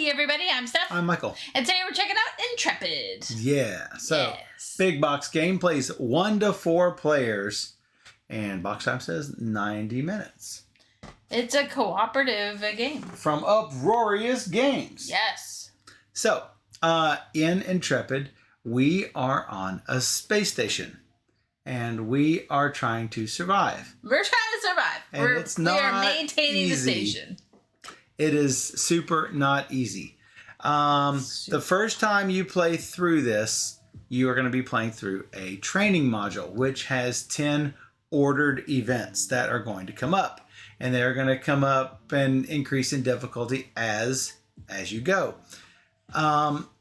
Hey everybody, I'm Steph. I'm Michael. And today we're checking out Intrepid. Yeah, so big box game, plays 1 to 4 players, and box time says 90 minutes. It's a cooperative game. From Uproarious Games. Yes. So, in Intrepid, we are on a space station, and we are trying to survive. We're trying to survive. And we are maintaining easy. the station. It is super not easy. The first time you play through this, you are going to be playing through a training module, which has 10 ordered events that are going to come up. And they're going to come up and increase in difficulty as you go.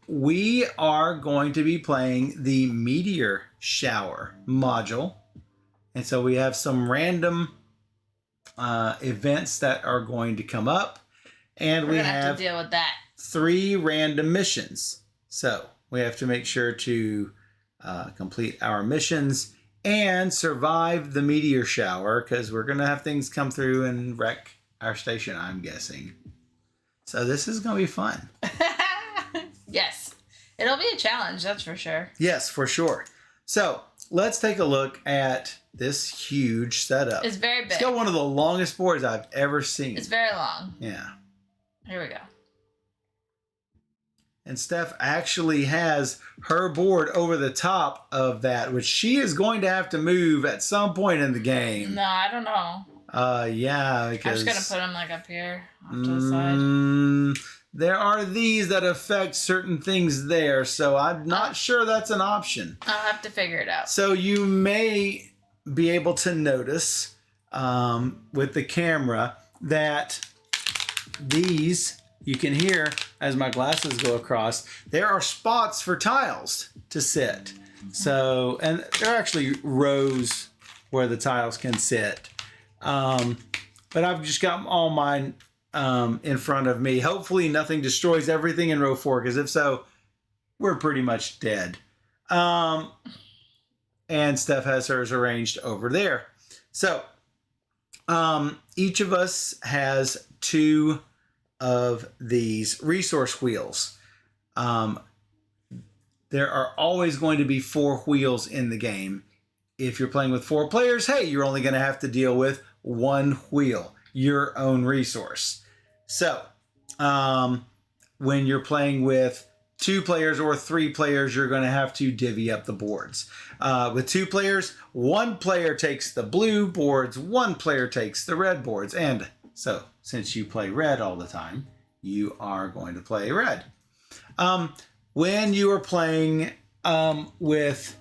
We are going to be playing the meteor shower module. And so we have some random events that are going to come up. And we have to deal with that. 3 random missions. So we have to make sure to complete our missions and survive the meteor shower, because we're going to have things come through and wreck our station, I'm guessing. So this is going to be fun. Yes. It'll be a challenge, that's for sure. Yes, for sure. So let's take a look at this huge setup. It's very big. It's got one of the longest boards I've ever seen. It's very long. Yeah. Here we go. And Steph actually has her board over the top of that, which she is going to have to move at some point in the game. No, I don't know. Yeah, because I'm just going to put them like up here off to the side. There are these that affect certain things there, so I'm not sure that's an option. I'll have to figure it out. So you may be able to notice with the camera that these, you can hear as my glasses go across, there are spots for tiles to sit. So, and there are actually rows where the tiles can sit. But I've just got all mine in front of me. Hopefully nothing destroys everything in row 4, because if so, we're pretty much dead. And Steph has hers arranged over there. So, each of us has 2 of these resource wheels. There are always going to be 4 wheels in the game. If you're playing with 4 players, hey, you're only going to have to deal with 1 wheel, your own resource. So, when you're playing with 2 players or 3 players, you're going to have to divvy up the boards. With 2 players, 1 player takes the blue boards, 1 player takes the red boards. And so, since you play red all the time, you are going to play red. When you are playing with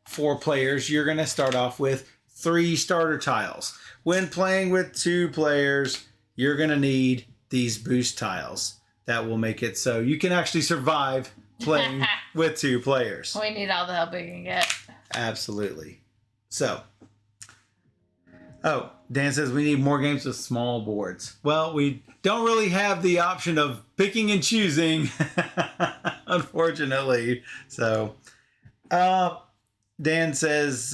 4 players, you're going to start off with 3 starter tiles. When playing with 2 players, you're going to need these boost tiles. That will make it so you can actually survive playing with 2 players. We need all the help we can get. Absolutely. So, Dan says we need more games with small boards. Well, we don't really have the option of picking and choosing, unfortunately. So, Dan says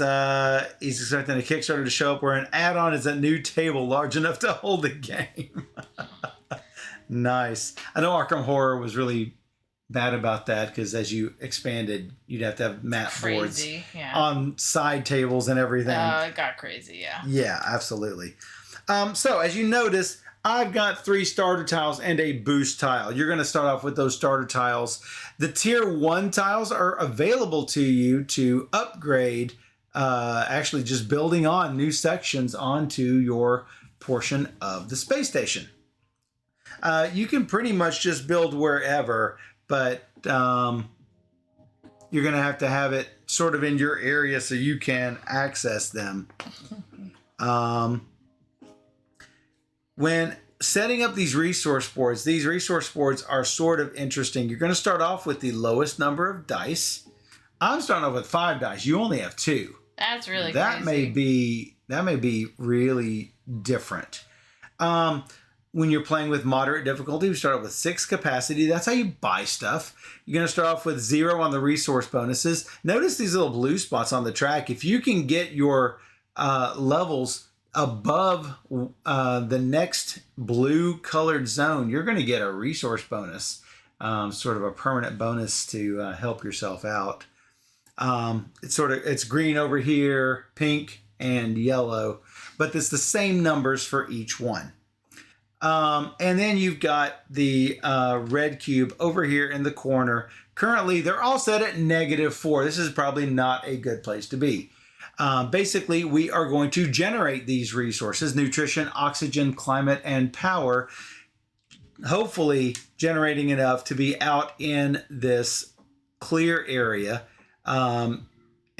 he's expecting a Kickstarter to show up where an add-on is a new table large enough to hold the game. Nice. I know Arkham Horror was really bad about that, because as you expanded, you'd have to have mat boards on side tables and everything. Oh, it got crazy, yeah. Yeah, absolutely. So as you notice, I've got 3 starter tiles and a boost tile. You're going to start off with those starter tiles. The tier 1 tiles are available to you to upgrade, actually just building on new sections onto your portion of the space station. You can pretty much just build wherever, but you're going to have it sort of in your area so you can access them. When setting up these resource boards are sort of interesting. You're going to start off with the lowest number of dice. I'm starting off with 5 dice. You only have 2. That's really crazy. That may be really different. When you're playing with moderate difficulty, we start off with 6 capacity. That's how you buy stuff. You're going to start off with 0 on the resource bonuses. Notice these little blue spots on the track. If you can get your levels above the next blue colored zone, you're going to get a resource bonus, sort of a permanent bonus to help yourself out. It's green over here, pink, and yellow, but it's the same numbers for each one. And then you've got the red cube over here in the corner. Currently, they're all set at -4. This is probably not a good place to be. Basically, we are going to generate these resources: nutrition, oxygen, climate, and power. Hopefully, generating enough to be out in this clear area.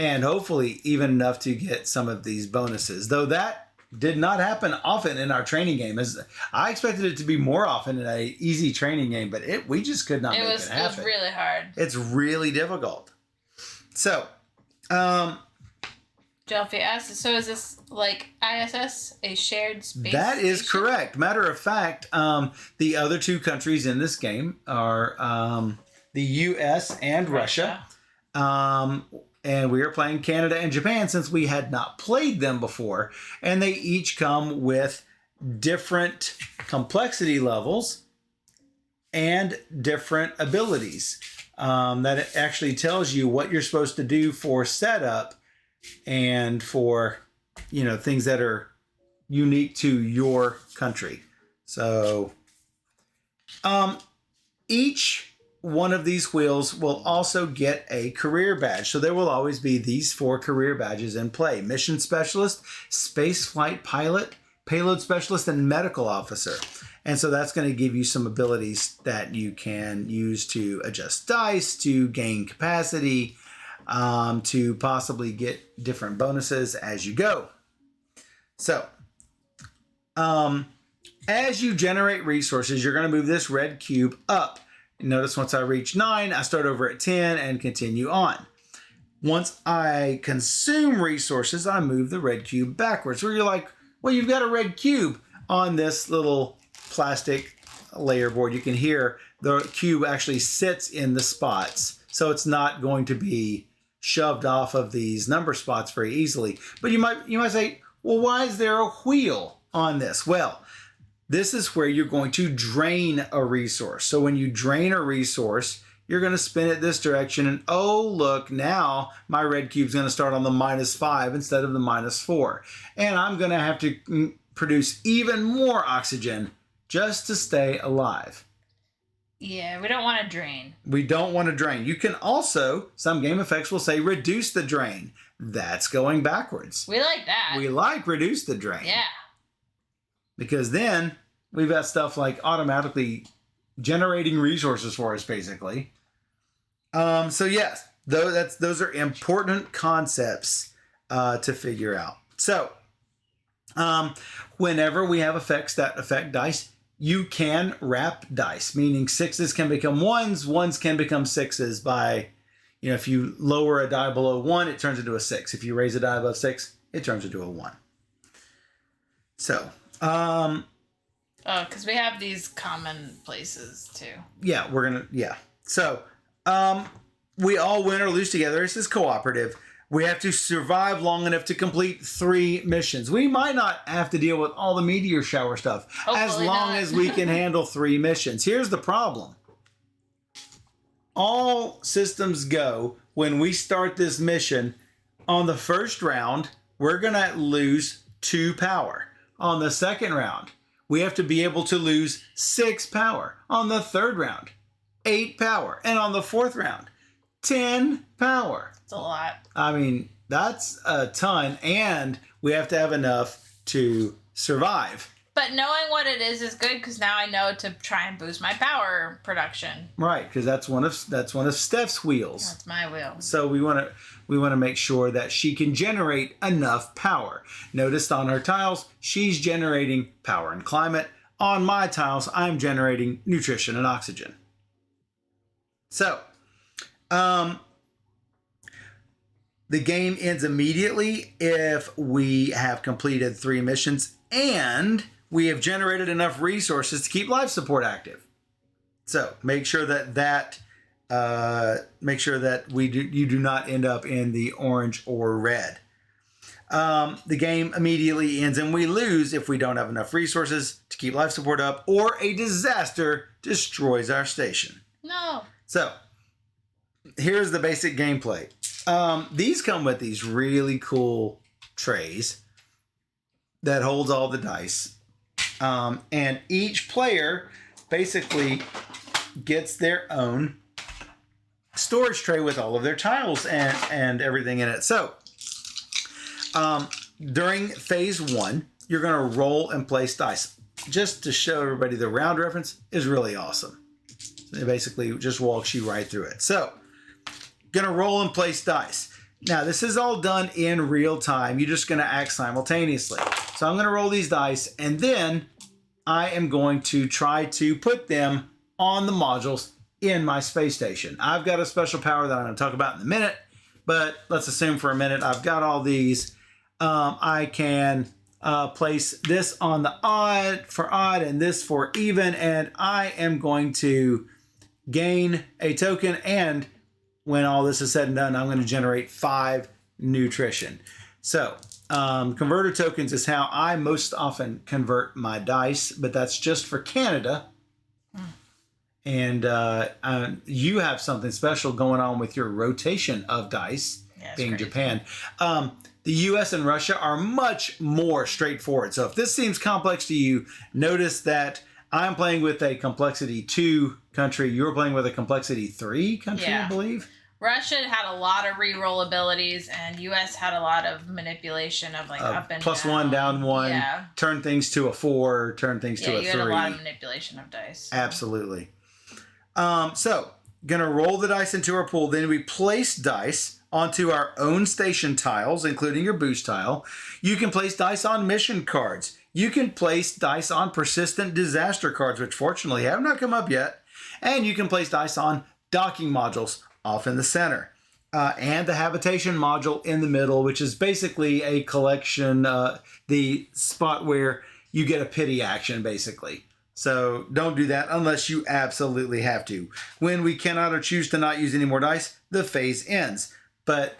And hopefully even enough to get some of these bonuses. Though that did not happen often in our training game. I expected it to be more often in an easy training game, but we just could not make it happen. It was really hard. It's really difficult. So, Jelfie asks, so is this like ISS, a shared space that is station? correct. Matter of fact, the other two countries in this game are the US and Russia. And we are playing Canada and Japan since we had not played them before. And they each come with different complexity levels and different abilities. That it actually tells you what you're supposed to do for setup and for, things that are unique to your country. So, each one of these wheels will also get a career badge. So there will always be these 4 career badges in play: mission specialist, space flight pilot, payload specialist, and medical officer. And so that's going to give you some abilities that you can use to adjust dice, to gain capacity, to possibly get different bonuses as you go. So, as you generate resources, you're going to move this red cube up. Notice once I reach 9, I start over at 10 and continue on. Once I consume resources, I move the red cube backwards. Where you're like, well, you've got a red cube on this little plastic layer board. You can hear the cube actually sits in the spots. So it's not going to be shoved off of these number spots very easily. But you might say, well, why is there a wheel on this? Well, this is where you're going to drain a resource. So when you drain a resource, you're going to spin it this direction. And oh, look, now my red cube's going to start on the -5 instead of the -4. And I'm going to have to produce even more oxygen just to stay alive. Yeah, we don't want to drain. We don't want to drain. You can also, some game effects will say reduce the drain. That's going backwards. We like that. We like reduce the drain. Yeah. Because then we've got stuff like automatically generating resources for us, basically. So yes, those are important concepts to figure out. So whenever we have effects that affect dice, you can wrap dice, meaning 6s can become 1s, 1s can become 6s by, if you lower a die below 1, it turns into a 6. If you raise a die above 6, it turns into a 1. So, because we have these common places too. Yeah, So, we all win or lose together. This is cooperative. We have to survive long enough to complete 3 missions. We might not have to deal with all the meteor shower stuff as long as we can handle 3 missions. Here's the problem. All systems go when we start this mission. On the first round, we're going to lose 2 power. On the second round, we have to be able to lose 6 power. On the third round, 8 power. And on the fourth round, 10 power. It's a lot. I mean, that's a ton. And we have to have enough to survive. But knowing what it is good because now I know to try and boost my power production. Right, because that's one of Steph's wheels. That's my wheel. So we want to make sure that she can generate enough power. Notice on her tiles, she's generating power and climate. On my tiles, I'm generating nutrition and oxygen. So, the game ends immediately if we have completed 3 missions and we have generated enough resources to keep life support active. So make sure that you do not end up in the orange or red. the game immediately ends and we lose if we don't have enough resources to keep life support up, or a disaster destroys our station. No. So, here's the basic gameplay. These come with these really cool trays that holds all the dice. And each player basically gets their own storage tray with all of their tiles and everything in it. So, during phase 1, you're going to roll and place dice. Just to show everybody, the round reference is really awesome. It basically just walks you right through it. So, going to roll and place dice. Now, this is all done in real time. You're just going to act simultaneously. So, I'm going to roll these dice, and then I am going to try to put them on the modules in my space station. I've got a special power that I'm going to talk about in a minute, but let's assume for a minute I've got all these. I can place this on the odd for odd and this for even, and I am going to gain a token, and when all this is said and done, I'm going to generate 5 nutrition. So, converter tokens is how I most often convert my dice, but that's just for Canada. And you have something special going on with your rotation of dice, being crazy. Japan. The US and Russia are much more straightforward. So if this seems complex to you, notice that I'm playing with a complexity 2 country. You're playing with a complexity 3 country, I believe. Russia had a lot of reroll abilities, and US had a lot of manipulation of like up and +1, down 1, turn things to a 4, turn things to a 3. Yeah, you had a lot of manipulation of dice. Absolutely. So, gonna roll the dice into our pool. Then we place dice onto our own station tiles, including your boost tile. You can place dice on mission cards. You can place dice on persistent disaster cards, which fortunately have not come up yet. And you can place dice on docking modules off in the center. And the habitation module in the middle, which is basically a collection, the spot where you get a pity action, basically. So don't do that unless you absolutely have to. When we cannot or choose to not use any more dice, the phase ends. But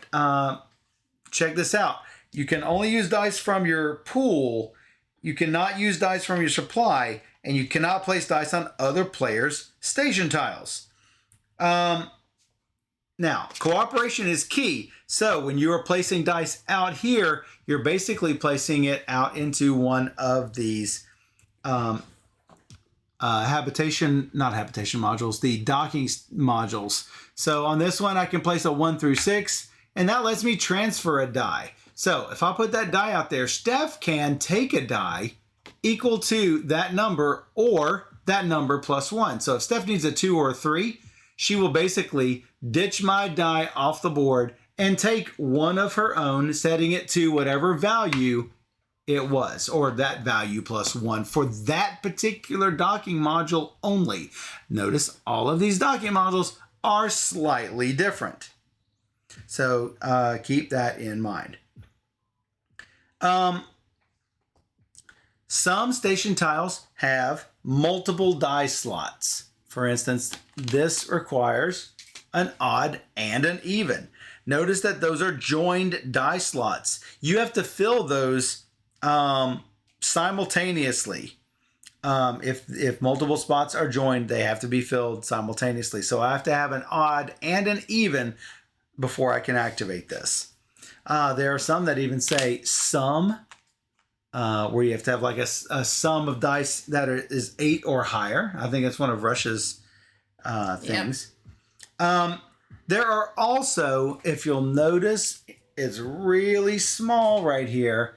check this out. You can only use dice from your pool. You cannot use dice from your supply. And you cannot place dice on other players' station tiles. Now, cooperation is key. So when you are placing dice out here, you're basically placing it out into one of these not habitation modules, the docking modules. So on this one, I can place a 1 through 6, and that lets me transfer a die. So if I put that die out there, Steph can take a die equal to that number or that number +1. So if Steph needs a 2 or a 3, she will basically ditch my die off the board and take one of her own, setting it to whatever value it was, or that value +1 for that particular docking module only. Notice all of these docking modules are slightly different. So keep that in mind. Some station tiles have multiple die slots. For instance, this requires an odd and an even. Notice that those are joined die slots. You have to fill those simultaneously. If multiple spots are joined, they have to be filled simultaneously. So I have to have an odd and an even before I can activate this. There are some that even say sum, where you have to have like a sum of dice that is 8 or higher. I think it's one of Russia's things. Yep. There are also, if you'll notice, it's really small right here.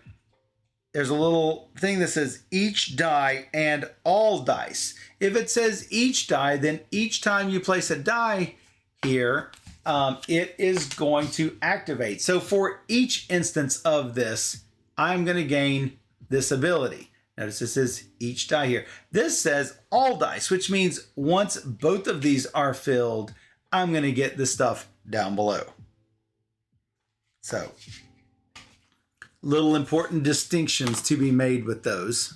There's a little thing that says each die and all dice. If it says each die, then each time you place a die here, it is going to activate. So for each instance of this, I'm going to gain this ability. Notice this is each die here. This says all dice, which means once both of these are filled, I'm going to get this stuff down below. So, little important distinctions to be made with those.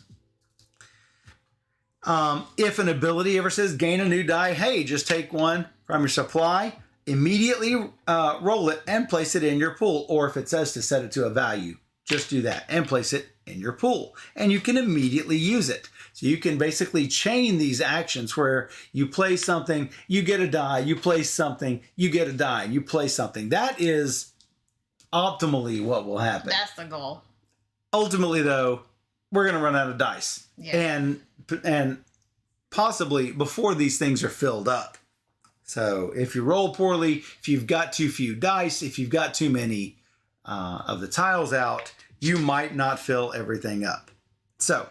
If an ability ever says gain a new die, hey, just take one from your supply, immediately roll it and place it in your pool. Or if it says to set it to a value, just do that and place it in your pool. And you can immediately use it. So you can basically chain these actions where you play something, you get a die, you play something, you get a die, you play something. That is optimally what will happen. That's the goal. Ultimately, though, we're going to run out of dice. Yeah. And possibly before these things are filled up. So if you roll poorly, if you've got too few dice, if you've got too many of the tiles out, you might not fill everything up. So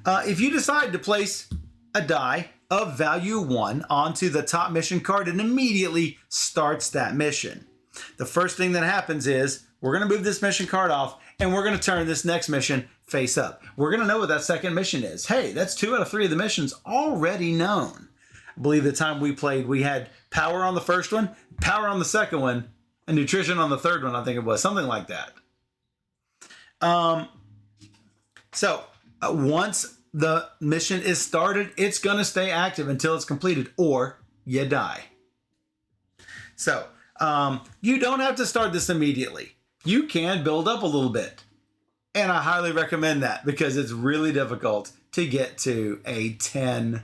if you decide to place a die of value 1 onto the top mission card, it immediately starts that mission. The first thing that happens is we're going to move this mission card off and we're going to turn this next mission face up. We're going to know what that second mission is. Hey, that's 2 out of 3 of the missions already known. I believe the time we played, we had power on the first one, power on the second one, and nutrition on the third one, I think it was. Something like that. Once the mission is started, it's going to stay active until it's completed or you die. So you don't have to start this immediately. You can build up a little bit. And I highly recommend that because it's really difficult to get to a 10.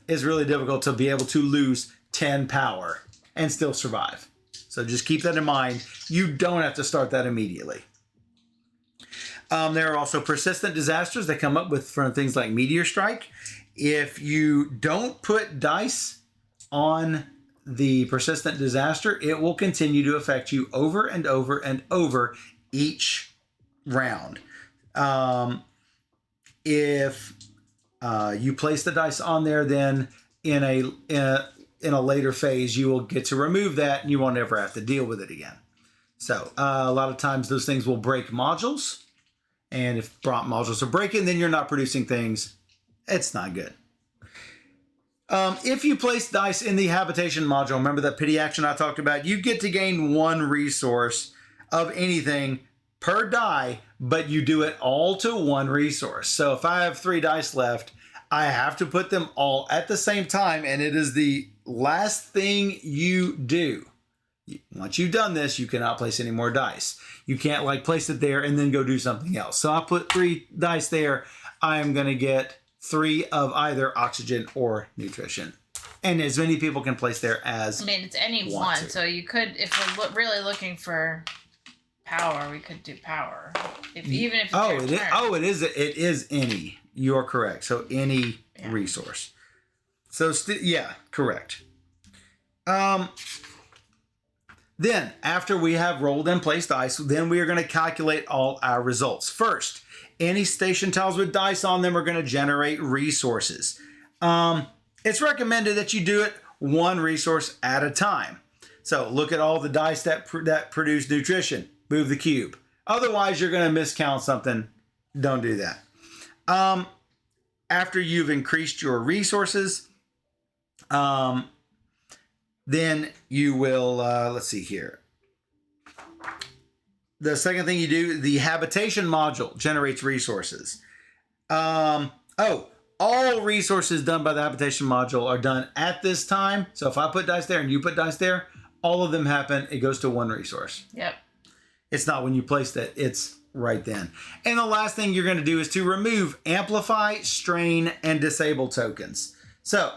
It's really difficult to be able to lose 10 power and still survive. So just keep that in mind. You don't have to start that immediately. There are also persistent disasters that come up with from things like meteor strike. If you don't put dice on the persistent disaster, it will continue to affect you over and over and over each round. If you place the dice on there, then in a later phase, you will get to remove that and you won't ever have to deal with it again. So a lot of times those things will break modules. And if modules are breaking, then you're not producing things. It's not good. If you place dice in the habitation module, remember that pity action I talked about, you get to gain 1 resource of anything per die, but you do it all to 1 resource. So if I have 3 dice left, I have to put them all at the same time, and it is the last thing you do. Once you've done this, you cannot place any more dice. You can't like place it there and then go do something else. So I put 3 dice there. I am going to get 3 of either oxygen or nutrition. And as many people can place there as it's any one. So you could, if we're really looking for power, we could do power. Even if it's it is any. You're correct. So any resource. So correct. Then, after we have rolled and placed dice, then we are going to calculate all our results. First, any station tiles with dice on them are going to generate resources. It's recommended that you do it 1 resource at a time. So, look at all the dice that produce nutrition. Move the cube. Otherwise, you're going to miscount something. Don't do that. After you've increased your resources, then you will, let's see here. The second thing you do, the habitation module generates resources. All resources done by the habitation module are done at this time. So if I put dice there and you put dice there, all of them happen. It goes to 1 resource. Yep. It's not when you place that, it's right then. And the last thing you're going to do is to remove amplify, strain, and disable tokens. So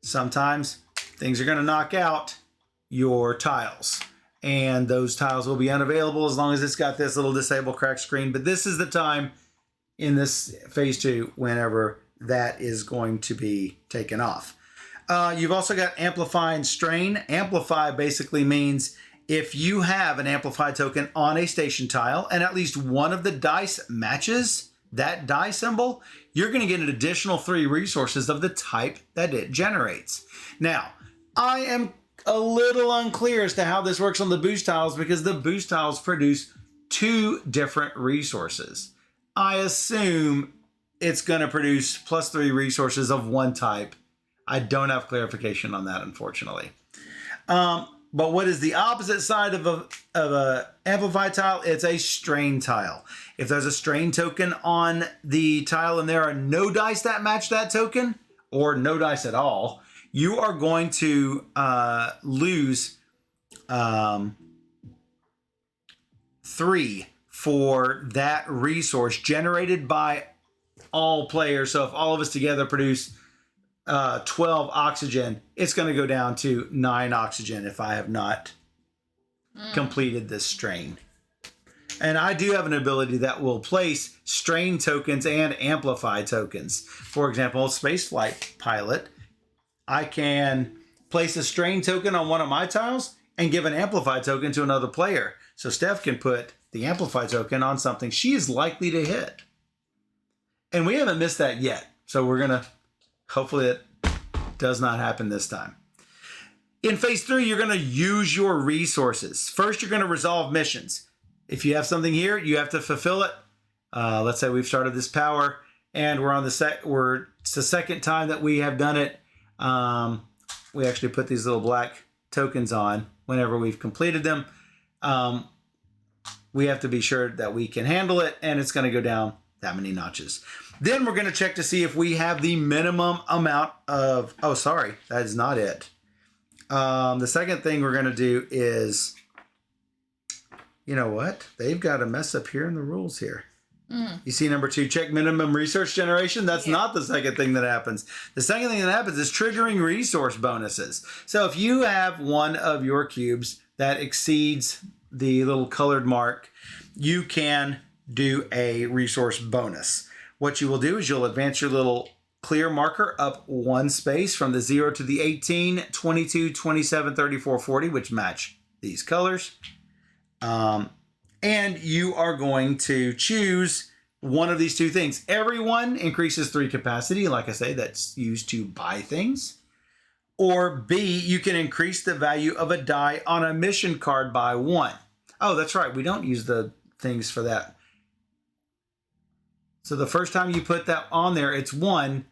sometimes things are going to knock out your tiles, and those tiles will be unavailable as long as it's got this little disable crack screen. But this is the time in this phase 2 whenever that is going to be taken off. You've also got amplify and strain. Amplify basically means if you have an amplify token on a station tile and at least one of the dice matches that die symbol, you're going to get an additional 3 resources of the type that it generates. Now, I am a little unclear as to how this works on the boost tiles because the boost tiles produce 2 different resources. I assume it's going to produce plus 3 resources of 1 type. I don't have clarification on that, unfortunately. But what is the opposite side of a amplify tile? It's a strain tile. If there's a strain token on the tile and there are no dice that match that token, or no dice at all, you are going to lose 3 for that resource generated by all players. So if all of us together produce 12 oxygen, it's going to go down to 9 oxygen if I have not completed this strain. And I do have an ability that will place strain tokens and amplify tokens. For example, spaceflight pilot, I can place a strain token on one of my tiles and give an amplify token to another player. So Steph can put the amplify token on something she is likely to hit. And we haven't missed that yet. So we're going to, hopefully it does not happen this time. In phase 3, you're going to use your resources. First, you're going to resolve missions. If you have something here, you have to fulfill it. Let's say we've started this power and we're on it's the second time that we have done it. We actually put these little black tokens on whenever we've completed them. We have to be sure that we can handle it, and it's going to go down that many notches. Then we're going to check to see if we have the minimum amount of... Oh, sorry, that is not it. The second thing we're going to do is... You know what? They've got a mess up here in the rules here. You see number 2, check minimum resource generation. That's not the second thing that happens. The second thing that happens is triggering resource bonuses. So if you have one of your cubes that exceeds the little colored mark, you can do a resource bonus. What you will do is you'll advance your little clear marker up 1 space from the 0 to the 18, 22, 27, 34, 40, which match these colors. And you are going to choose one of these 2 things. Everyone increases 3 capacity. Like I say, that's used to buy things. Or B, you can increase the value of a die on a mission card by 1. Oh, that's right. We don't use the things for that. So the first time you put that on there, it's 1.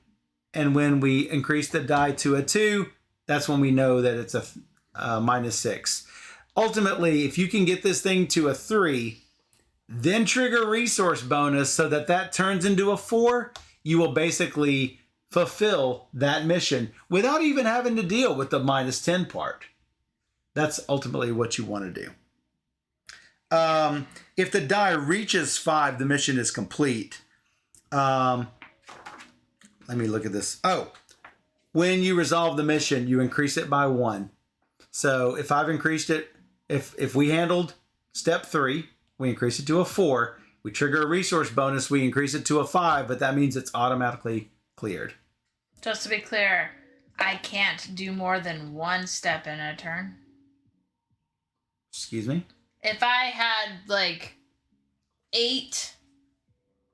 And when we increase the die to a 2, that's when we know that it's a -6. Ultimately, if you can get this thing to a 3, then trigger resource bonus so that that turns into a 4, you will basically fulfill that mission without even having to deal with the -10 part. That's ultimately what you want to do. If the die reaches 5, the mission is complete. Let me look at this. Oh, when you resolve the mission, you increase it by 1. So if I've increased it, if we handled step 3, we increase it to a 4. We trigger a resource bonus, we increase it to a 5, but that means it's automatically cleared. Just to be clear, I can't do more than 1 step in a turn. Excuse me? If I had like 8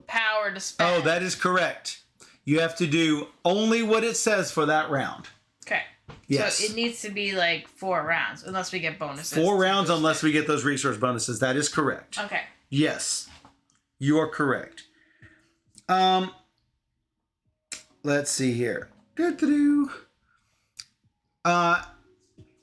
power to spend. Oh, that is correct. You have to do only what it says for that round. Okay. Yes. So it needs to be like 4 rounds, unless we get bonuses. 4 rounds unless we get those resource bonuses. That is correct. Okay. Yes. You are correct. Let's see here.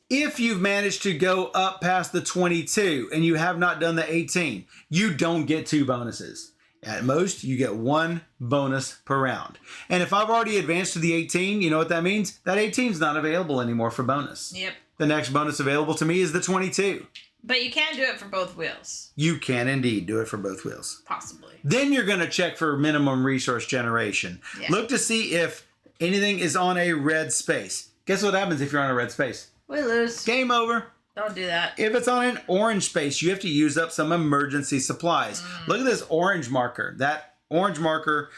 If you've managed to go up past the 22 and you have not done the 18, you don't get 2 bonuses. At most, you get 1 bonus per round. And if I've already advanced to the 18, you know what that means? That 18 is not available anymore for bonus. Yep. The next bonus available to me is the 22. But you can do it for both wheels. You can indeed do it for both wheels. Possibly. Then you're going to check for minimum resource generation. Yeah. Look to see if anything is on a red space. Guess what happens if you're on a red space? We lose. Game over. Don't do that. If it's on an orange space, you have to use up some emergency supplies. Look at this orange marker. That orange marker,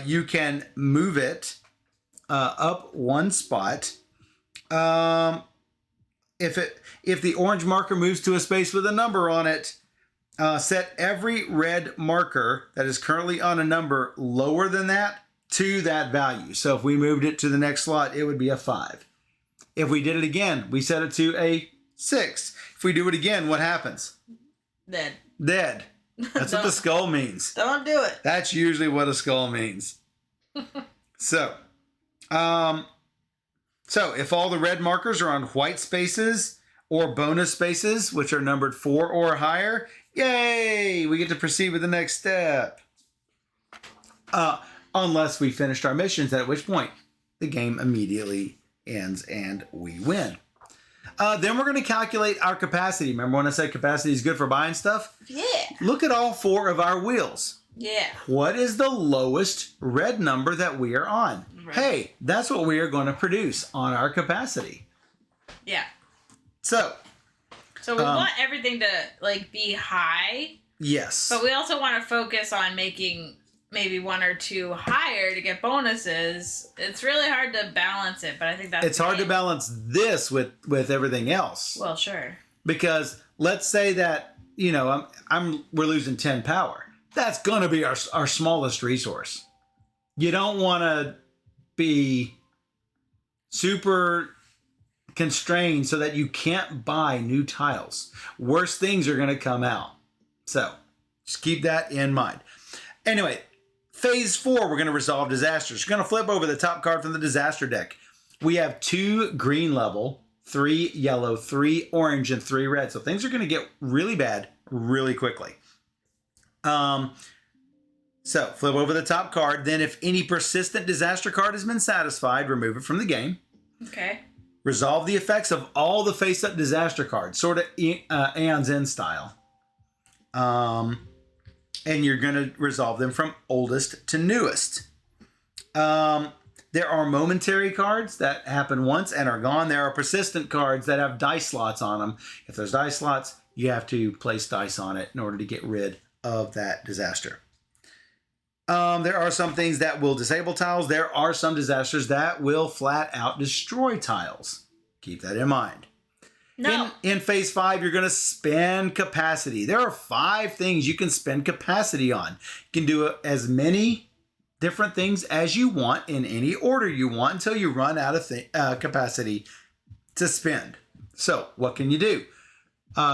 you can move it up 1 spot. If the orange marker moves to a space with a number on it, set every red marker that is currently on a number lower than that to that value. So if we moved it to the next slot, it would be a 5. If we did it again, we set it to a 6. If we do it again, what happens? Dead. Dead. That's what the skull means. Don't do it. That's usually what a skull means. So if all the red markers are on white spaces or bonus spaces, which are numbered 4 or higher, yay! We get to proceed with the next step. Unless we finished our missions, at which point the game immediately ends and we win. Then we're going to calculate our capacity. Remember when I said capacity is good for buying stuff? Yeah. Look at all 4 of our wheels. Yeah. What is the lowest red number that we are on? Right. Hey, that's what we are going to produce on our capacity. Yeah. So we want everything to like be high. Yes. But we also want to focus on making maybe 1 or 2 higher to get bonuses. It's really hard to balance it, but I think that's it's hard to balance this with everything else. Well, sure. Because let's say that, we're losing 10 power. That's going to be our smallest resource. You don't want to be super constrained so that you can't buy new tiles. Worse things are going to come out. So just keep that in mind. Anyway, phase 4, we're going to resolve disasters. We're going to flip over the top card from the disaster deck. We have 2 green level, 3 yellow, 3 orange, and 3 red. So things are going to get really bad really quickly. So flip over the top card. Then if any persistent disaster card has been satisfied, remove it from the game. Okay. Resolve the effects of all the face-up disaster cards, sort of Aeon's End style. And you're going to resolve them from oldest to newest. There are momentary cards that happen once and are gone. There are persistent cards that have dice slots on them. If there's dice slots, you have to place dice on it in order to get rid of that disaster. There are some things that will disable tiles. There are some disasters that will flat out destroy tiles. Keep that in mind. No. In phase 5, you're going to spend capacity. There are 5 things you can spend capacity on. You can do as many different things as you want in any order you want until you run out of capacity to spend. So what can you do?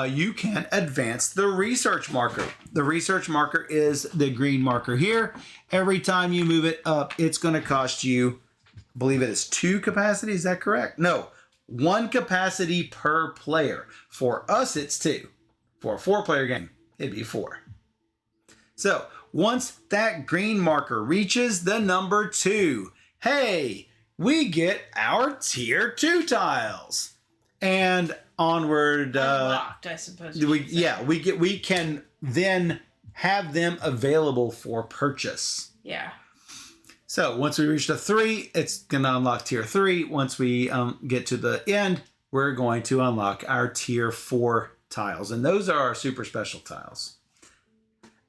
You can advance the research marker. The research marker is the green marker here. Every time you move it up, it's going to cost you, I believe it is 2 capacity. Is that correct? No. 1 capacity per player. For us, it's 2. For a 4-player game, it'd be 4. So once that green marker reaches the number 2, hey, we get our tier 2 tiles. And onward. Unlocked, I suppose. We can then have them available for purchase. Yeah. So once we reach the 3, it's going to unlock tier 3. Once we get to the end, we're going to unlock our tier 4 tiles. And those are our super special tiles.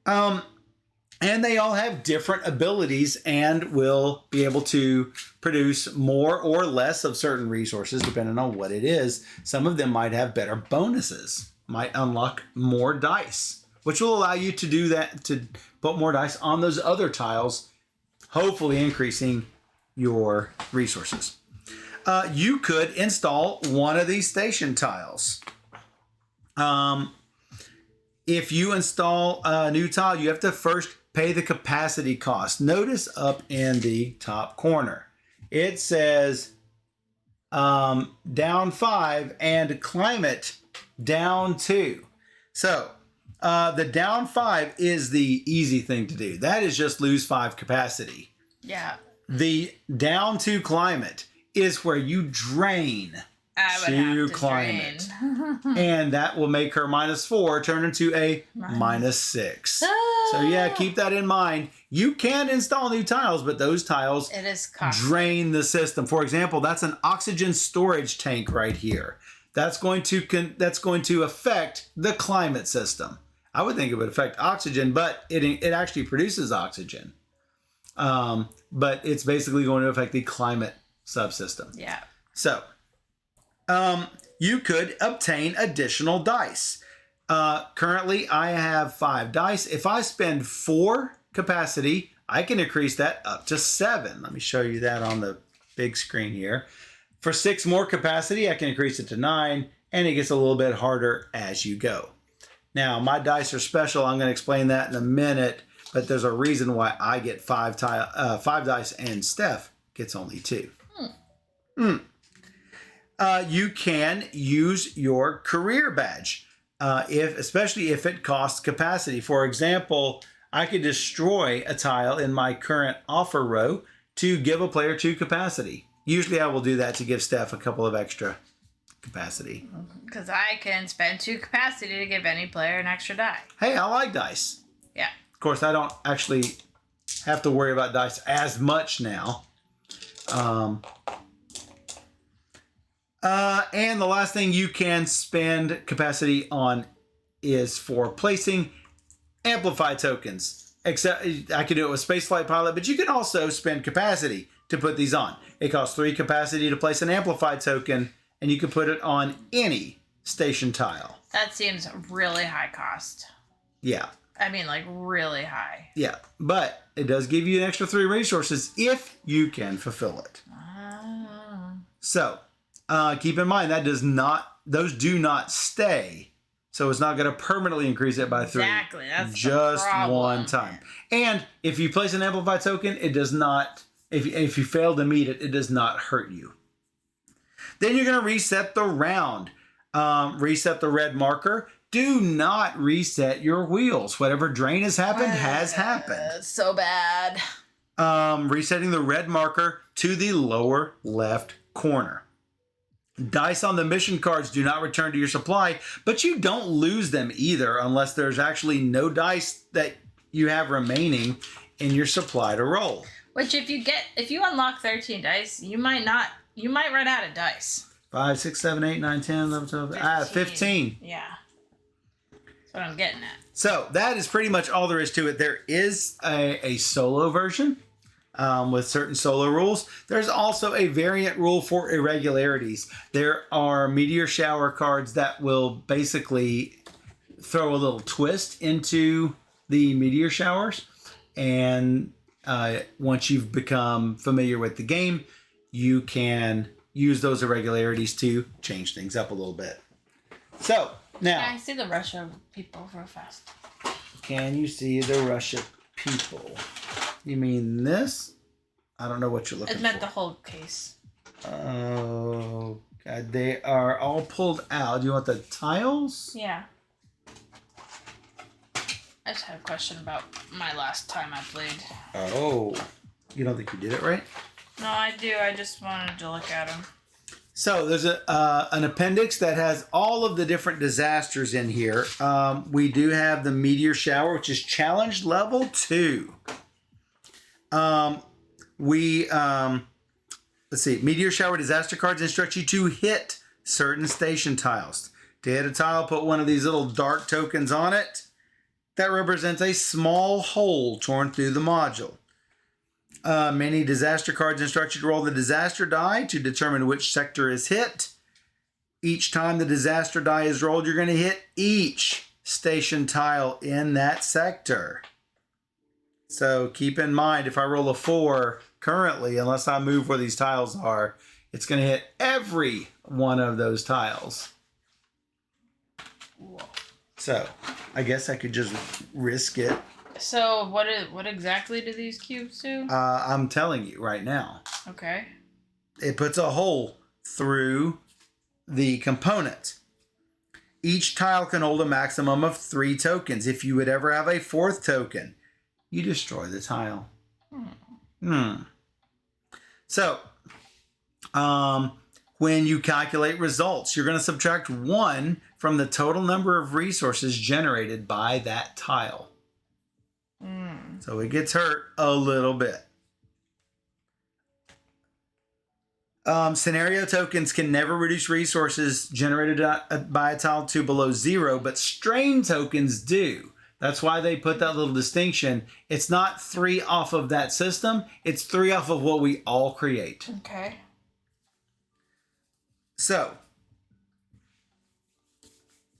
And they all have different abilities and will be able to produce more or less of certain resources depending on what it is. Some of them might have better bonuses, might unlock more dice, which will allow you to do that, to put more dice on those other tiles, hopefully increasing your resources. You could install one of these station tiles. If you install a new tile, you have to first pay the capacity cost. Notice up in the top corner, it says down 5 and climate down 2. So the down 5 is the easy thing to do. That is just lose 5 capacity. Yeah. The down 2 climate is where you drain to climate. And that will make her -4 turn into a -6. So yeah, keep that in mind. You can install new tiles, but those tiles drain the system. For example, that's an oxygen storage tank right here. That's going to affect the climate system. I would think it would affect oxygen, but it actually produces oxygen. But it's basically going to affect the climate subsystem. Yeah. So you could obtain additional dice. Currently, I have 5 dice. If I spend 4 capacity, I can increase that up to 7. Let me show you that on the big screen here. For 6 more capacity, I can increase it to 9, and it gets a little bit harder as you go. Now, my dice are special. I'm going to explain that in a minute, but there's a reason why I get 5 dice and Steph gets only 2. You can use your career badge, especially if it costs capacity. For example, I could destroy a tile in my current offer row to give a player 2 capacity. Usually I will do that to give Steph a couple of extra capacity. Because I can spend 2 capacity to give any player an extra die. Hey, I like dice. Yeah. Of course, I don't actually have to worry about dice as much now. And the last thing you can spend capacity on is for placing amplify tokens. Except I can do it with Spaceflight Pilot, but you can also spend capacity to put these on. It costs 3 capacity to place an amplified token, and you can put it on any station tile. That seems really high cost. Yeah. I mean, like, really high. Yeah, but it does give you an extra 3 resources if you can fulfill it. So, keep in mind those do not stay. So it's not going to permanently increase it by 3. Exactly, that's just the problem. one time. And if you place an amplified token, it does not, if you fail to meet it, it does not hurt you. Then you're going to reset the round. Reset the red marker. Do not reset your wheels. Whatever drain has happened has happened. So bad. Resetting the red marker to the lower left corner. Dice on the mission cards do not return to your supply, but you don't lose them either unless there's actually no dice that you have remaining in your supply to roll. Which if you unlock 13 dice, you might run out of dice. 5, 6, 7, 8, 9, 10, 11, 12, 15. Yeah. That's what I'm getting at. So that is pretty much all there is to it. There is a solo version with certain solo rules. There's also a variant rule for irregularities. There are meteor shower cards that will basically throw a little twist into the meteor showers. And once you've become familiar with the game, you can use those irregularities to change things up a little bit. So now, yeah, I see the rush of people real fast. can you see the rush of people? You mean this? I don't know what you're looking for. It meant the whole case. Oh, God. They are all pulled out. Do you want the tiles? Yeah. I just had a question about my last time I played. Oh. You don't think you did it right? No, I do. I just wanted to look at them. So there's an appendix that has all of the different disasters in here. We do have the meteor shower, which is challenge level 2. Let's see. Meteor shower disaster cards instruct you to hit certain station tiles. To hit a tile, put one of these little dark tokens on it. That represents a small hole torn through the module. Many disaster cards instruct you to roll the disaster die to determine which sector is hit. Each time the disaster die is rolled, you're going to hit each station tile in that sector. So keep in mind, if I roll a 4 currently, unless I move where these tiles are, it's going to hit every one of those tiles. Whoa. So I guess I could just risk it. So what exactly do these cubes do? I'm telling you right now. Okay. It puts a hole through the component. Each tile can hold a maximum of 3 tokens. If you would ever have a 4th token, you destroy the tile. So, when you calculate results, you're going to subtract 1 from the total number of resources generated by that tile. So it gets hurt a little bit. Scenario tokens can never reduce resources generated by a tile to below 0, but strain tokens do. That's why they put that little distinction. It's not 3 off of that system. It's 3 off of what we all create. Okay. So,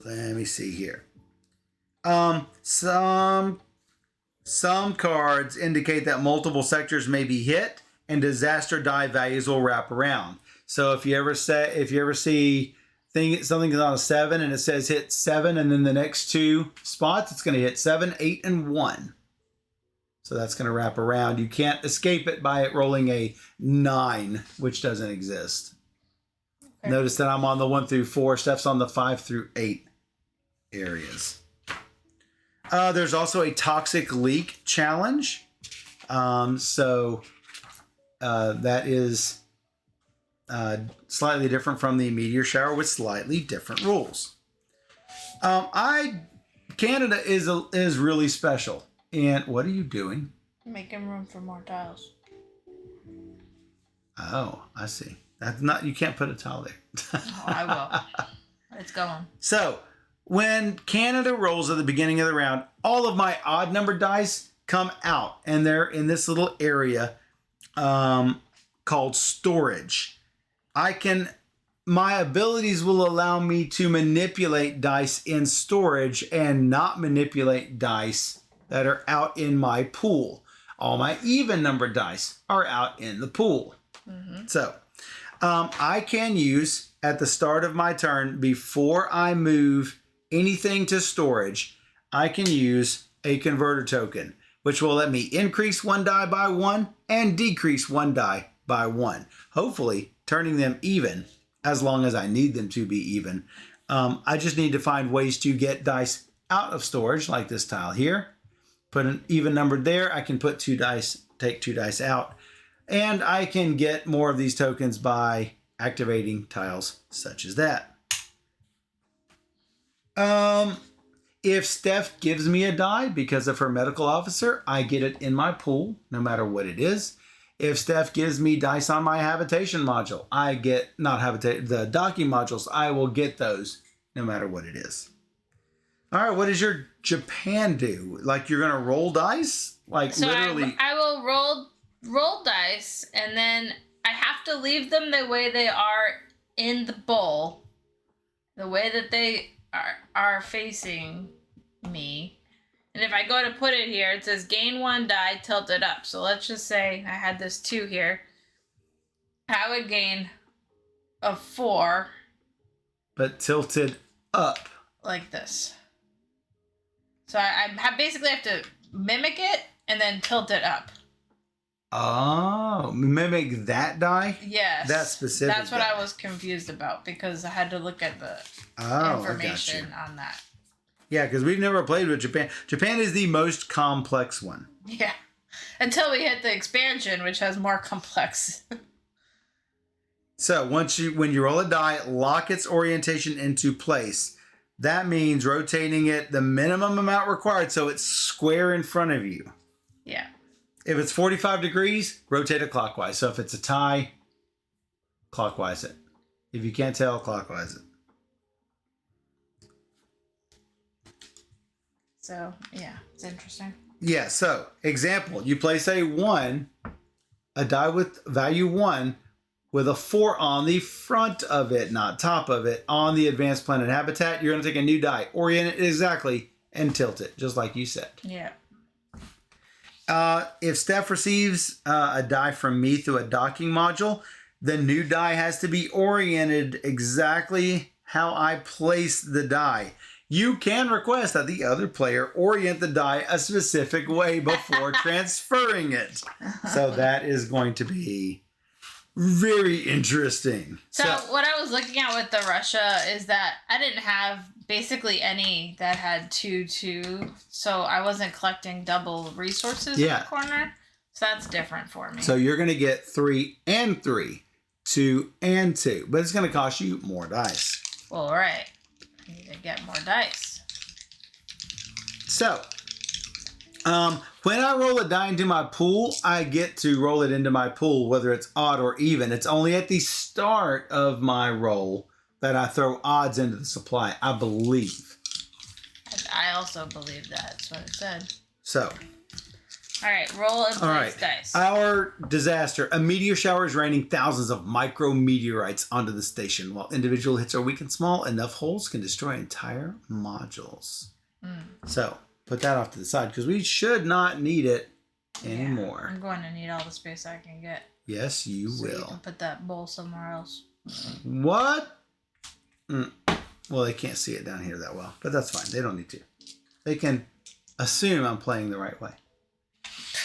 let me see here. Some cards indicate that multiple sectors may be hit and disaster die values will wrap around. So if you ever see something is on a 7 and it says hit 7 and then the next 2 spots, it's going to hit 7, 8, and 1. So that's going to wrap around. You can't escape it by it rolling a 9, which doesn't exist. Okay. Notice that I'm on the 1 through 4. Steph's on the 5 through 8 areas. There's also a toxic leak challenge. That is slightly different from the meteor shower with slightly different rules. Canada is really special. And what are you doing? Making room for more tiles. Oh, I see. That's not. You can't put a tile there. Oh, I will. It's going. So, when Canada rolls at the beginning of the round, all of my odd number dice come out, and they're in this little area called storage. My abilities will allow me to manipulate dice in storage and not manipulate dice that are out in my pool. All my even number dice are out in the pool. Mm-hmm. So, I can use at the start of my turn, before I move anything to storage, I can use a converter token, which will let me increase one die by one and decrease one die by one, hopefully turning them even as long as I need them to be even. I just need to find ways to get dice out of storage, like this tile here. Put an even number there. I can put 2 dice, take 2 dice out, and I can get more of these tokens by activating tiles such as that. If Steph gives me a die because of her medical officer, I get it in my pool, no matter what it is. If Steph gives me dice on my habitation module, I get, the docking modules, I will get those no matter what it is. All right, what does your Japan do? Like, you're going to roll dice? Like, so literally. I will roll dice, and then I have to leave them the way they are in the bowl, the way that they are facing me. And if I go to put it here, it says gain 1 die, tilt it up. So let's just say I had this 2 here. I would gain a 4. But tilted up. Like this. So I basically have to mimic it and then tilt it up. Oh, mimic that die? Yes. That specific That's what die. I was confused about, because I had to look at the information on that. Yeah, because we've never played with Japan. Japan is the most complex one. Yeah. Until we hit the expansion, which has more complex. So when you roll a die, lock its orientation into place. That means rotating it the minimum amount required so it's square in front of you. Yeah. If it's 45 degrees, rotate it clockwise. So if it's a tie, clockwise it. If you can't tell, clockwise it. So, yeah, it's interesting. Yeah, so example, you place a die with value 1 with a 4 on the front of it, not top of it, on the advanced planet habitat. You're going to take a new die, orient it exactly, and tilt it, just like you said. Yeah. If Steph receives a die from me through a docking module, the new die has to be oriented exactly how I place the die. You can request that the other player orient the die a specific way before transferring it. So that is going to be very interesting. So what I was looking at with the Russia is that I didn't have basically any that had 2-2, so I wasn't collecting double resources in the corner. So that's different for me. So you're going to get 3 and 3, 2 and 2, but it's going to cost you more dice. Well, right. I need to get more dice. So, when I roll a die into my pool, I get to roll it into my pool, whether it's odd or even. It's only at the start of my roll that I throw odds into the supply, I believe. I also believe that. That's what it said. So. All right, roll and place dice. Our disaster. A meteor shower is raining thousands of micrometeorites onto the station. While individual hits are weak and small, enough holes can destroy entire modules. So, put that off to the side, because we should not need it anymore. I'm going to need all the space I can get. Yes, you will. You can put that bowl somewhere else. What? Well, they can't see it down here that well, but that's fine. They don't need to. They can assume I'm playing the right way.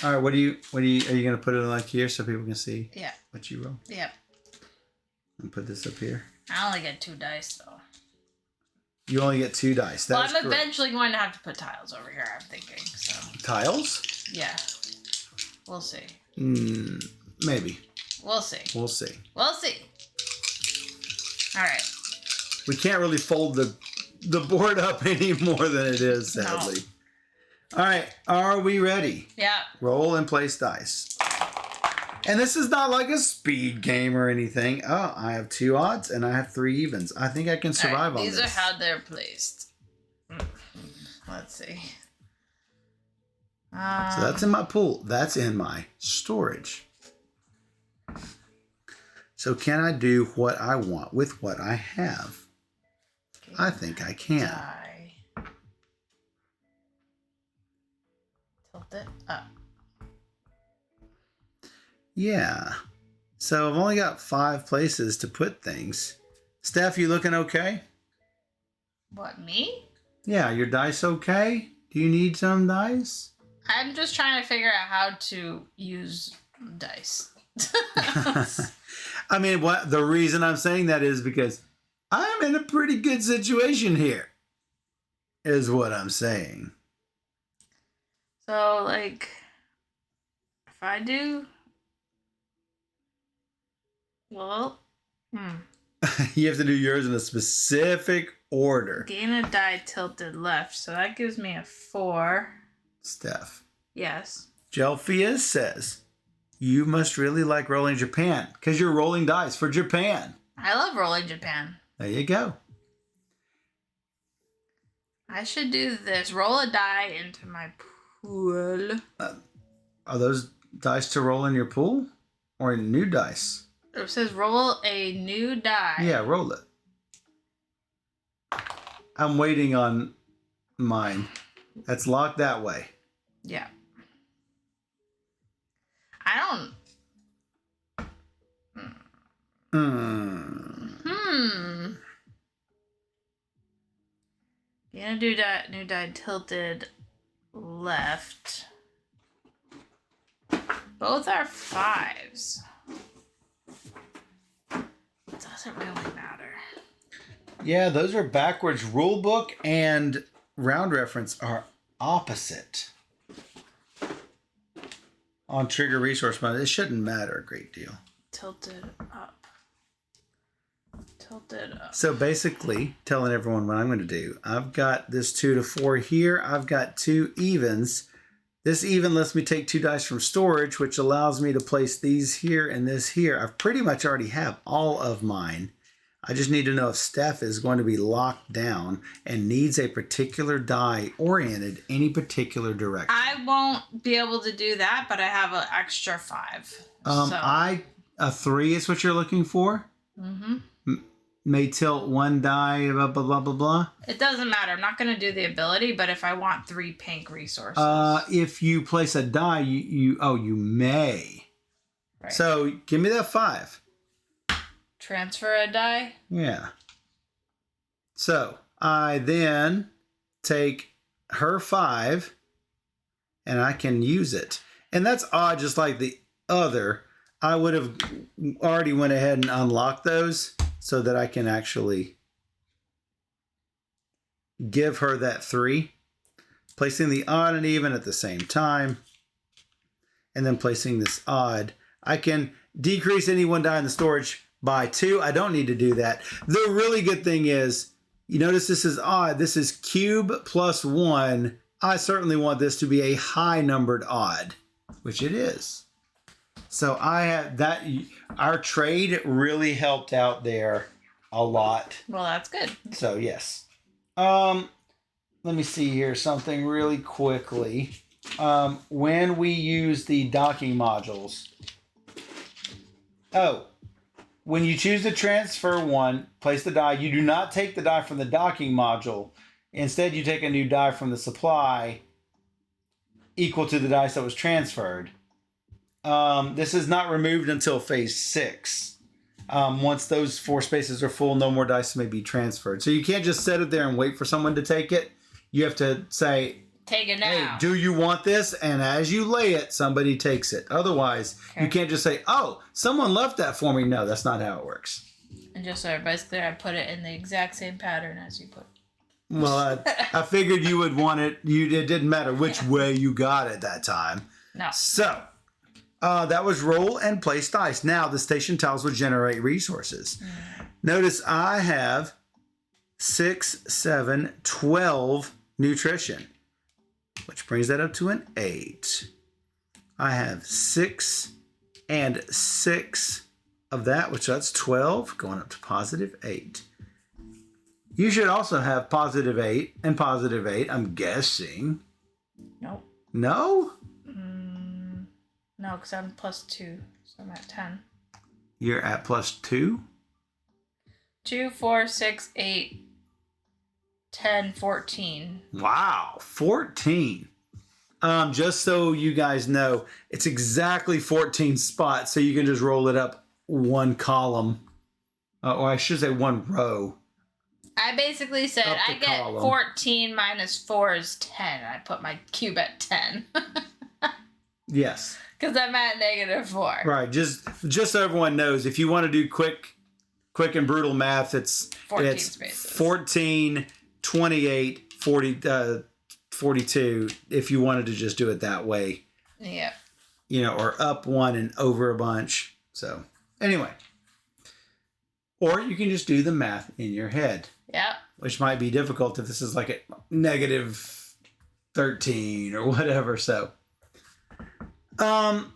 All right, are you going to put it like here so people can see what you roll? Yep. And put this up here. I only get 2 dice, though. You only get 2 dice. Well, I'm eventually going to have to put tiles over here, I'm thinking. So. Tiles? Yeah. We'll see. Maybe. We'll see. We'll see. We'll see. All right. We can't really fold the board up any more than it is, sadly. No. All right. Are we ready? Yeah. Roll and place dice. And this is not like a speed game or anything. Oh, I have 2 odds and I have 3 evens. I think I can survive on this. These are how they're placed. Let's see. So that's in my pool. That's in my storage. So can I do what I want with what I have? Okay, I think I can. Die. Tilt it up. Yeah. So I've only got 5 places to put things. Steph, you looking okay? What, me? Yeah, your dice okay? Do you need some dice? I'm just trying to figure out how to use dice. I mean, the reason I'm saying that is because I'm in a pretty good situation here, is what I'm saying. So, like, if I do... Well, You have to do yours in a specific order. Gain a die tilted left, so that gives me a 4. Steph. Yes. Jelfia says, you must really like rolling Japan, because you're rolling dice for Japan. I love rolling Japan. There you go. I should do this. Roll a die into my pool. Are those dice to roll in your pool? Or new dice? It says roll a new die. Yeah, roll it. I'm waiting on mine. That's locked that way. Yeah. I don't... Gonna do that new die tilted left. Both are 5s. Doesn't really matter. Yeah, those are backwards. Rule book and round reference are opposite. On trigger resource mode, it shouldn't matter a great deal. Tilted up. Tilted up. So basically, telling everyone what I'm going to do. I've got this 2 to 4 here. I've got 2 evens. This even lets me take 2 dice from storage, which allows me to place these here and this here. I pretty much already have all of mine. I just need to know if Steph is going to be locked down and needs a particular die oriented any particular direction. I won't be able to do that, but I have an extra 5. A 3 is what you're looking for? Mm-hmm. May tilt 1 die, blah, blah, blah, blah, blah. It doesn't matter. I'm not going to do the ability, but if I want 3 pink resources. If you place a die, you may. Right. So give me that 5. Transfer a die? Yeah. So I then take her 5 and I can use it. And that's odd, just like the other. I would have already went ahead and unlocked those so that I can actually give her that 3. Placing the odd and even at the same time. And then placing this odd. I can decrease any 1 die in the storage by 2. I don't need to do that. The really good thing is, you notice this is odd. This is cube plus 1. I certainly want this to be a high numbered odd, which it is. So I had that. Our trade really helped out there a lot. Well, that's good. So yes. Let me see here something really quickly. When we use the docking modules. When you choose to transfer 1, place the die. You do not take the die from the docking module. Instead, you take a new die from the supply equal to the dice that was transferred. This is not removed until phase 6. Once those 4 spaces are full, no more dice may be transferred. So you can't just set it there and wait for someone to take it. You have to say, take it now. Hey, do you want this? And as you lay it, somebody takes it. Otherwise, You can't just say, oh, someone left that for me. No, that's not how it works. And just so everybody's clear, I put it in the exact same pattern as you put it. Well, I figured you would want it. It didn't matter which way you got it that time. No. So, That was roll and place dice. Now the station tiles would generate resources. Notice I have 6, 7, 12 nutrition, which brings that up to an 8. I have 6 and 6 of that, which that's 12, going up to positive 8. You should also have positive 8 and positive 8, I'm guessing. Nope. No? No, because I'm +2, so I'm at 10. You're at +2? 2, 4, 6, 8, 10, 14. Wow, 14. Just so you guys know, it's exactly 14 spots, so you can just roll it up one column, or I should say one row. I basically said Up the I get column. 14 minus 4 is 10. I put my cube at 10. Yes. Because I'm at -4. Right. Just so everyone knows, if you want to do quick and brutal math, it's 14 spaces. 14, 28, 40, 42. If you wanted to just do it that way, Yeah. or up one and over a bunch. So anyway, or you can just do the math in your head. Yep. Which might be difficult if this is like a -13 or whatever. So, all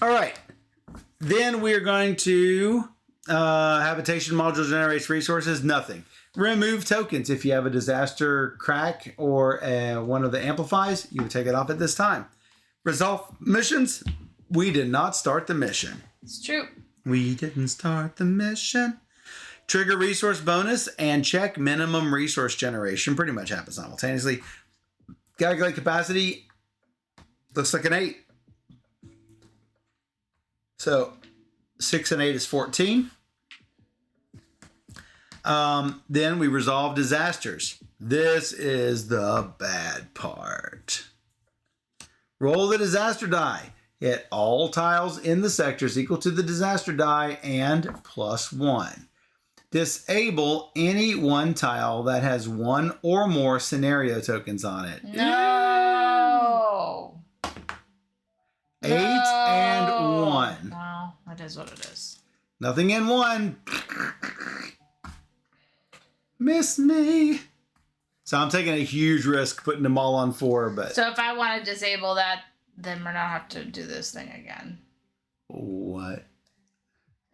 right. Then we're going to habitation module generates resources. Nothing. Remove tokens. If you have a disaster crack or one of the amplifies, you would take it off at this time. Resolve missions. We did not start the mission. It's true. We didn't start the mission. Trigger resource bonus and check minimum resource generation. Pretty much happens simultaneously. Calculate capacity. Looks like an 8. So 6 and 8 is 14. Then we resolve disasters. This is the bad part. Roll the disaster die. Hit all tiles in the sectors equal to the disaster die and +1. Disable any one tile that has one or more scenario tokens on it. No. 8 and 1. No, that is what it is. Nothing in 1. Miss me. So I'm taking a huge risk putting them all on 4, but... So if I want to disable that, then we're not have to do this thing again. What?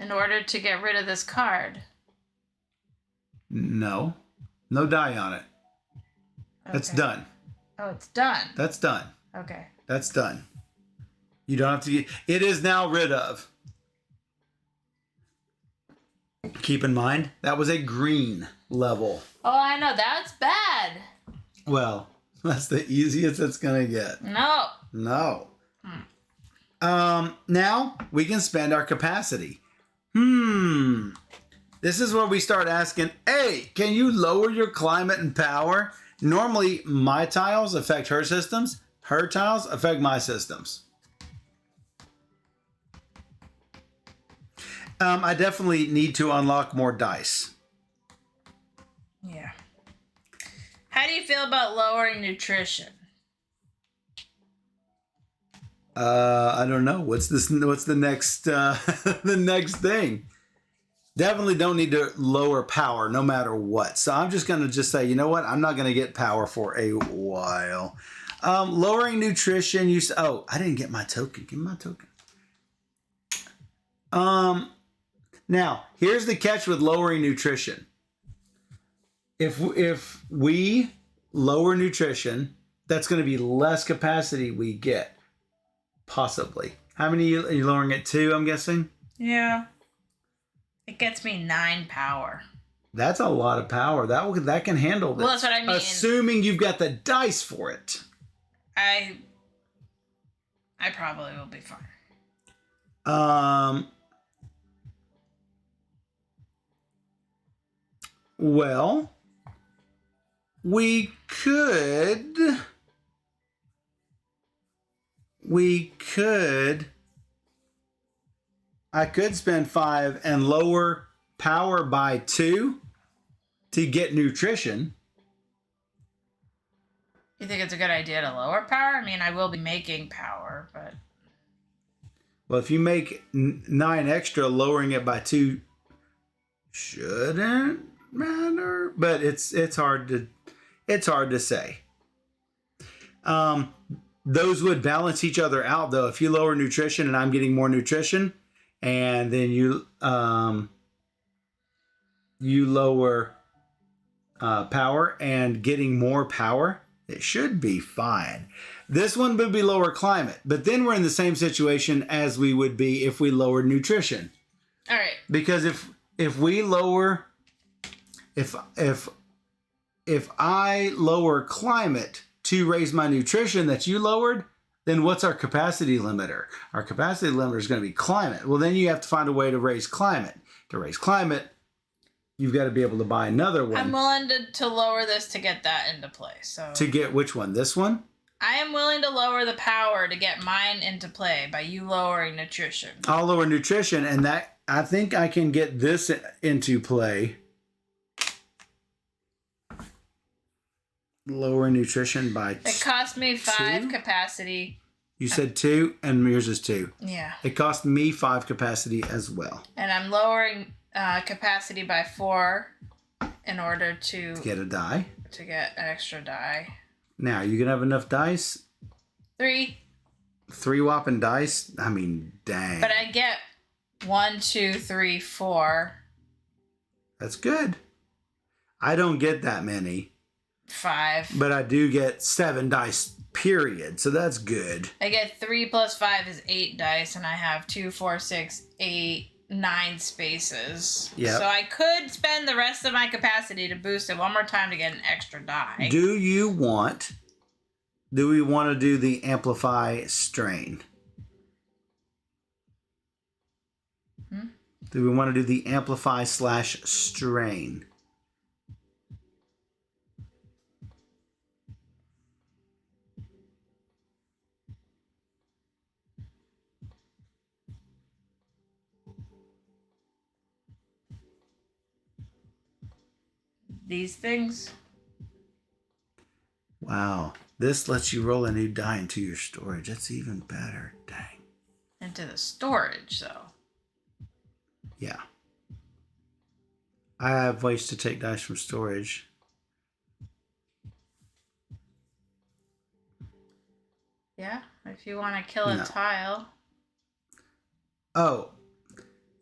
In order to get rid of this card. No. No die on it. That's Okay. done. Oh, it's done. That's done. Okay. That's done. You don't have to get... It is now rid of. Keep in mind, that was a green level. Oh, I know. That's bad. Well, that's the easiest it's going to get. No. No. Now we can spend our capacity. This is where we start asking, hey, can you lower your climate and power? Normally, my tiles affect her systems. Her tiles affect my systems. I definitely need to unlock more dice. Yeah. How do you feel about lowering nutrition? I don't know. What's this? What's the next? The next thing? Definitely don't need to lower power, no matter what. So I'm just gonna say, you know what? I'm not gonna get power for a while. Lowering nutrition. Oh, I didn't get my token. Give me my token. Now here's the catch with lowering nutrition. If we lower nutrition, that's going to be less capacity we get. Possibly. How many are you lowering it to, I'm guessing? Yeah. It gets me 9 power. That's a lot of power. That can handle this. Well, that's what I mean. Assuming you've got the dice for it. I probably will be fine. Well, we could. I could spend 5 and lower power by 2 to get nutrition. You think it's a good idea to lower power? I mean, I will be making power, but... Well, if you make 9 extra, lowering it by 2 shouldn't matter, but it's hard to say. Those would balance each other out, though. If you lower nutrition and I'm getting more nutrition, and then you lower power and getting more power, it should be fine. This one would be lower climate, but then we're in the same situation as we would be if we lowered nutrition. All right. Because if we lower, if I lower climate to raise my nutrition that you lowered, then what's our capacity limiter? Our capacity limiter is going to be climate. Well, then you have to find a way to raise climate. To raise climate, you've got to be able to buy another one. I'm willing to lower this to get that into play. So to get which one? This one? I am willing to lower the power to get mine into play by you lowering nutrition. I'll lower nutrition, and that I think I can get this into play. Lower nutrition by It cost me 5 2? capacity. You said 2, and yours is 2. Yeah. It cost me 5 capacity as well. And I'm lowering capacity by 4 in order to Get a die. to get an extra die. Now, you can have enough dice. 3. 3 whopping dice. I mean, dang. But I get 1, 2, 3, 4. That's good. I don't get that many. 5. But I do get 7 dice, period. So that's good. I get 3 plus 5 is 8 dice, and I have 2, 4, 6, 8, 9 spaces. Yep. So I could spend the rest of my capacity to boost it one more time to get an extra die. Do we want to do the amplify strain? Do we want to do the amplify / strain? These things? Wow. This lets you roll a new die into your storage. That's even better. Dang. Into the storage, though. Yeah. I have ways to take dice from storage. Yeah? If you want to kill a No. tile. Oh.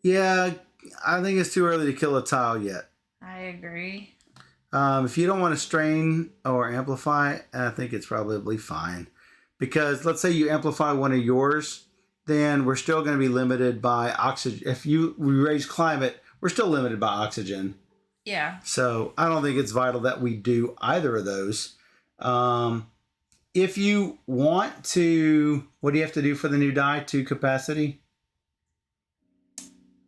Yeah, I think it's too early to kill a tile yet. I agree. If you don't want to strain or amplify, I think it's probably fine. Because let's say you amplify one of yours, then we're still going to be limited by oxygen. If we raise climate, we're still limited by oxygen. Yeah. So I don't think it's vital that we do either of those. If you want to, what do you have to do for the new die? 2 capacity?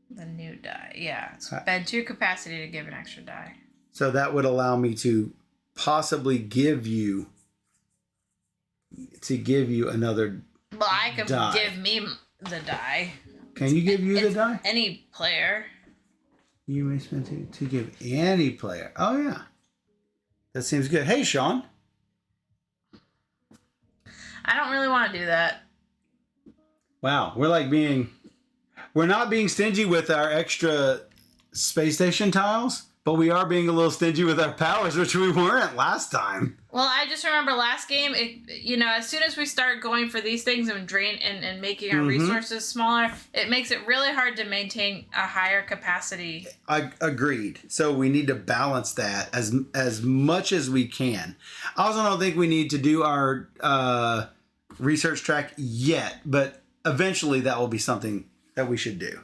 The new die. Yeah. Spend 2 capacity to give an extra die. So that would allow me to possibly give you another. Well, I could die. give me the die. Can you give you the It's die? Any player. You may spend to give any player. Oh yeah, that seems good. Hey Sean. I don't really want to do that. Wow, we're not being stingy with our extra space station tiles, but we are being a little stingy with our powers, which we weren't last time. Well, I just remember last game, as soon as we start going for these things and and making our resources smaller, it makes it really hard to maintain a higher capacity. I agreed. So we need to balance that as much as we can. I also don't think we need to do our research track yet, but eventually that will be something that we should do.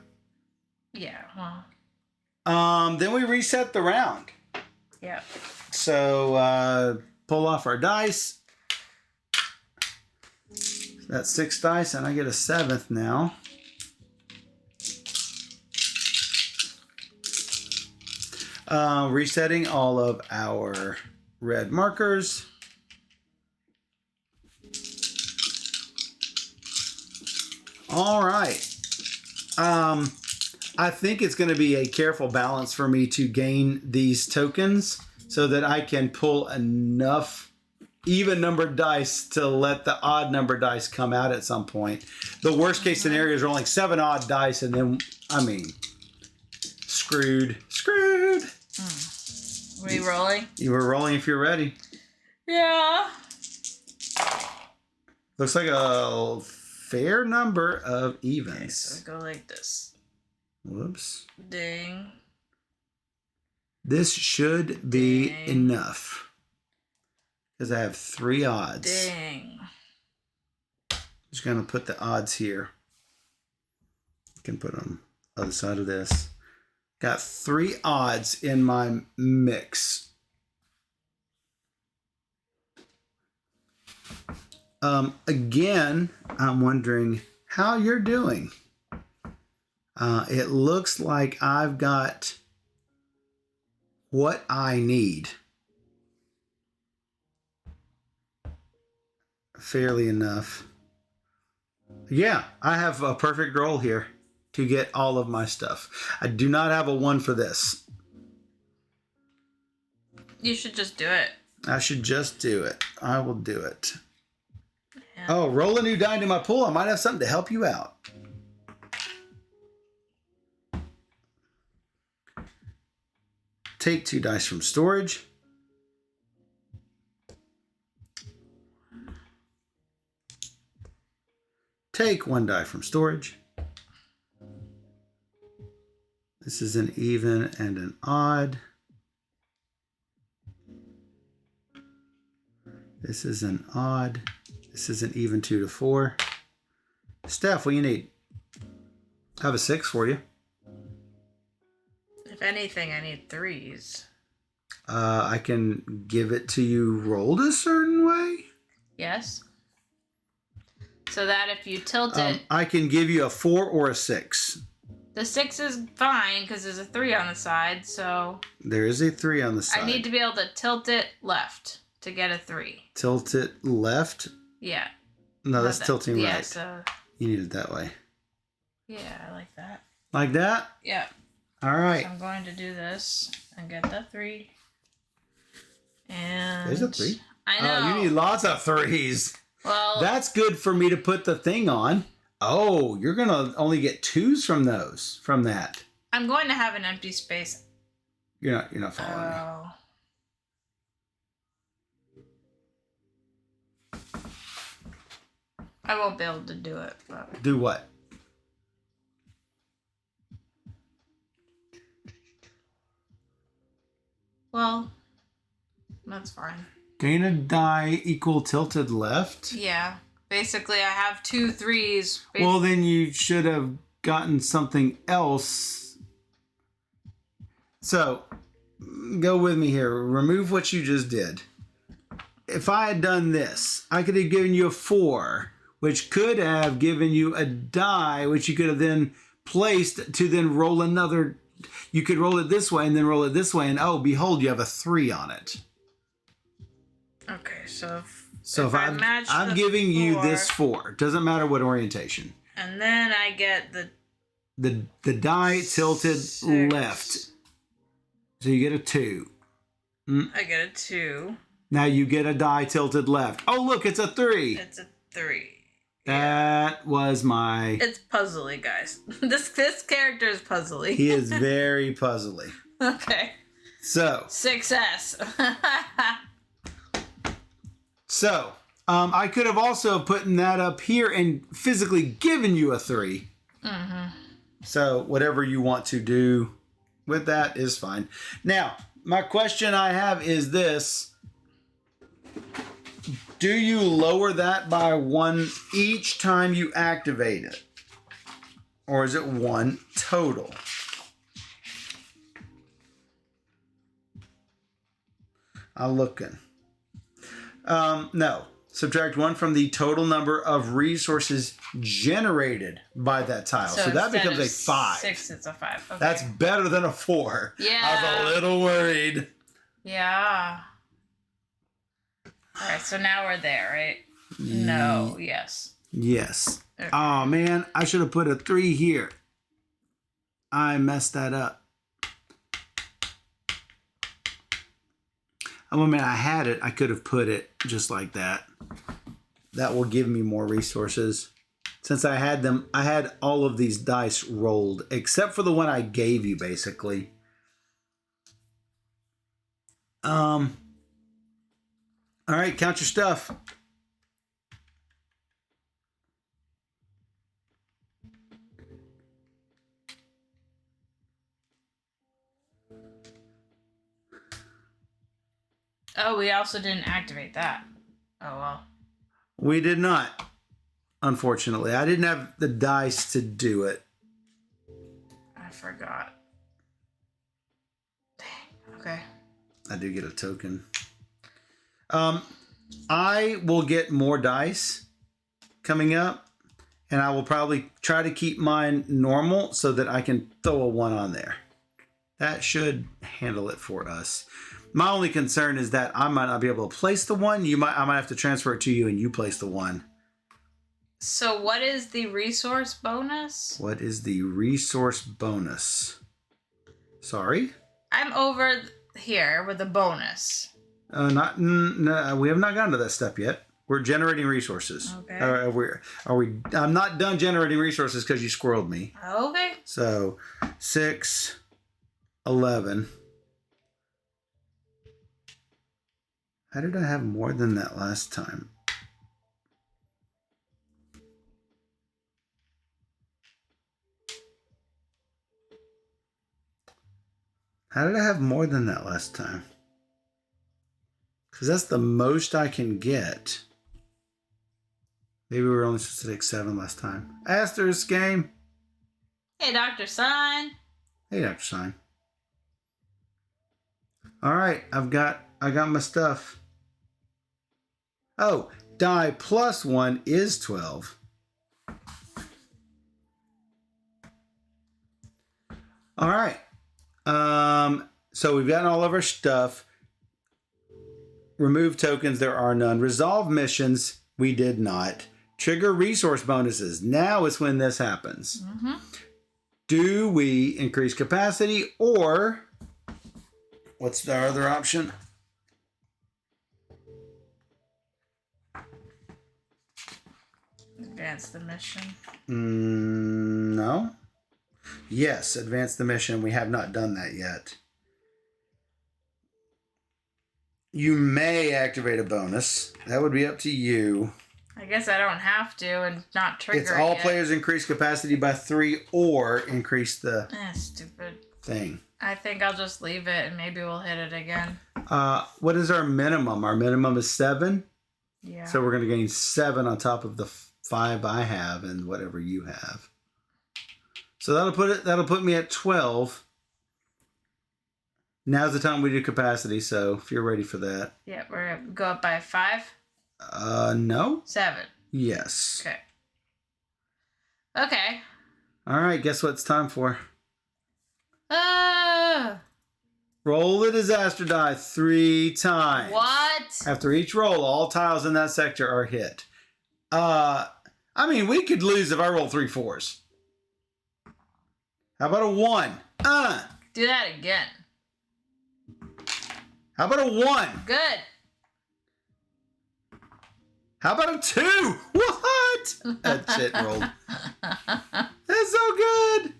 Yeah, well. Then we reset the round. Yeah. So pull off our dice. That's 6 dice, and I get a 7th now. Resetting all of our red markers. All right. I think it's going to be a careful balance for me to gain these tokens so that I can pull enough even numbered dice to let the odd number dice come out at some point. The worst case scenario is rolling 7 odd dice, and then, I mean, screwed. Were you rolling? You were rolling if you're ready. Yeah. Looks like a fair number of evens. Okay, so we go like this. Whoops. Ding. This should be Dang. enough. Because I have 3 odds. Dang. Just going to put the odds here. You can put them on the other side of this. Got 3 odds in my mix. Again, I'm wondering how you're doing. It looks like I've got what I need. Fairly enough. Yeah, I have a perfect roll here to get all of my stuff. I do not have a 1 for this. You should just do it. I should just do it. I will do it. Yeah. Oh, roll a new die into my pool. I might have something to help you out. Take 2 dice from storage. Take 1 die from storage. This is an even and an odd. This is an odd. This is an even 2 to 4. Steph, what do you need? I have a 6 for you. If anything, I need 3s. I can give it to you rolled a certain way. Yes. So that if you tilt it, I can give you a 4 or a 6. the 6 is fine because there's a 3 on the side. So There is a 3 on the side. I need to be able to tilt it left to get a 3. Tilt it left. Yeah. No, that's Not that- tilting yeah, right. So, You need it that way. yeah, I like that. Like that? Yeah. All right. So I'm going to do this and get the 3. And There's a 3. I know. Oh, you need lots of 3s. Well, That's good for me to put the thing on. Oh, you're going to only get 2s from that. I'm going to have an empty space. You're not following me. Oh. I won't be able to do it. But... Do what? Well, that's fine. Gain a die equal tilted left? Yeah. Basically, I have 2 3s. Well, then you should have gotten something else. So, go with me here. Remove what you just did. If I had done this, I could have given you a 4, which could have given you a die, which you could have then placed to then roll another. You could roll it this way and then roll it this way, and oh, behold, you have a 3 on it. Okay, so So if I'm giving you this 4, doesn't matter what orientation. And then I get The die tilted 6. left. So you get a 2. I get a 2. Now you get a die tilted left. Oh, look, it's a 3. It's a 3. That was my... It's puzzly, guys. This character is puzzly. He is very puzzly. Okay. So... Success. So, I could have also put that up here and physically given you a 3. Mm-hmm. So, whatever you want to do with that is fine. Now, my question I have is this. Do you lower that by 1 each time you activate it? Or is it 1 total? I'm looking. No. Subtract 1 from the total number of resources generated by that tile. So that instead becomes of a 5. 6, it's a 5. Okay. That's better than a 4. Yeah. I was a little worried. Yeah. All right, so now we're there, right? No, yes. Yes. Okay. Oh, man. I should have put a 3 here. I messed that up. I mean, I had it. I could have put it just like that. That will give me more resources. Since I had them, I had all of these dice rolled, except for the one I gave you, basically. All right, count your stuff. Oh, we also didn't activate that. Oh, well. We did not, unfortunately. I didn't have the dice to do it. I forgot. Dang. Okay. I do get a token. I will get more dice coming up, and I will probably try to keep mine normal so that I can throw a 1 on there. That should handle it for us. My only concern is that I might not be able to place the 1. I might have to transfer it to you, and you place the 1. So what is the resource bonus? What is the resource bonus? Sorry? I'm over here with a bonus. No, we have not gotten to that step yet. We're generating resources. Okay. Are we? I'm not done generating resources because you squirreled me. Okay. So 6, 11. How did I have more than that last time? How did I have more than that last time? Because that's the most I can get. Maybe we were only supposed to take 7 last time. Asterisk game. Hey, Dr. Sign. Hey, Dr. Sign. All right, I got my stuff. Oh, die plus 1 is 12. All right. So we've gotten all of our stuff. Remove tokens, there are none. Resolve missions, we did not. Trigger resource bonuses. Now is when this happens. Mm-hmm. Do we increase capacity, or what's the other option? Advance the mission. No. Yes, advance the mission. We have not done that yet. You may activate a bonus. That would be up to you. I guess I don't have to and not trigger It's all it. players increase capacity by 3 or increase the Stupid. thing. I think I'll just leave it and maybe we'll hit it again. What is our minimum? Our minimum is 7. Yeah. So we're going to gain 7 on top of the 5 I have and whatever you have. So that'll put me at 12. Now's the time we do capacity, so if you're ready for that. Yeah, we're going to go up by 5? No. 7. Yes. Okay. Okay. All right, guess what it's time for? Uh, Roll the disaster die 3 times. what? After each roll, all tiles in that sector are hit. I mean, we could lose if I roll 3 4s. How about a 1? Do that again. How about a 1? Good. How about a 2? What? That shit rolled. That's so good.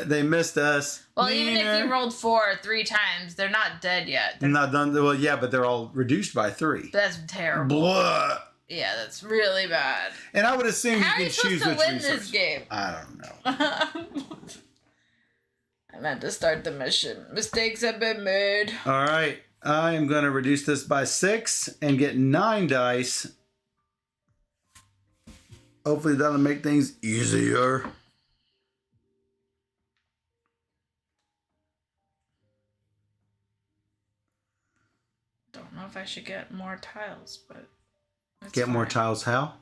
They missed us. Well, even if you rolled 4 3 times, they're not dead yet. I'm not done. Well, yeah, but they're all reduced by 3. That's terrible. Blah. Yeah, that's really bad. And I would assume How you are can you supposed choose to which win resource. this game? I don't know. I meant to start the mission. Mistakes have been made. All right. I am going to reduce this by 6 and get 9 dice. Hopefully that'll make things easier. Don't know if I should get more tiles, but Get more fine. tiles how?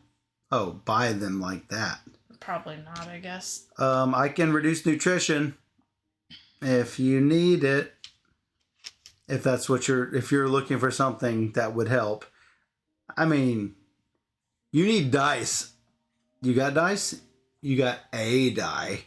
Oh, buy them like that. Probably not, I guess. I can reduce nutrition if you need it. If that's what if you're looking for something that would help. I mean, you need dice. You got dice? You got a die.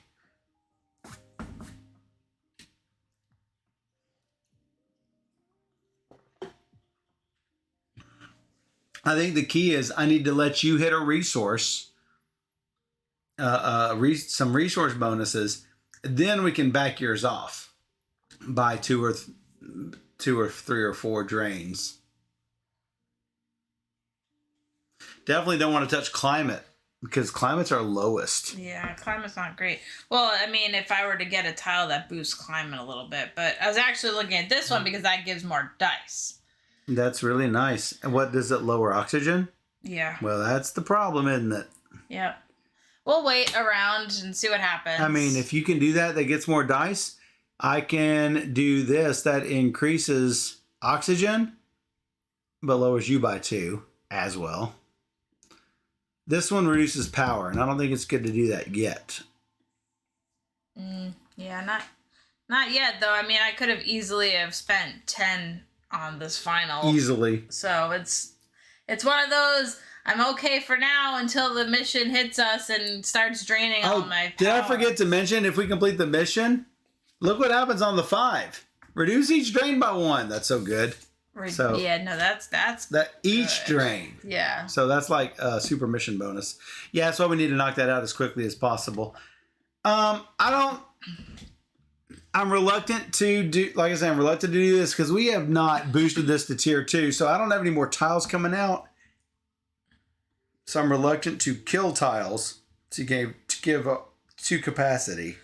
I think the key is I need to let you hit a resource, some resource bonuses. Then we can back yours off by two or three or four drains. Definitely don't want to touch climate because climate's our lowest. Yeah, climate's not great. Well, I mean, if I were to get a tile that boosts climate a little bit, but I was actually looking at this one because that gives more dice. That's really nice. And what does it lower oxygen? Yeah. Well, that's the problem, isn't it? Yep. We'll wait around and see what happens. I mean, if you can do that gets more dice, I can do this that increases oxygen, but lowers you by 2 as well. This one reduces power, and I don't think it's good to do that yet. Yeah, not yet though. I mean, I could have easily have spent 10 on this final. Easily. So it's one of those. I'm okay for now until the mission hits us and starts draining all my power. Did I forget to mention if we complete the mission? Look what happens on the 5. Reduce each drain by 1. That's so good. So yeah, no, that's that each good. drain. Yeah. So that's like a super mission bonus. Yeah, that's why we need to knock that out as quickly as possible. I'm reluctant to do, like I said, I'm reluctant to do this because we have not boosted this to tier 2, so I don't have any more tiles coming out. So I'm reluctant to kill tiles to give up to capacity.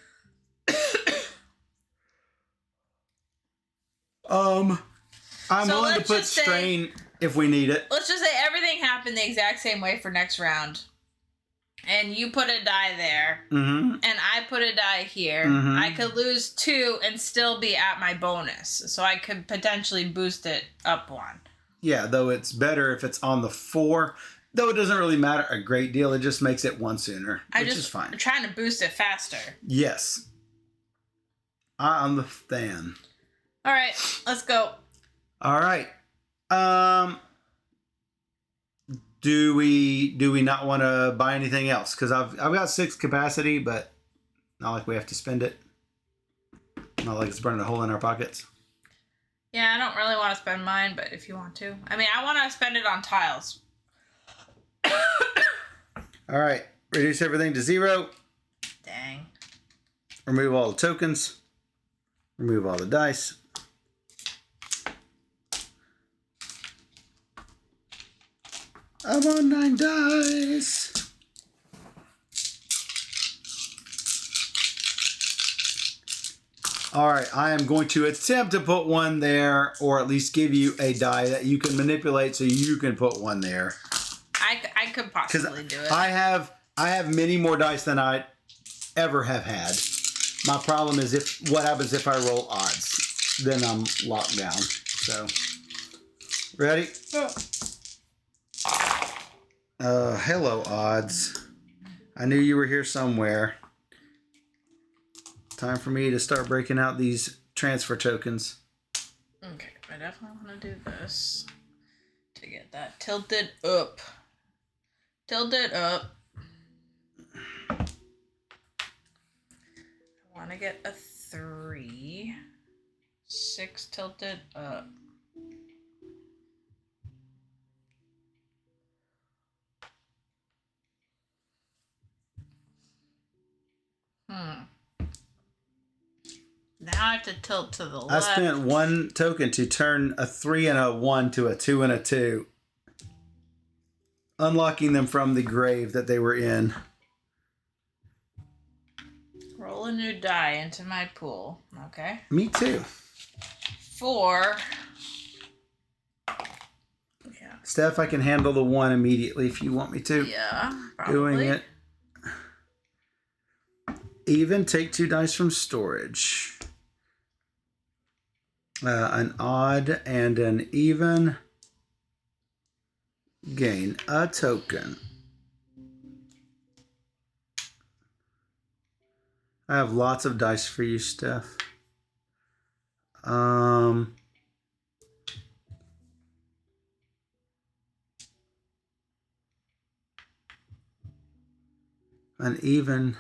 I'm willing to put strain if we need it. Let's just say everything happened the exact same way for next round. And you put a die there. Mm-hmm. And I put a die here. Mm-hmm. I could lose 2 and still be at my bonus. So I could potentially boost it up 1. Yeah, though it's better if it's on the 4. Though it doesn't really matter a great deal. It just makes it 1 sooner, which is fine. I'm trying to boost it faster. Yes. I'm the fan. All right, let's go. All right. Do we not want to buy anything else? Because I've got 6 capacity, but not like we have to spend it. Not like it's burning a hole in our pockets. Yeah, I don't really want to spend mine, but if you want to. I mean, I want to spend it on tiles. All right. Reduce everything to 0. Dang. Remove all the tokens. Remove all the dice. I'm on 9 dice. All right, I am going to attempt to put 1 there, or at least give you a die that you can manipulate so you can put 1 there. I could possibly do it. I have many more dice than I ever have had. My problem is what happens if I roll odds. Then I'm locked down. So, ready? Hello, odds. I knew you were here somewhere. Time for me to start breaking out these transfer tokens. Okay, I definitely want to do this to get that tilted up. Tilted up. I want to get a 3. 6 tilted up. Now I have to tilt to the left. I spent 1 token to turn a 3 and a 1 to a 2 and a 2. Unlocking them from the grave that they were in. Roll a new die into my pool. Okay. Me too. 4. Yeah. Steph, I can handle the 1 immediately if you want me to. Yeah, probably. Doing it. Even take 2 dice from storage. An odd and an even. Gain a token. I have lots of dice for you, Steph. An even.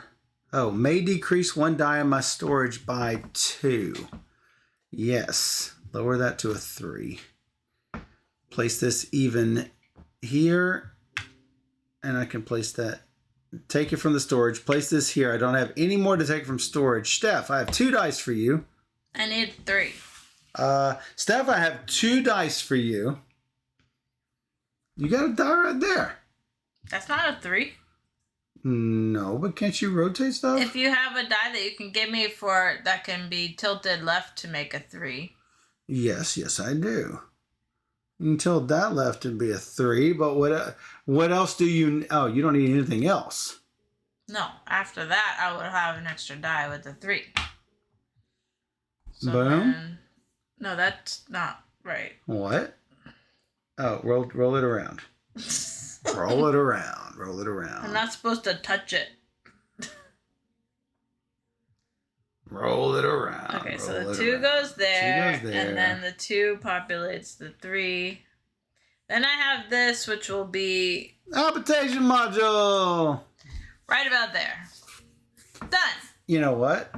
Oh, may decrease 1 die in my storage by 2. Yes. Lower that to a 3. Place this even here, and I can place that. Take it from the storage. Place this here. I don't have any more to take from storage. Steph, I have 2 dice for you. I need 3. Steph, I have 2 dice for you. You got a die right there. That's not a 3. No, but can't you rotate stuff? If you have a die that you can give me for that can be tilted left to make a 3. Yes, I do. You can tilt that left and be a 3, but what else do you... Oh, you don't need anything else. No, after that, I would have an extra die with a 3. So Boom. No, that's not right. What? Oh, roll it around. Roll it around. Roll it around. I'm not supposed to touch it. Roll it around. Okay, so roll the it 2 around. goes there, 2 goes there. and then the 2 populates the 3. Then I have this, which will be Habitation module. right about there. Done. You know what?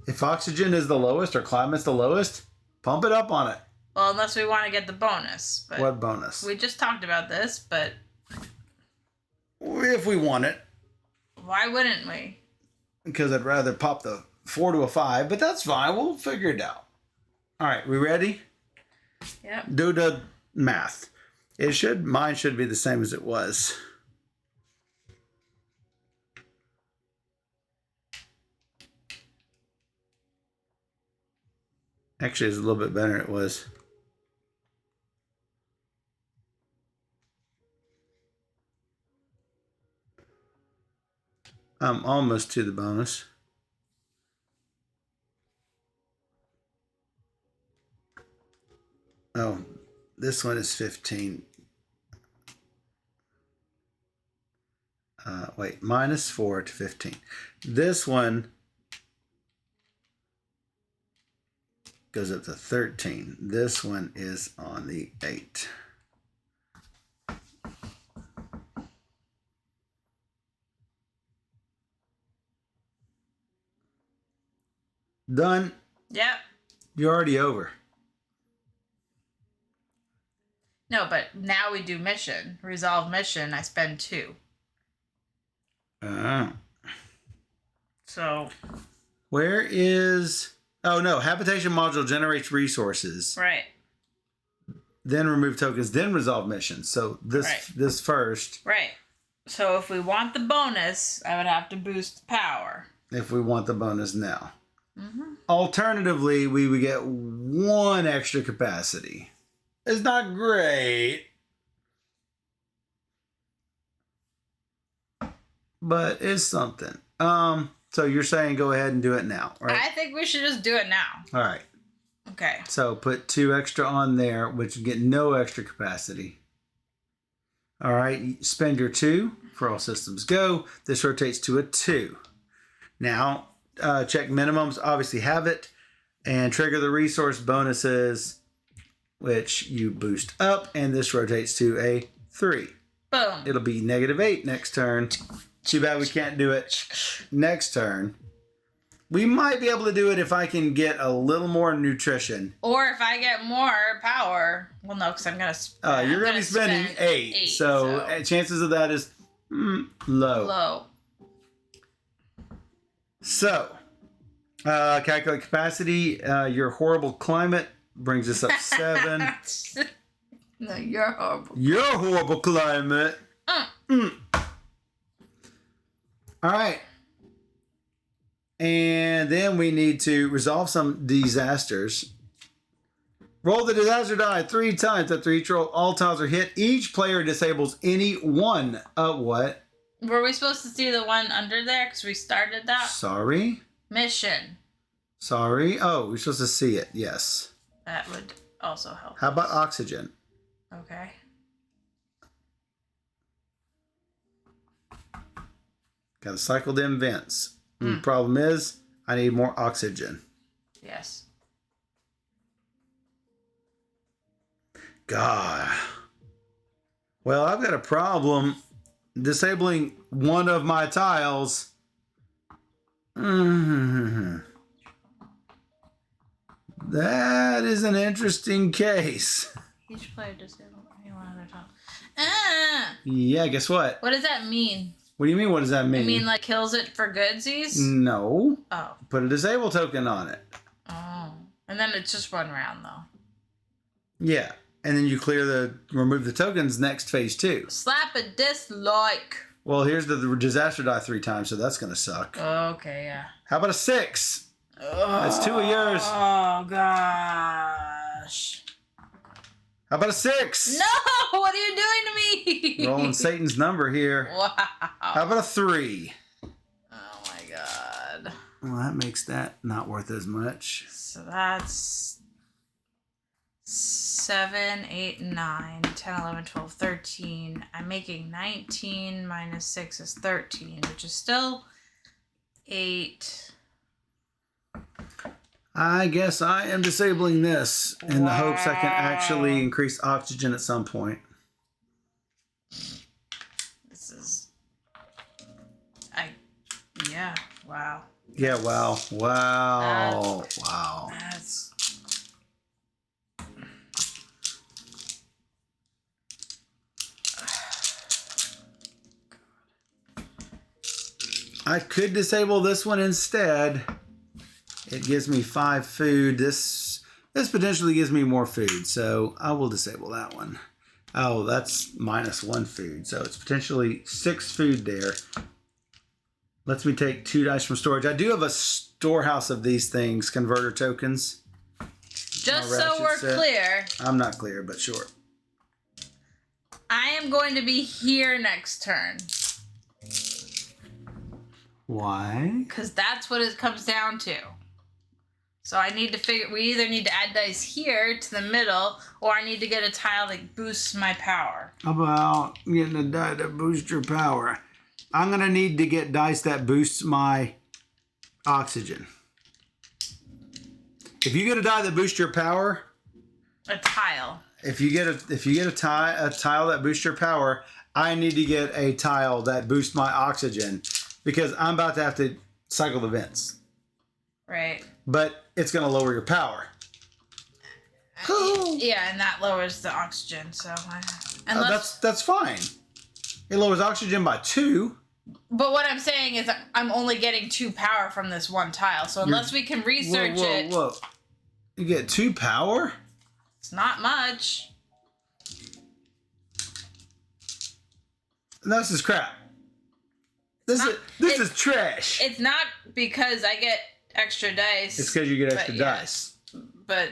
If oxygen is the lowest or climate's the lowest, pump it up on it. Well, unless we want to get the bonus. But What bonus? we just talked about this, but If we want it. why wouldn't we? Because I'd rather pop the 4 to a 5, but that's fine. We'll figure it out. All right, we ready? Yep. Do the math. Mine should be the same as it was. Actually, it's a little bit better than it was. I'm almost to the bonus. Oh, this one is 15. Wait, minus 4 to 15. This one goes up to 13. This one is on the 8. Done. Yep. You're already over. No, but now we do mission. Resolve mission, I spend 2. So. Where is... Oh, no. Habitation module generates resources. Right. Then remove tokens. Then resolve missions. So this Right. this first. Right. So if we want the bonus, I would have to boost the power. If we want the bonus now. Mm-hmm. Alternatively, we would get 1 extra capacity. It's not great. But it's something. So you're saying go ahead and do it now, right? I think we should just do it now. All right. Okay. So put 2 extra on there, which would get no extra capacity. All right. Spend your 2 for all systems go. This rotates to a 2. Now, check minimums. Obviously have it. And trigger the resource bonuses, which you boost up. And this rotates to a 3. Boom. It'll be -8 next turn. Too bad we can't do it next turn. We might be able to do it if I can get a little more nutrition. Or if I get more power. Well, no, because I'm going to You're going to be spending 8. So chances of that is low. Low. So, calculate capacity. Your horrible climate brings us up 7. No, you're horrible. Your horrible climate. All right. And then we need to resolve some disasters. Roll the disaster die 3 times. After each roll, all tiles are hit. Each player disables any one of what? Were we supposed to see the one under there? Because we started that? Sorry. Mission. Sorry. Oh, we're supposed to see it. Yes. That would also help. How about oxygen? Okay. Got to cycle them vents. The problem is, I need more oxygen. Yes. God. Well, I've got a problem disabling one of my tiles. That is an interesting case. Each player disables any one other tile. Yeah, guess what? What does that mean? What do you mean, what does that mean? I mean, like, kills it for goodsies? No. Oh. Put a disable token on it. Oh. And then it's just 1 round, though. Yeah. And then you remove the tokens next phase 2. Slap a dislike. Well, here's the disaster die 3 times, so that's going to suck. Okay, yeah. How about a 6? That's 2 of yours. Oh, gosh. How about a 6? No! What are you doing to me? Rolling Satan's number here. Wow. How about a 3? Oh, my God. Well, that makes that not worth as much. So that's 7, 8, 9, 10, 11, 12, 13. I'm making 19 minus 6 is 13, which is still 8. I guess I am disabling this in the hopes I can actually increase oxygen at some point. This is... Yeah, wow. Yeah, wow. Wow. Wow. That's... I could disable this one instead. It gives me 5 food. This potentially gives me more food, so I will disable that one. Oh, that's -1 food, so it's potentially 6 food there. Lets me take 2 dice from storage. I do have a storehouse of these things, converter tokens. Just so we're clear. I'm not clear, but sure. I am going to be here next turn. Why? Because that's what it comes down to. So I need to figure, we either need to add dice here to the middle, or I need to get a tile that boosts my power. How about getting a die that boosts your power? I'm going to need to get dice that boosts my oxygen. If you get a die that boosts your power, A tile. if you get a tile that boosts your power, I need to get a tile that boosts my oxygen because I'm about to have to cycle the vents. Right. But it's going to lower your power. Yeah, and that lowers the oxygen, so... That's fine. It lowers oxygen by 2. But what I'm saying is I'm only getting 2 power from this one tile, so unless we can research it... Whoa. You get 2 power? It's not much. This is crap. This is trash. It's not because I get extra dice. It's because you get extra dice. But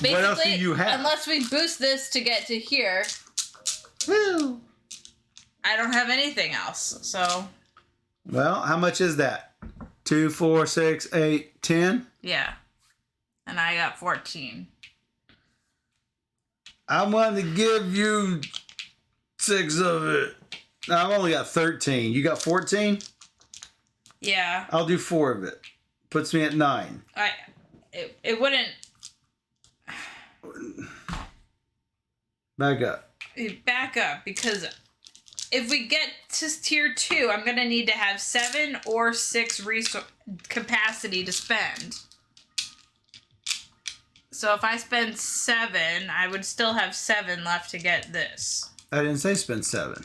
basically, what else do you have? Unless we boost this to get to here, Woo. I don't have anything else. So. Well, how much is that? 2, 4, 6, 8, 10? Yeah. And I got 14. I want to give you 6 of it. I've only got 13. You got 14? Yeah. I'll do 4 of it. Puts me at 9. It wouldn't. Back up. Back up, because if we get to tier 2, I'm going to need to have 7 or 6 capacity to spend. So if I spend 7, I would still have 7 left to get this. I didn't say spend 7.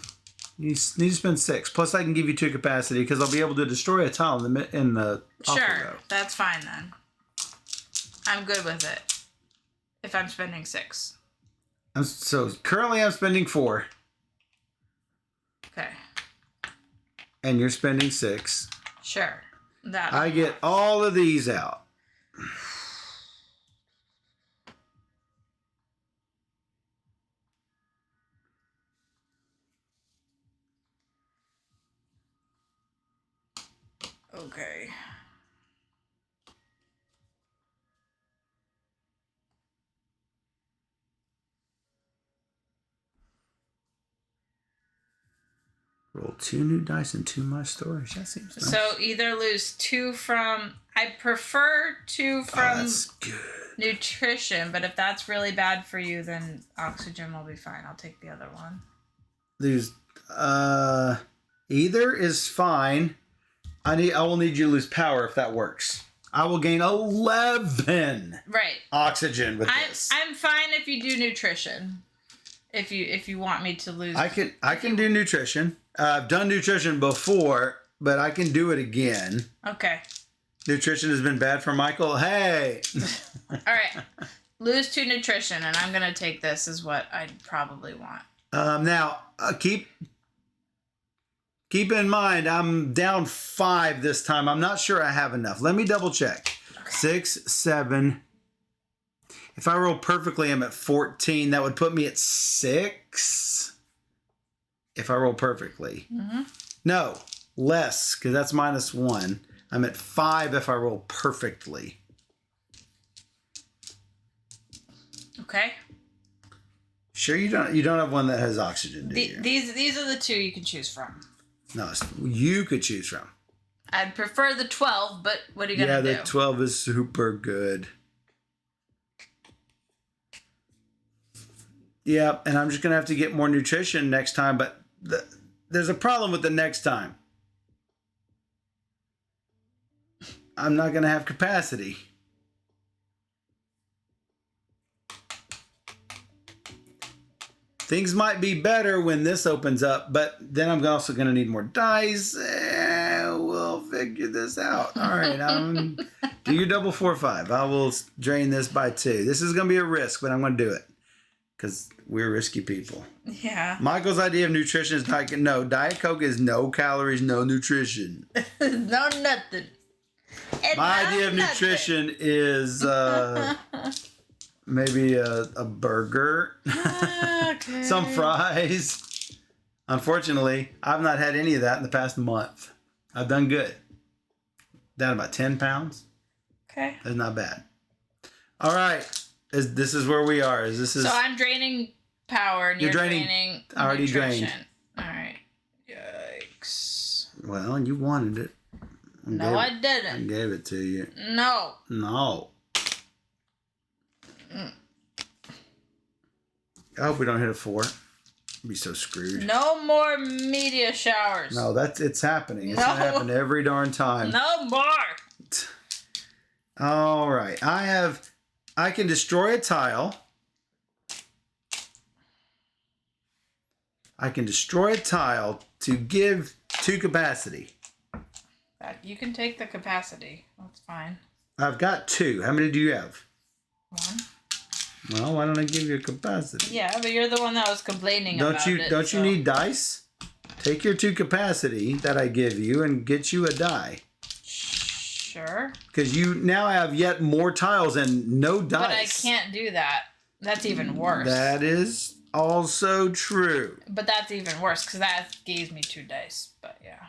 You need to spend 6. Plus, I can give you 2 capacity because I'll be able to destroy a tile in the Sure, row. that's fine then. I'm good with it. If I'm spending 6. So currently I'm spending 4. Okay. And you're spending 6. Sure. I get all of these out. Okay. Roll 2 new dice and 2 my storage. That seems nice. So either lose 2 from... I prefer 2 from that's good. nutrition, but if that's really bad for you, then oxygen will be fine. I'll take the other one. Lose... either is fine. I will need you to lose power if that works. I will gain 11 Right. oxygen with this. I'm fine if you do nutrition. if you want me to lose. I can do nutrition. I've done nutrition before, but I can do it again. Okay. Nutrition has been bad for Michael. Hey. All right. Lose 2 nutrition, and I'm gonna take this is what I'd probably want. Now keep in mind I'm down 5 this time. I'm not sure I have enough. Let me double check. Okay. 6, 7. If I roll perfectly, I'm at 14. That would put me at 6. If I roll perfectly. Mm-hmm. No, less, because that's -1. I'm at 5 if I roll perfectly. Okay. Sure, you don't have one that has oxygen, do you? These are the 2 you can choose from. No, you could choose from. I'd prefer the 12, but what are you gonna do? Yeah, the 12 is super good. Yeah, and I'm just gonna have to get more nutrition next time, but there's a problem with the next time. I'm not gonna have capacity. Things might be better when this opens up, but then I'm also going to need more dice. We'll figure this out. All right, do your double 4, 5. I will drain this by 2. This is going to be a risk, but I'm going to do it because we're risky people. Yeah. Michael's idea of nutrition is Diet Coke is no calories, no nutrition. No nothing. My idea of nutrition is maybe a burger, Okay. some fries. Unfortunately, I've not had any of that in the past month. I've done good. Down about 10 pounds. Okay. That's not bad. All right. This is where we are. So I'm draining power and you're draining I already nutrition. drained. All right. Yikes. Well, you wanted it. No, I I didn't. gave it to you. No. No. I hope we don't hit a 4. I'd be so screwed. No more media showers. No, it's happening. It's No. gonna happen every darn time. No more. All right. I can destroy a tile. I can destroy a tile to give 2 capacity. You can take the capacity. That's fine. I've got 2. How many do you have? 1. Well, why don't I give you a capacity? Yeah, but you're the one that was complaining about it. Don't you need dice? Take your 2 capacity that I give you and get you a die. Sure. Because you now have yet more tiles and no dice. But I can't do that. That's even worse. That is also true. But that's even worse because that gave me 2 dice. But yeah.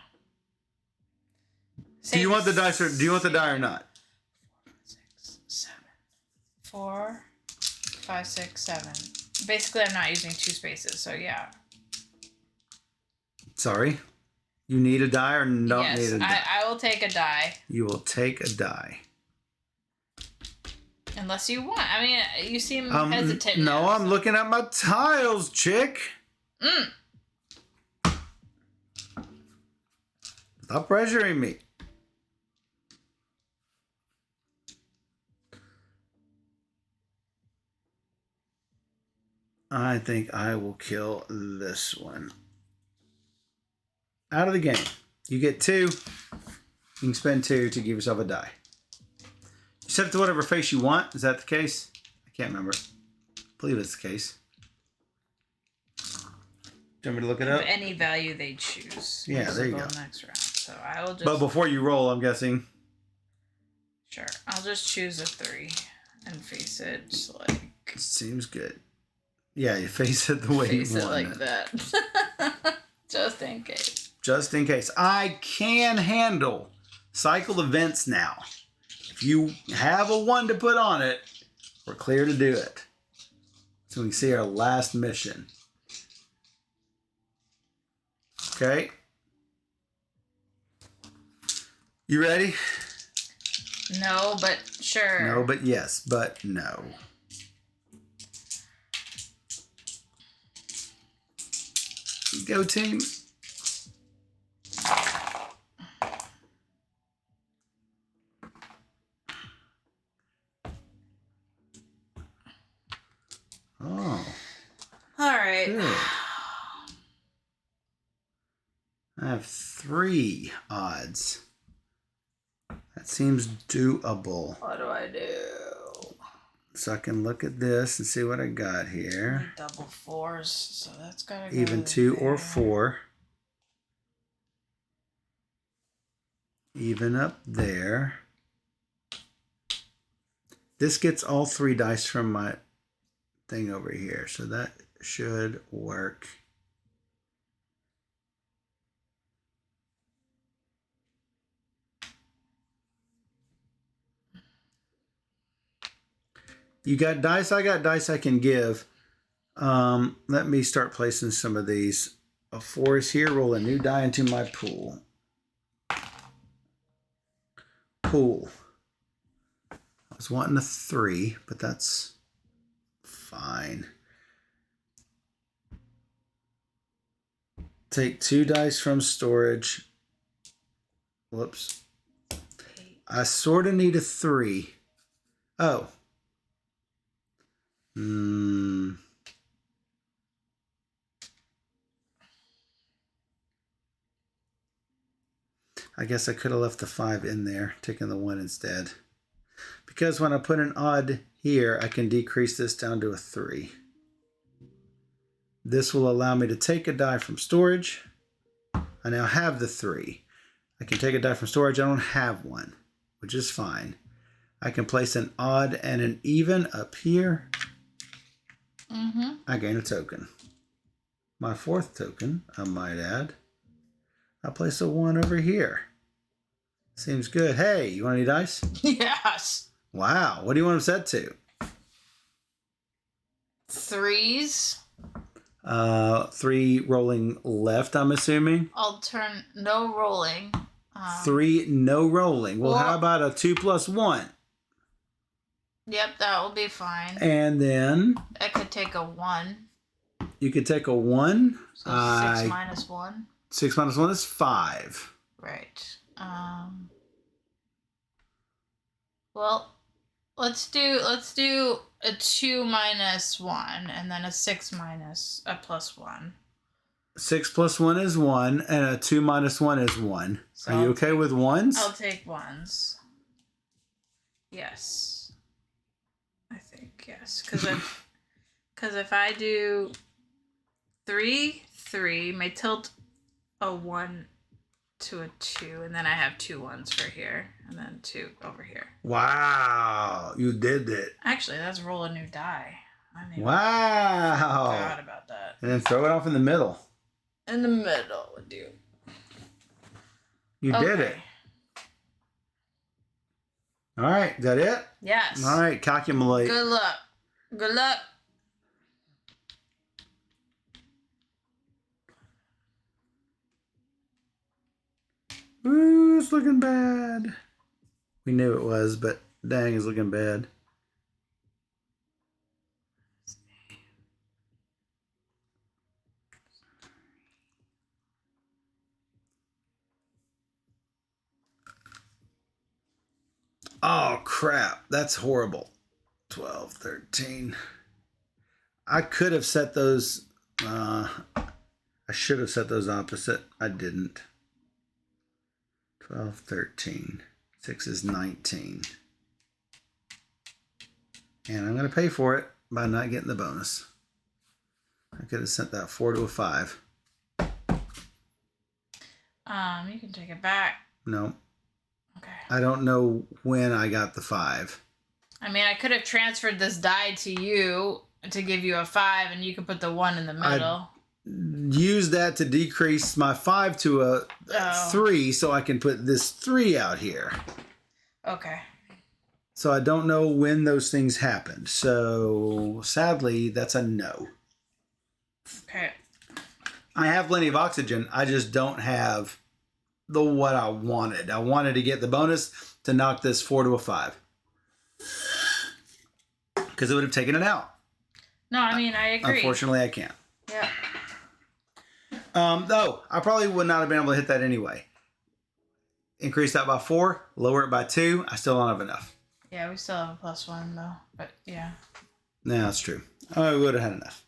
Do you want the dice or do you want the die or not? 6, 7, 4, 5, 6, 7. Basically, I'm not using 2 spaces, so yeah. Sorry? You need a die or don't need a die? Yes, I will take a die. You will take a die. Unless you want. I mean, you seem hesitant. No, now, I'm so. looking at my tiles, chick. Stop pressuring me. I think I will kill this one. Out of the game. You get 2. You can spend 2 to give yourself a die. You set it to whatever face you want. Is that the case? I can't remember. I believe it's the case. Do you want me to look it up? Any value they choose. Yeah, This there will you go go. next round. So I will just. But before you roll, I'm guessing. Sure. I'll just choose a 3 and face it like. Seems good. Yeah, you face it the way Face you it want like it. that. Just in case. Just in case. I can handle cycled events now. If you have a 1 to put on it, we're clear to do it. So we can see our last mission. Okay. You ready? No, but sure. No, but yes, but no. Go team. All Oh. right. right. Good. I have 3 odds. That seems doable. What do I do? So I can look at this and see what I got here. Double 4s, so that's gotta go Even 2 there. or 4. Even up there. This gets all 3 dice from my thing over here, so that should work. You got dice? I got dice I can give. Let me start placing some of these. A 4 is here. Roll a new die into my pool. Pool. I was wanting a 3, but that's fine. Take 2 dice from storage. Whoops. I sort of need a 3. Oh. I guess I could have left the 5 in there, taking the 1 instead. Because when I put an odd here, I can decrease this down to a 3. This will allow me to take a die from storage. I now have the 3. I can take a die from storage. I don't have one, which is fine. I can place an odd and an even up here. I gain a token. My 4th token, I might add. I place a 1 over here. Seems good. Hey, you want any dice? Yes. Wow. What do you want them set to? 3s. 3 rolling left, I'm assuming. No rolling. 3 no rolling. Well, how about a 2 plus 1? Yep, that will be fine. And then I could take a 1. you could take a 1. So 6 minus 1. 6 minus 1 is 5. Right. Well, let's do a 2 minus 1 and then a 6 minus a plus 1. 6 plus 1 is 1, and a 2 minus 1 is 1. So Are you okay with 1s? I'll take 1s. Yes. I think yes, because if I do 3, my tilt a 1 to a 2, and then I have 2 1s for here, and then 2 over here. Wow, you did it. Actually, that's roll a new die. Wow. Forgot about that. And then throw it off in the middle. In the middle would do. You did it. All right, is that it? Yes. All right, calculate. Good luck. Good luck. Ooh, it's looking bad. We knew it was, but dang, it's looking bad. Oh, crap. That's horrible. 12, 13. I could have set those. I should have set those opposite. I didn't. 12, 13. 6 is 19. And I'm going to pay for it by not getting the bonus. I could have sent that 4 to a 5. You can take it back. No. Okay. I don't know when I got the 5. I mean, I could have transferred this die to you to give you a 5, and you could put the 1 in the middle. Use that to decrease my 5 to a 3 so I can put this 3 out here. Okay. So I don't know when those things happened. So sadly, that's a no. Okay. I have plenty of oxygen. I just don't have what I wanted. I wanted to get the bonus to knock this 4 to a 5. Because it would have taken it out. No, I mean, I agree. Unfortunately, I can't. Yeah. Though, I probably would not have been able to hit that anyway. Increase that by 4, lower it by 2. I still don't have enough. Yeah, we still have a +1 though. But yeah. No, that's true. I would have had enough.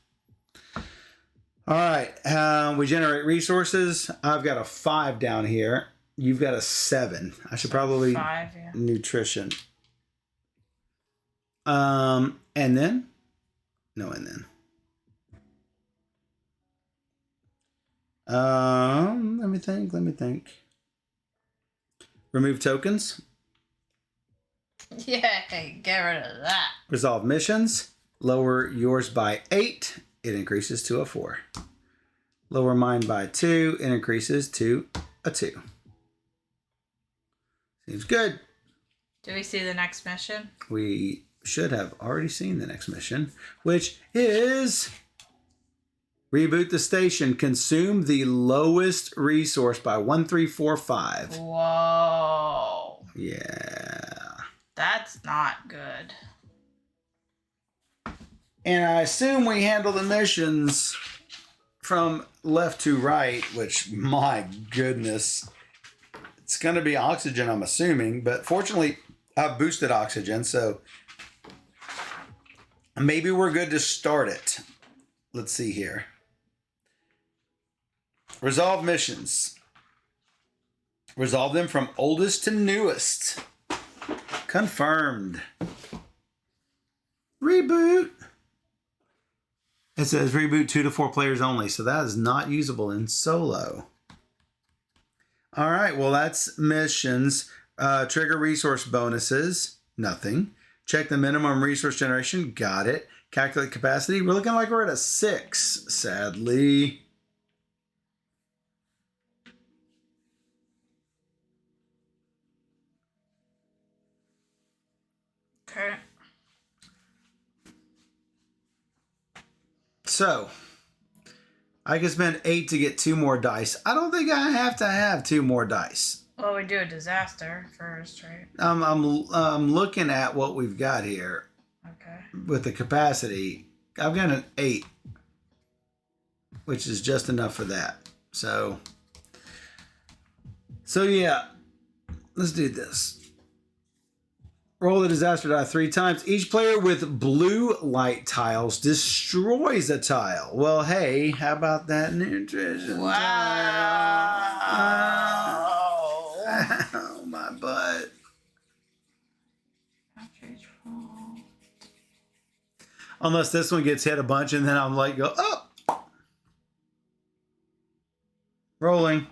All right. We generate resources. I've got a 5 down here. You've got a 7. I should probably 5, yeah. nutrition. And then? No, and then. Let me think. Remove tokens. Yay, get rid of that. Resolve missions. Lower yours by 8. It increases to a 4. Lower mine by 2. It increases to a 2. Seems good. Do we see the next mission? We should have already seen the next mission, which is Reboot the Station. Consume the lowest resource by 1345. Whoa. Yeah. That's not good. And I assume we handle the missions from left to right, which, my goodness, it's going to be oxygen, I'm assuming. But fortunately, I've boosted oxygen, so maybe we're good to start it. Let's see here. Resolve missions. Resolve them from oldest to newest. Confirmed. Reboot. It says reboot 2 to 4 players only, so that is not usable in solo. All right, well, that's missions. Trigger resource bonuses, nothing. Check the minimum resource generation, got it. Calculate capacity, we're looking like we're at a 6, sadly. Okay. So, I can spend 8 to get 2 more dice. I don't think I have to have 2 more dice. Well, we do a disaster first, right? I'm looking at what we've got here Okay. with the capacity. I've got an 8, which is just enough for that. So yeah, let's do this. Roll the disaster die 3 times. Each player with blue light tiles destroys a tile. Well, hey, how about that nutrition Wow. tile? Ow, my butt. Unless this one gets hit a bunch and then I'm like, go, oh! Rolling.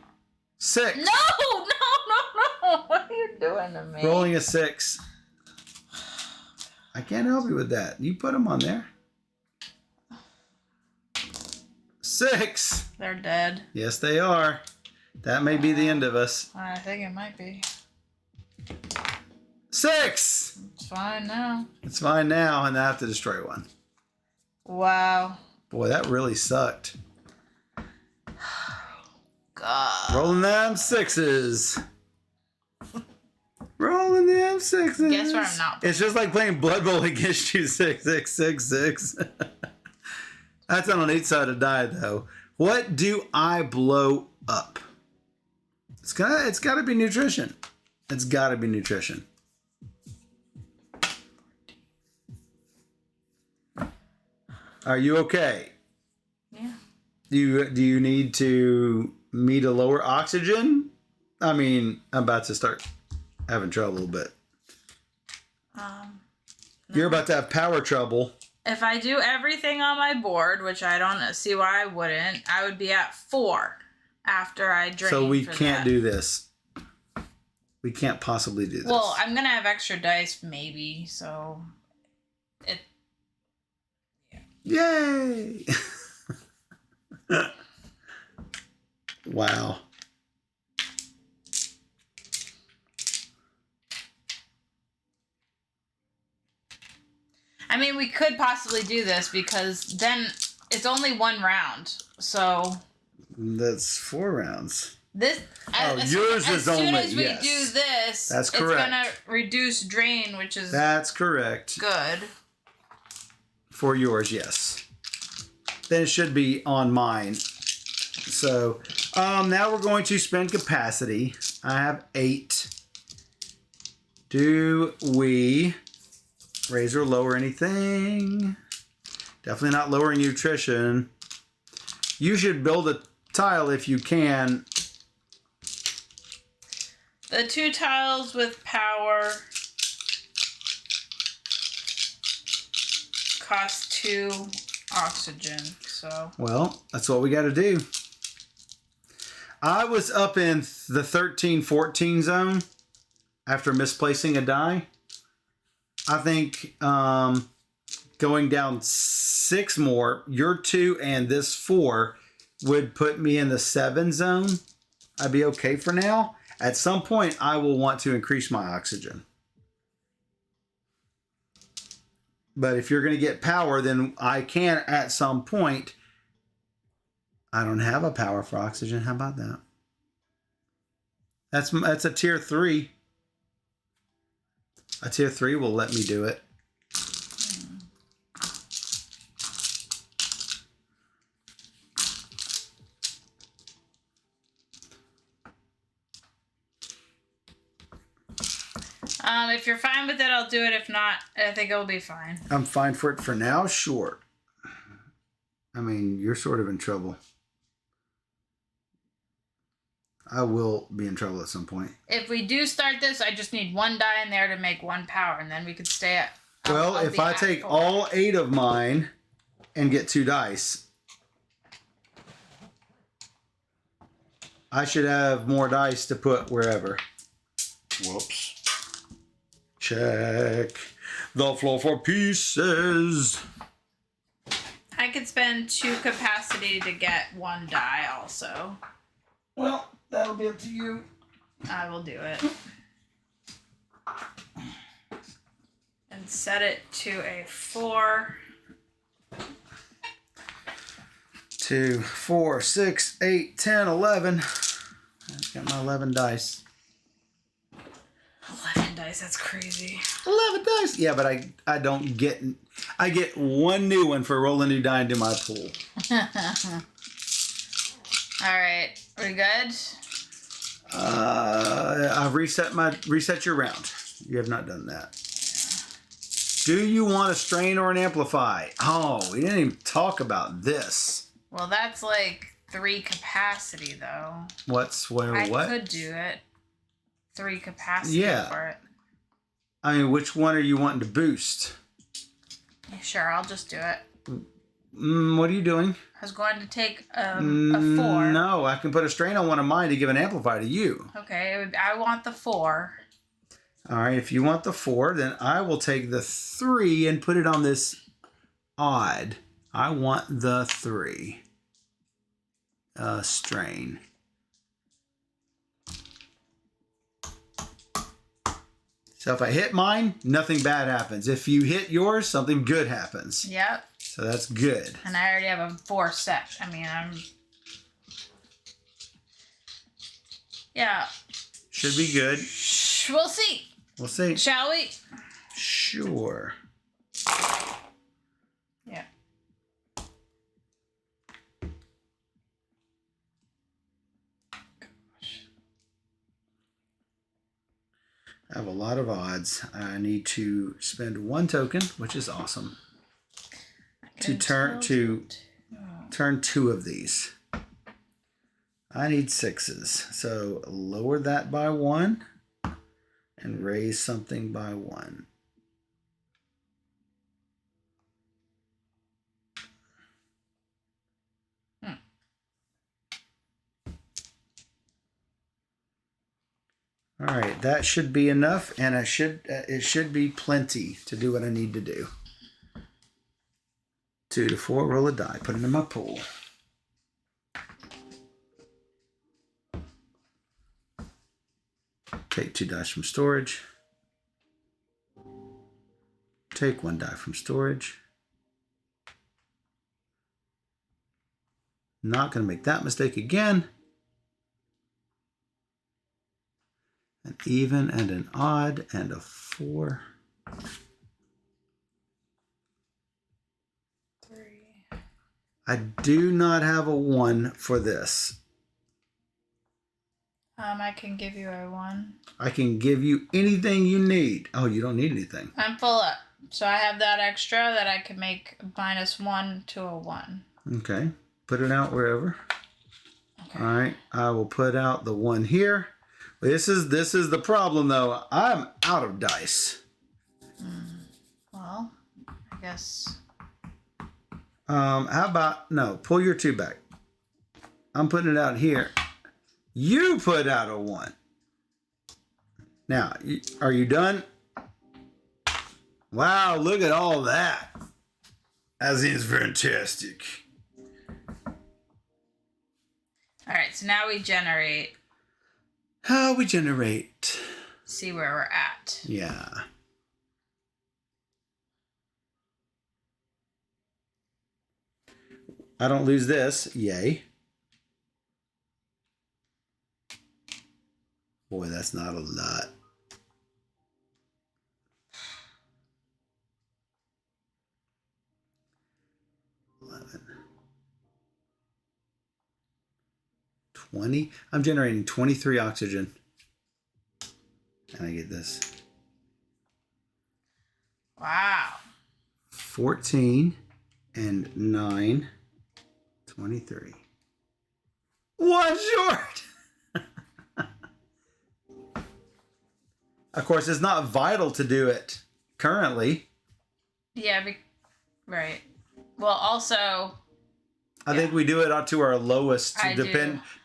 6. No! What are you doing to me? Rolling a 6. I can't help you with that. You put them on there. 6. They're dead. Yes, they are. That may be the end of us. I think it might be. 6. It's fine now. It's fine now, and I have to destroy one. Wow. Boy, that really sucked. God. Rolling them 6s. Rolling them 6s. Guess where I'm not. It's just like playing Blood Bowl against you. 6, 6, 6, 6. That's on each side of die, though. What do I blow up? It's got to be nutrition. It's got to be nutrition. Are you okay? Yeah. Do you need to meet a lower oxygen? I mean, I'm about to start having trouble, but No. You're about to have power trouble. If I do everything on my board, which I don't see why I wouldn't, I would be at 4 after I drain. So we for can't that. do this. We can't possibly do this. Well, I'm gonna have extra dice, maybe. So it. Yay! Wow. I mean, we could possibly do this because then it's only 1 round. So That's 4 rounds. this. Yours is only, as soon as we yes. do this, That's it's correct. gonna reduce drain, which is That's correct. good. For yours, yes. Then it should be on mine. So now we're going to spend capacity. I have 8. Do we raise or lower anything? Definitely not lowering nutrition. You should build a tile if you can. The 2 tiles with power cost 2 oxygen, so. Well, that's what we got to do. I was up in the 13-14 zone after misplacing a die. I think going down 6 more, your 2 and this 4 would put me in the 7 zone. I'd be okay for now. At some point, I will want to increase my oxygen. But if you're going to get power, then I can at some point. I don't have a power for oxygen. How about that? That's a tier 3. A tier 3 will let me do it. If you're fine with it, I'll do it. If not, I think it'll be fine. I'm fine for it for now, sure. I mean, you're sort of in trouble. I will be in trouble at some point. If we do start this, I just need 1 die in there to make 1 power, and then we could stay at. Well, if I take all 8 of mine and get 2 dice, I should have more dice to put wherever. Whoops. Check the floor for pieces. I could spend 2 capacity to get 1 die also. Well, that'll be up to you. I will do it. And set it to a 4. 2, 4, 6, 8, 10, 11. I've got my 11 dice. 11 dice, that's crazy. 11 dice. Yeah, but I don't get. I get 1 new one for rolling a new die into my pool. Alright, we good? I've reset your round. You have not done that. Do you want a strain or an amplify? Oh, we didn't even talk about this. Well, that's like 3 capacity though. I could do it. 3 capacity for it. I mean, which one are you wanting to boost? Sure, I'll just do it. What are you doing? I was going to take a 4. No, I can put a strain on one of mine to give an amplifier to you. Okay, I want the 4. All right, if you want the 4, then I will take the 3 and put it on this odd. I want the 3. Strain. So if I hit mine, nothing bad happens. If you hit yours, something good happens. Yep. So that's good. And I already have a 4 set. I mean, yeah. Should be good. We'll see. We'll see. Shall we? Sure. Yeah. I have a lot of odds. I need to spend 1 token, which is awesome, to turn 2 of these. I need 6s, so lower that by 1 and raise something by 1. All right, that should be enough, and it should be plenty to do what I need to do. 2 to 4, roll a die, put it in my pool. Take 2 dice from storage. Take 1 die from storage. Not going to make that mistake again. An even and an odd and a 4. 3. I do not have a 1 for this. I can give you a 1. I can give you anything you need. Oh, you don't need anything. I'm full up. So I have that extra that I can make -1 to a 1. Okay. put it out wherever. Okay. All right, I will put out the one here. This is the problem though. I'm out of dice. Well, I guess. How about no? Pull your 2 back. I'm putting it out here. You put out a 1. Now, are you done? Wow, look at all that. That is fantastic. All right, so now we generate. How we generate? See where we're at. Yeah. I don't lose this. Yay. Boy, that's not a lot. I'm generating 23 oxygen. And I get this. Wow. 14 and 9. 23. One short! Of course, it's not vital to do it currently. Yeah, right. Well, also... I think we do it up to our lowest,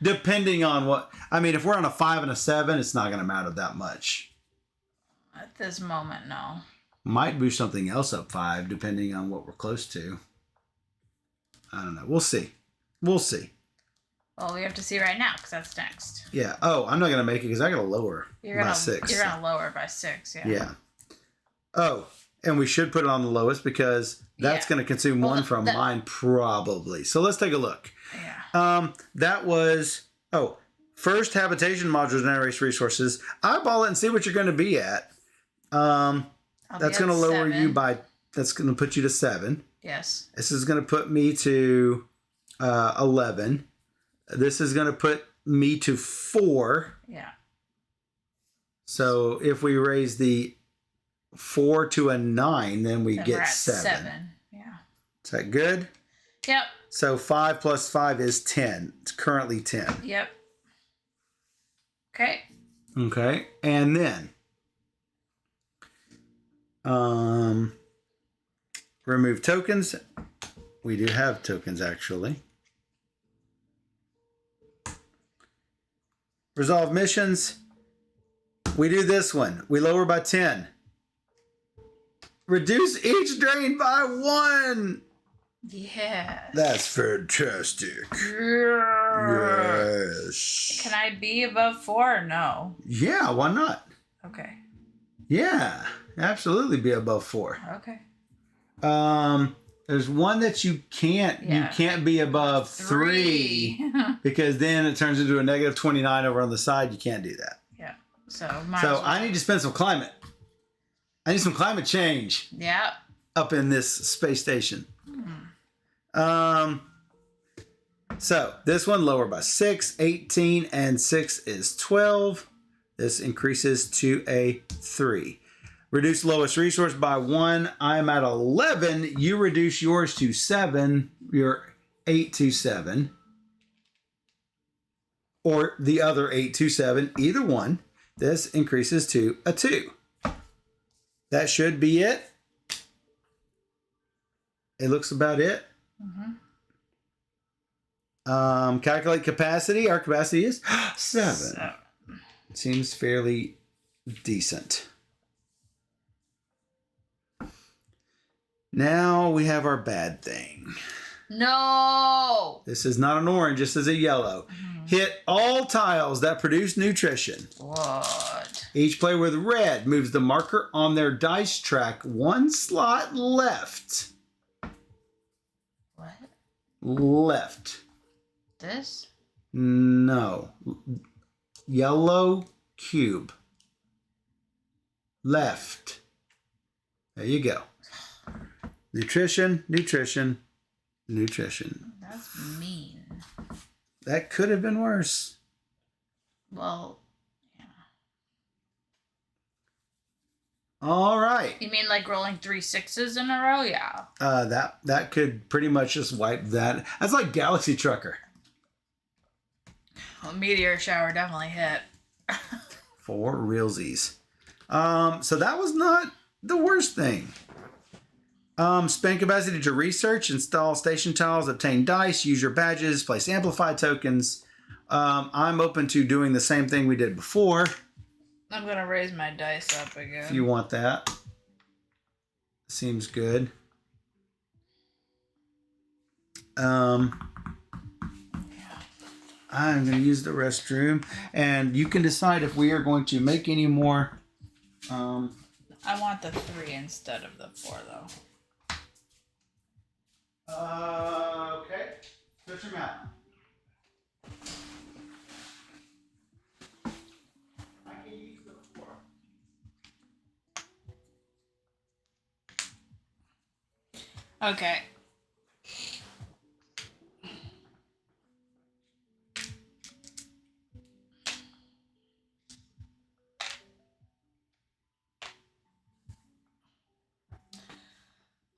depending on what. I mean, if we're on a 5 and a 7, it's not going to matter that much. At this moment, no. Might boost something else up 5, depending on what we're close to. I don't know. We'll see. We'll see. Well, we have to see right now because that's next. Yeah. Oh, I'm not going to make it because I got to lower by 6. You're going to lower by 6, yeah. Yeah. Oh, and we should put it on the lowest because that's going to consume 1 from mine probably. So let's take a look. Yeah. That was, first habitation module generates resources. Eyeball it and see what you're going to be at. That's going to lower 7. you by, that's going to put you to 7. Yes. This is going to put me to 11. This is going to put me to 4. Yeah. So if we raise the 4 to a 9, then we get 7. Yeah. Is that good? Yep. So 5 plus 5 is 10. It's currently 10. Yep. Okay. Okay. And then remove tokens. We do have tokens actually. Resolve missions. We do this one. We lower by 10. Reduce each drain by 1. Yes. That's fantastic. Yes. Can I be above 4 or no? Yeah, why not? Okay. Yeah, absolutely be above 4. Okay. There's one that you can't. Yeah. You can't be above 3 because then it turns into a negative 29 over on the side. You can't do that. Yeah. So I need to spend some climate. I need some climate change. Yeah. Up in this space station. So this one lower by 6, 18, and 6 is 12. This increases to a 3. Reduce lowest resource by 1. I'm at 11. You reduce yours to 7. You're 8 to 7. Or the other 8 to 7. Either one. This increases to a 2. That should be it. It looks about it. Calculate capacity. Our capacity is 7. Seems fairly decent. Now we have our bad thing. No. This is not an orange. This is a yellow. Hit all tiles that produce nutrition. What? Each player with red moves the marker on their dice track 1 slot left. What? Left. This? No. Yellow cube. Left. There you go. Nutrition, nutrition, nutrition. That's mean. That could have been worse. Well, yeah. All right. You mean like rolling 3 6s in a row? Yeah. That could pretty much just wipe that. That's like Galaxy Trucker. Well, meteor shower definitely hit. For realsies. So that was not the worst thing. Spend capacity to research, install station tiles, obtain dice, use your badges, place amplify tokens. I'm open to doing the same thing we did before. I'm gonna raise my dice up again. If you want that. Seems good. I'm going to use the restroom, and you can decide if we are going to make any more. I want the 3 instead of the 4, though. Okay. Switch them out. I can use the 4. Okay.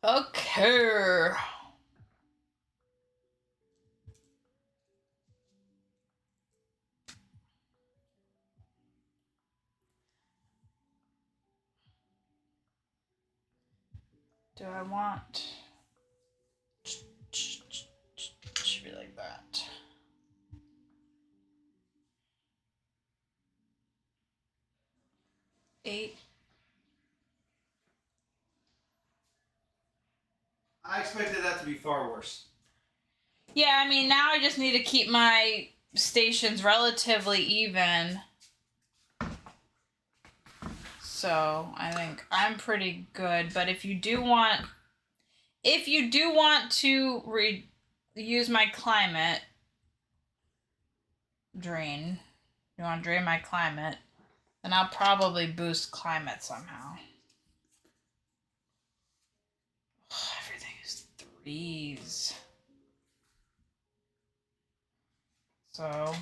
Okay. Do I want... Should be like that. Eight. I expected that to be far worse. Yeah, I mean, now I just need to keep my stations relatively even. So I think I'm pretty good. But if you do want to use my climate drain, you want to drain my climate, then I'll probably boost climate somehow. Everything is 3s. So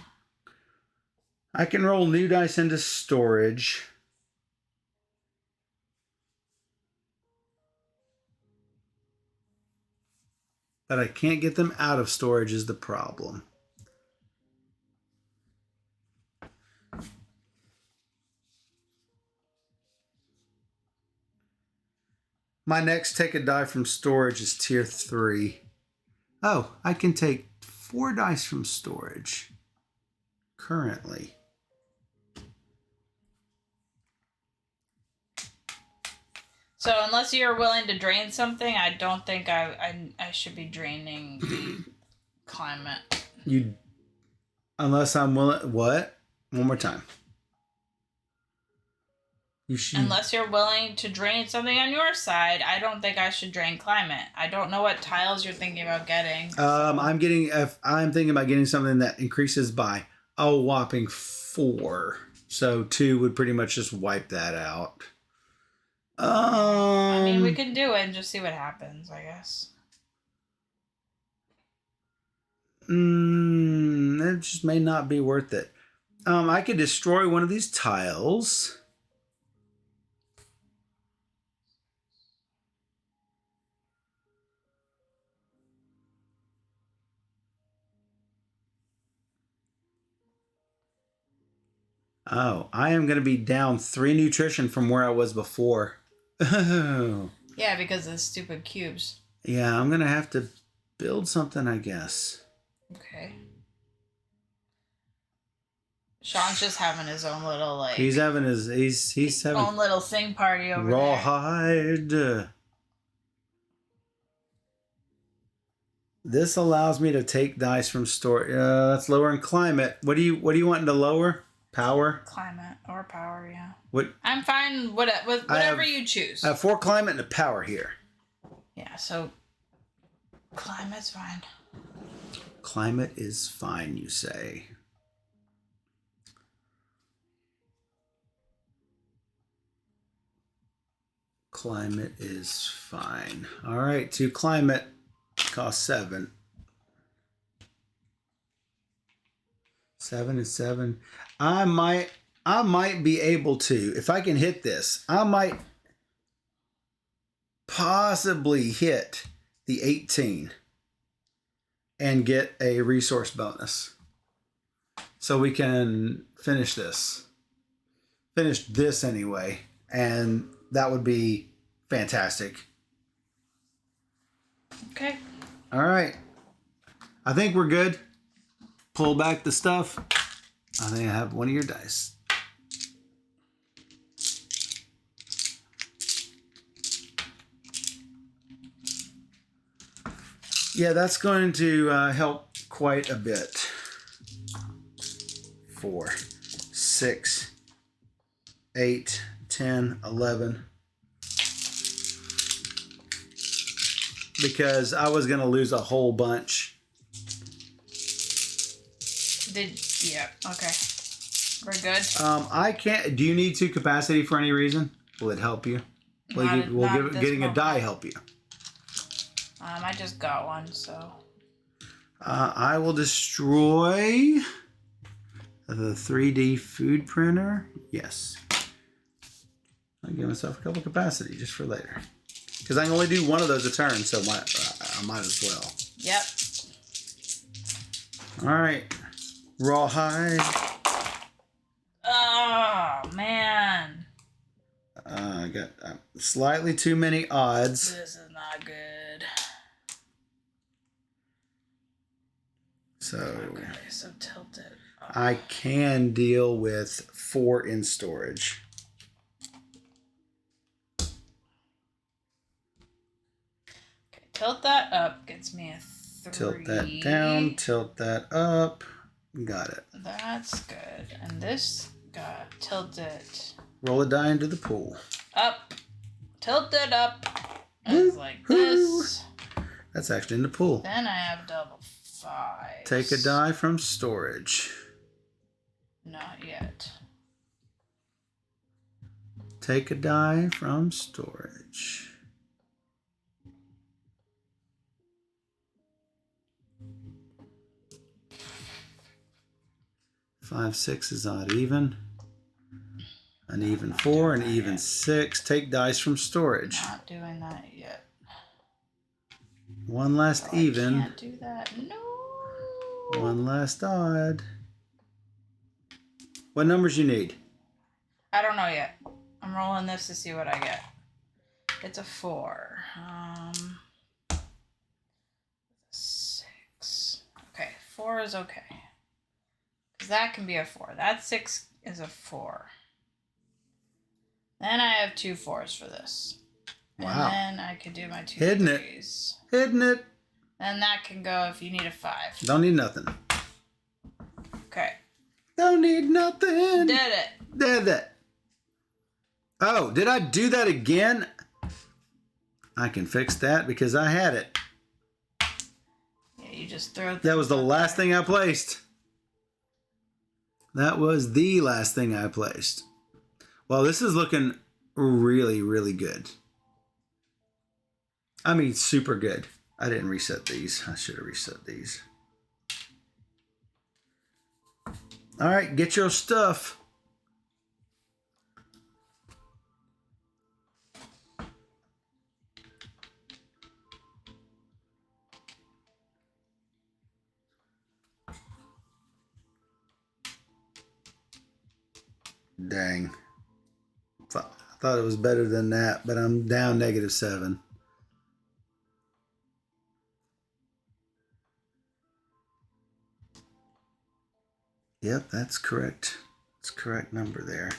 I can roll new dice into storage. But I can't get them out of storage is the problem. My next take a die from storage is tier 3. Oh, I can take 4 dice from storage currently. So unless you're willing to drain something, I don't think I should be draining climate. Unless I'm willing. What? One more time. You should. Unless you're willing to drain something on your side, I don't think I should drain climate. I don't know what tiles you're thinking about getting. I'm thinking about getting something that increases by a whopping 4. So 2 would pretty much just wipe that out. I mean, we can do it and just see what happens, I guess. It just may not be worth it. I could destroy one of these tiles. Oh, I am going to be down 3 nutrition from where I was before. Oh. Yeah, because of the stupid cubes. Yeah, I'm going to have to build something, I guess. Okay. Sean's just having his own little, like... He's having his own little sing party over there. Rawhide. This allows me to take dice from store. That's lowering climate. What do you wanting to lower? Power? Climate or power, yeah. What? I'm fine with whatever you choose. I have 4 climate and a power here. Yeah, so climate's fine. Climate is fine, you say. Climate is fine. All right, 2 climate costs 7. 7 and 7. I might be able to, if I can hit this, I might possibly hit the 18 and get a resource bonus. So we can finish this. Finish this anyway. And that would be fantastic. Okay. All right. I think we're good. Pull back the stuff. I think I have one of your dice. Yeah, that's going to help quite a bit. 4, 6, 8, 10, 11. Because I was going to lose a whole bunch. Yeah, okay. We're good. I can't. Do you need 2 capacity for any reason? Will it help you? Getting a die help you? I just got one, so. I will destroy the 3D food printer. Yes. I'll give myself a couple capacity just for later. Because I can only do one of those a turn, so I might as well. Yep. All right. Rawhide. Oh, man. I got slightly too many odds. This is not good. So, Okay, so tilt it up. I can deal with 4 in storage. Okay, tilt that up gets me a 3. Tilt that down, tilt that up. Got it. That's good. And this got tilted Roll a die into the pool. up. Tilt it up. It's like this. That's actually in the pool. Then I have double 5. Take a die from storage. Not yet. Take a die from storage. Five, 6 is odd even. An even 4, an even 6. Take dice from storage. Not doing that yet. One last Oh, even. I can't do that. No. One last odd. What numbers you need? I don't know yet. I'm rolling this to see what I get. It's a 4. 6. Okay, 4 is okay. Because that can be a 4. That 6 is a 4. Then I have 2 4s for this. Wow. And then I could do my 2 Hidden it. 3s. Hidden it. Then that can go if you need a 5. Don't need nothing. Okay. Don't need nothing. Did it. Did it. Oh, did I do that again? I can fix that because I had it. Yeah, you just throw That was the last thing I placed. That was the last thing I placed. Well, this is looking really, really good. I mean, super good. I didn't reset these. I should have reset these. All right, get your stuff. Dang. I thought it was better than that, but I'm down -7. Yep, that's correct. It's correct number there.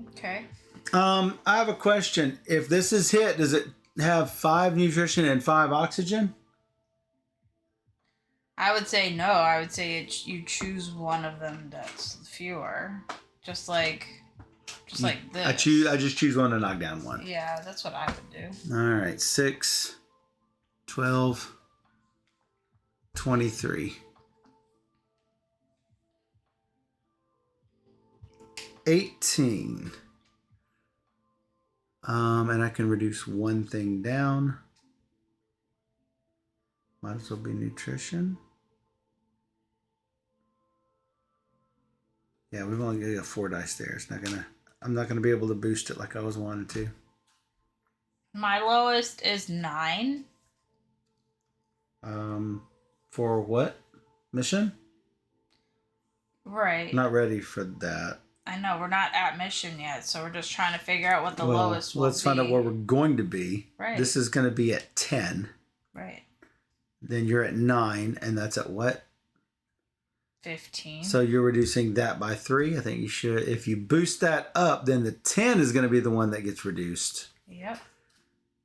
Okay. I have a question. If this is hit, does it have 5 nutrition and 5 oxygen? I would say no. I would say you choose one of them that's fewer. Just like this. I just choose one to knock down one. Yeah, that's what I would do. All right, 6, 12, 23. 18. And I can reduce one thing down. Might as well be nutrition. Yeah, we've only got 4 dice there. It's not gonna. I'm not going to be able to boost it like I was wanting to. My lowest is 9. For what mission? Right. Not ready for that. I know, we're not at mission yet, so we're just trying to figure out what the lowest will be. Let's find out where we're going to be. Right. This is going to be at 10. Right. Then you're at 9, and that's at what? 15. So you're reducing that by 3. I think you should. If you boost that up, then the 10 is going to be the one that gets reduced. Yep.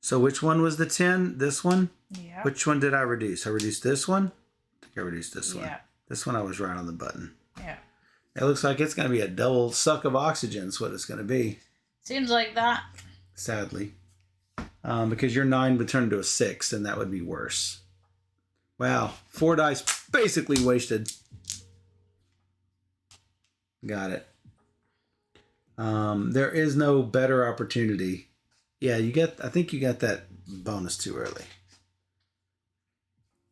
So which one was the 10? This one? Yep. Which one did I reduce? I reduced this one? I think I reduced this one. Yeah. This one I was right on the button. Yeah. It looks like it's going to be a double suck of oxygen is what it's going to be. Seems like that. Sadly. Because your 9 would turn into a 6, and that would be worse. Wow. 4 dice basically wasted. Got it. There is no better opportunity. Yeah, I think you got that bonus too early.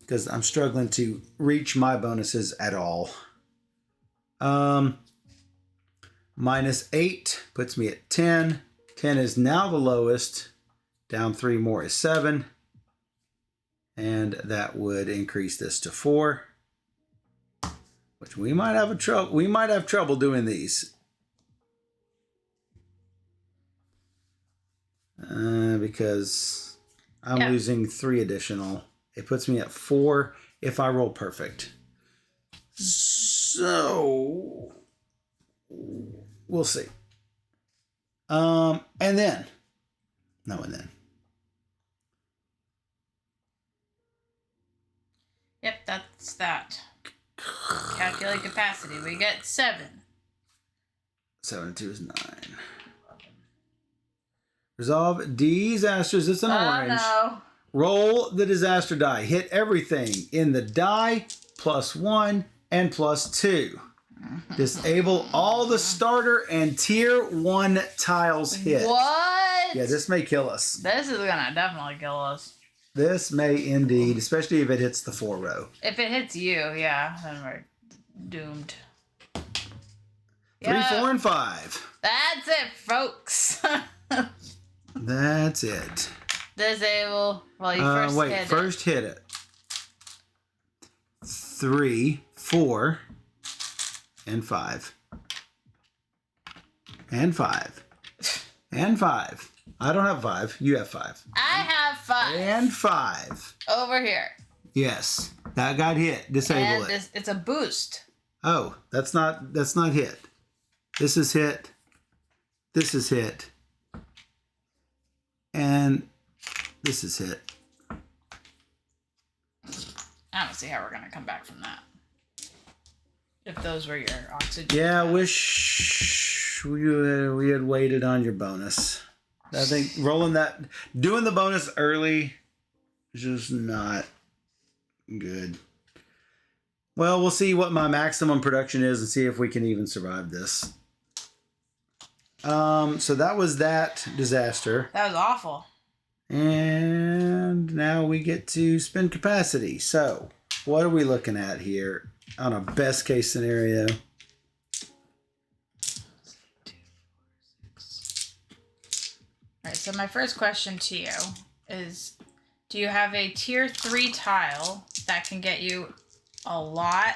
Because I'm struggling to reach my bonuses at all. Minus 8 puts me at 10. 10 is now the lowest. Down 3 more is 7. And that would increase this to 4. Which we might have trouble doing these. Because I'm losing 3 additional. It puts me at 4 if I roll perfect. So we'll see. And then. Yep, that's that. Calculate capacity. We get 7. 7 and 2 is 9. Resolve disasters. It's an orange. No. Roll the disaster die. Hit everything in the die +1 and +2. Disable all the starter and tier 1 tiles hit. What? Yeah, this may kill us. This is gonna definitely kill us. This may indeed, especially if it hits the 4 row. If it hits you, yeah, then we're doomed. 3, 4, and 5. That's it, folks. That's it. Disable. Well, you first hit it. First hit it. 3, 4, and 5. And 5. And 5. I don't have 5. You have 5. I have 5. And 5. Over here. Yes. That got hit. Disable it. It's a boost. Oh, that's not hit. This is hit. This is hit. And this is hit. I don't see how we're going to come back from that. If those were your oxygen. Yeah, I wish we had waited on your bonus. I think doing the bonus early is just not good. Well, we'll see what my maximum production is and see if we can even survive this. So that was that disaster. That was awful. And now we get to spend capacity. So what are we looking at here on a best case scenario? All right, so my first question to you is, do you have a tier 3 tile that can get you a lot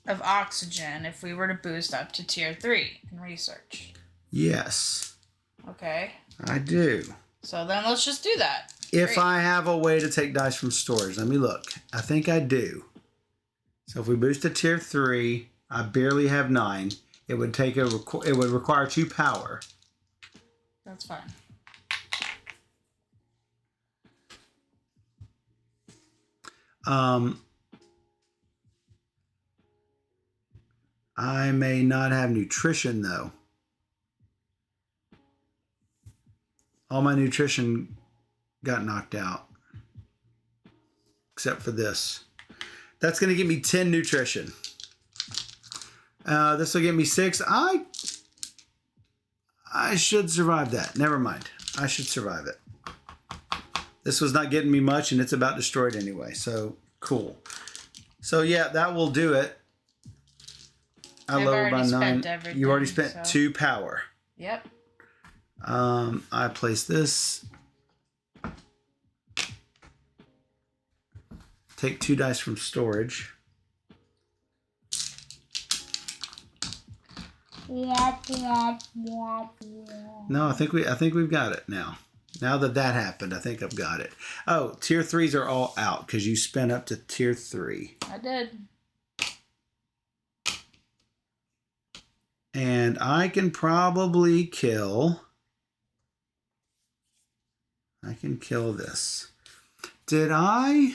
of oxygen if we were to boost up to tier 3 in research? Yes. Okay. I do. So then let's just do that. If Great. I have a way to take dice from storage, let me look. I think I do. So if we boost to tier 3, I barely have 9. It would require 2 power. That's fine. I may not have nutrition though. All my nutrition got knocked out. Except for this. That's going to give me 10 nutrition. This will give me 6. I should survive that. Never mind. I should survive it. This was not getting me much, and it's about destroyed anyway. So, cool. So, yeah, that will do it. I lowered by 9. You already spent 2 power. Yep. I place this. Take 2 dice from storage. Womp, womp, womp, womp. No, I think we've got it now. Now that happened, I think I've got it. Oh, tier 3s are all out because you spent up to tier 3. I did. And I can probably kill. I can kill this. Did I?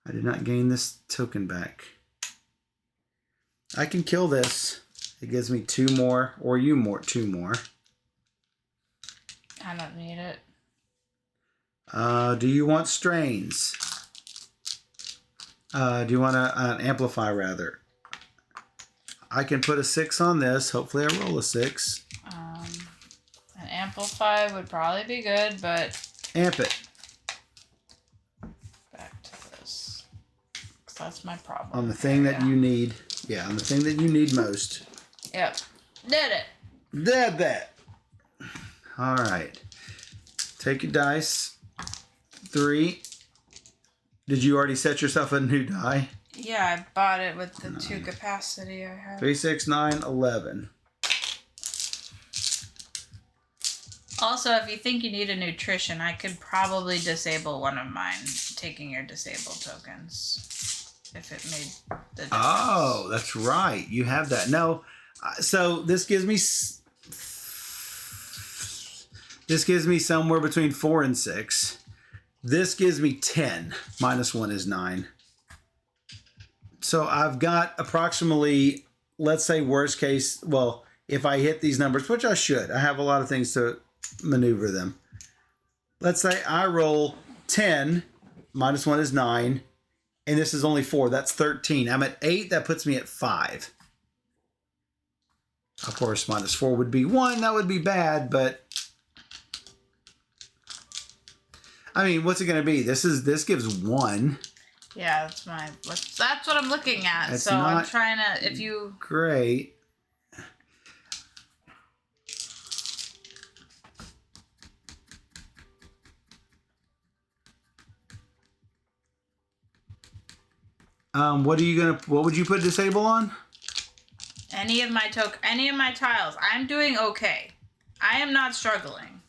I did not gain this token back. I can kill this. It gives me 2 more, or 2 more. I don't need it. Do you want strains? Do you want an amplify rather? I can put a 6 on this. Hopefully I roll a 6. An amplify would probably be good, but Amp it. back to this. 'Cause that's my problem. On the thing that you need. Yeah, on the thing that you need most. Yep. Did it. Did that. All right. Take your dice. 3. Did you already set yourself a new die? Yeah, I bought it with the 2 capacity I have. 3, 6, 9, 11. Also, if you think you need a nutrition, I could probably disable one of mine, taking your disable tokens, if it made the difference. Oh, that's right. You have that. No. So this gives me somewhere between 4 and 6. This gives me 10. Minus 1 is 9. So I've got approximately, let's say worst case, well, if I hit these numbers, which I should, I have a lot of things to maneuver them. Let's say I roll 10, minus 1 is 9, and this is only 4. That's 13. I'm at 8. That puts me at 5. Of course, minus 4 would be 1. That would be bad, but I mean, what's it going to be? This gives 1. Yeah, that's what I'm looking at. That's so I'm not trying to, if you... Great. What would you put disable on? Any of my tiles. I'm doing okay. I am not struggling.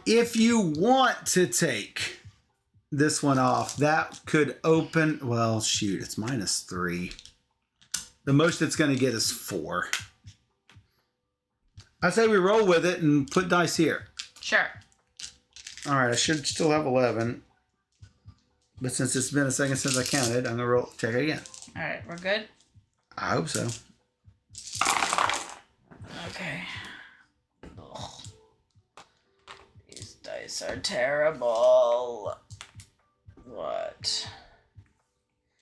If you want to take this one off, that could open, well, shoot, it's minus 3. The most it's going to get is 4. I say we roll with it and put dice here. Sure. All right, I should still have 11. But since it's been a second since I counted, I'm going to check it again. All right, we're good? I hope so. Okay. Ugh. These dice are terrible. What?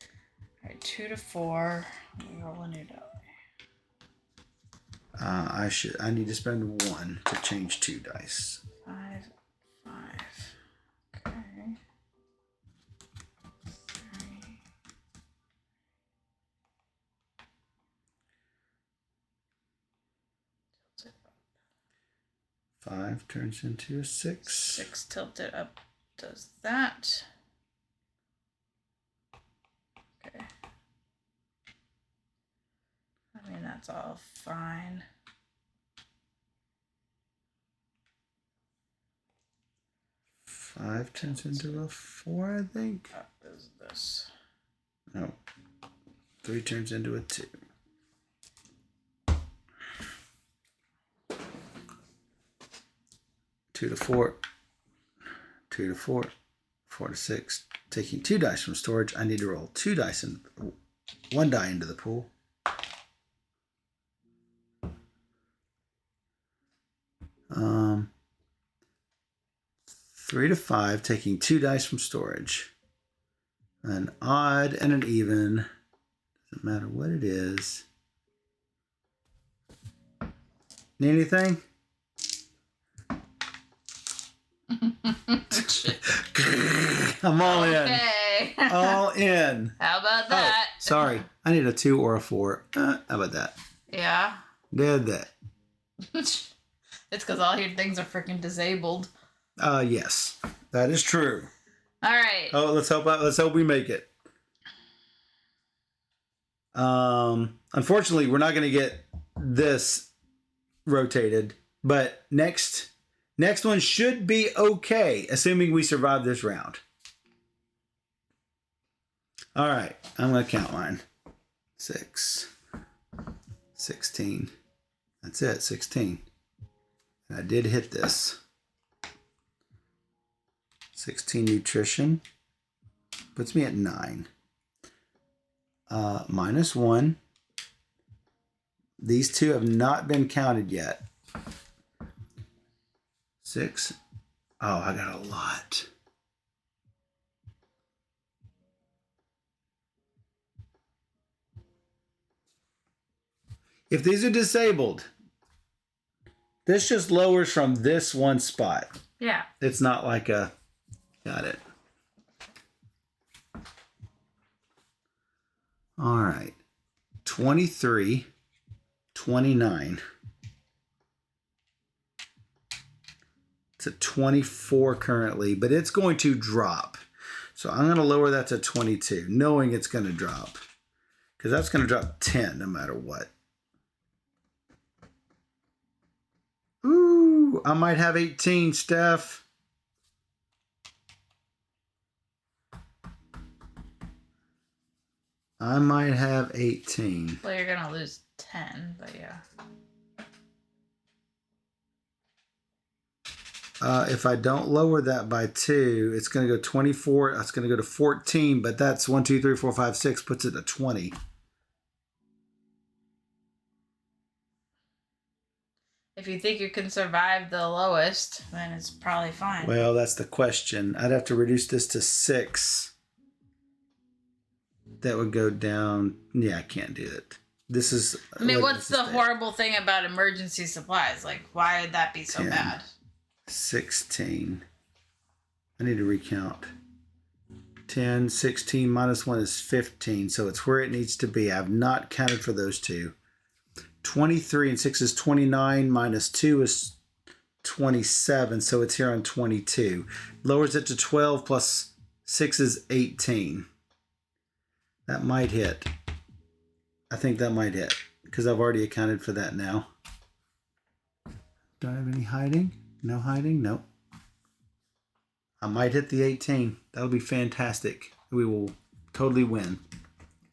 All right, 2 to 4. We roll a new die. I need to spend 1 to change 2 dice. 5, 5. Okay. 3. 5 turns into a 6. 6 tilted up does that. Okay. I mean, that's all fine. Five turns into a 4, I think. Up is this. No. 3 turns into a 2. Two to 4. 2 to 4. 4 to 6. Taking 2 dice from storage, I need to roll 2 dice and 1 die into the pool. Um, 3 to 5, taking 2 dice from storage. An odd and an even. Doesn't matter what it is. Need anything? I'm all Okay. in. All in. How about that? Oh, sorry. I need a 2 or a 4. How about that? Yeah. Did that. It's because all your things are freaking disabled. Yes, that is true. All right. Oh, let's hope we make it. Unfortunately, we're not going to get this rotated, but next one should be okay, assuming we survive this round. All right, I'm going to count mine. 6, 16. That's it, 16. And I did hit this. 16 nutrition. Puts me at 9. Minus 1. These two have not been counted yet. 6. Oh, I got a lot. If these are disabled, this just lowers from this one spot. Yeah. It's not like a... Got it. All right. 23, 29. It's at 24 currently, but it's going to drop. So I'm going to lower that to 22, knowing it's going to drop. Because that's going to drop 10 no matter what. Ooh, I might have 18, Steph. I might have 18. Well, you're going to lose 10, but yeah. If I don't lower that by 2, it's going to go 24. It's going to go to 14, but that's 1, 2, 3, 4, 5, 6, puts it to 20. If you think you can survive the lowest, then it's probably fine. Well, that's the question. I'd have to reduce this to 6. That would go down. Yeah, I can't do it. This is... I mean, what's the horrible thing about emergency supplies? Like, why would that be so 10. bad? 16. I need to recount. 10, 16 minus 1 is 15, so it's where it needs to be. I've not counted for those two. 23 and 6 is 29, minus 2 is 27, so it's here on 22. Lowers it to 12 plus 6 is 18. That might hit. I think that might hit because I've already accounted for that now. Do I have any hiding? No hiding? Nope. I might hit the 18. That'll be fantastic. We will totally win.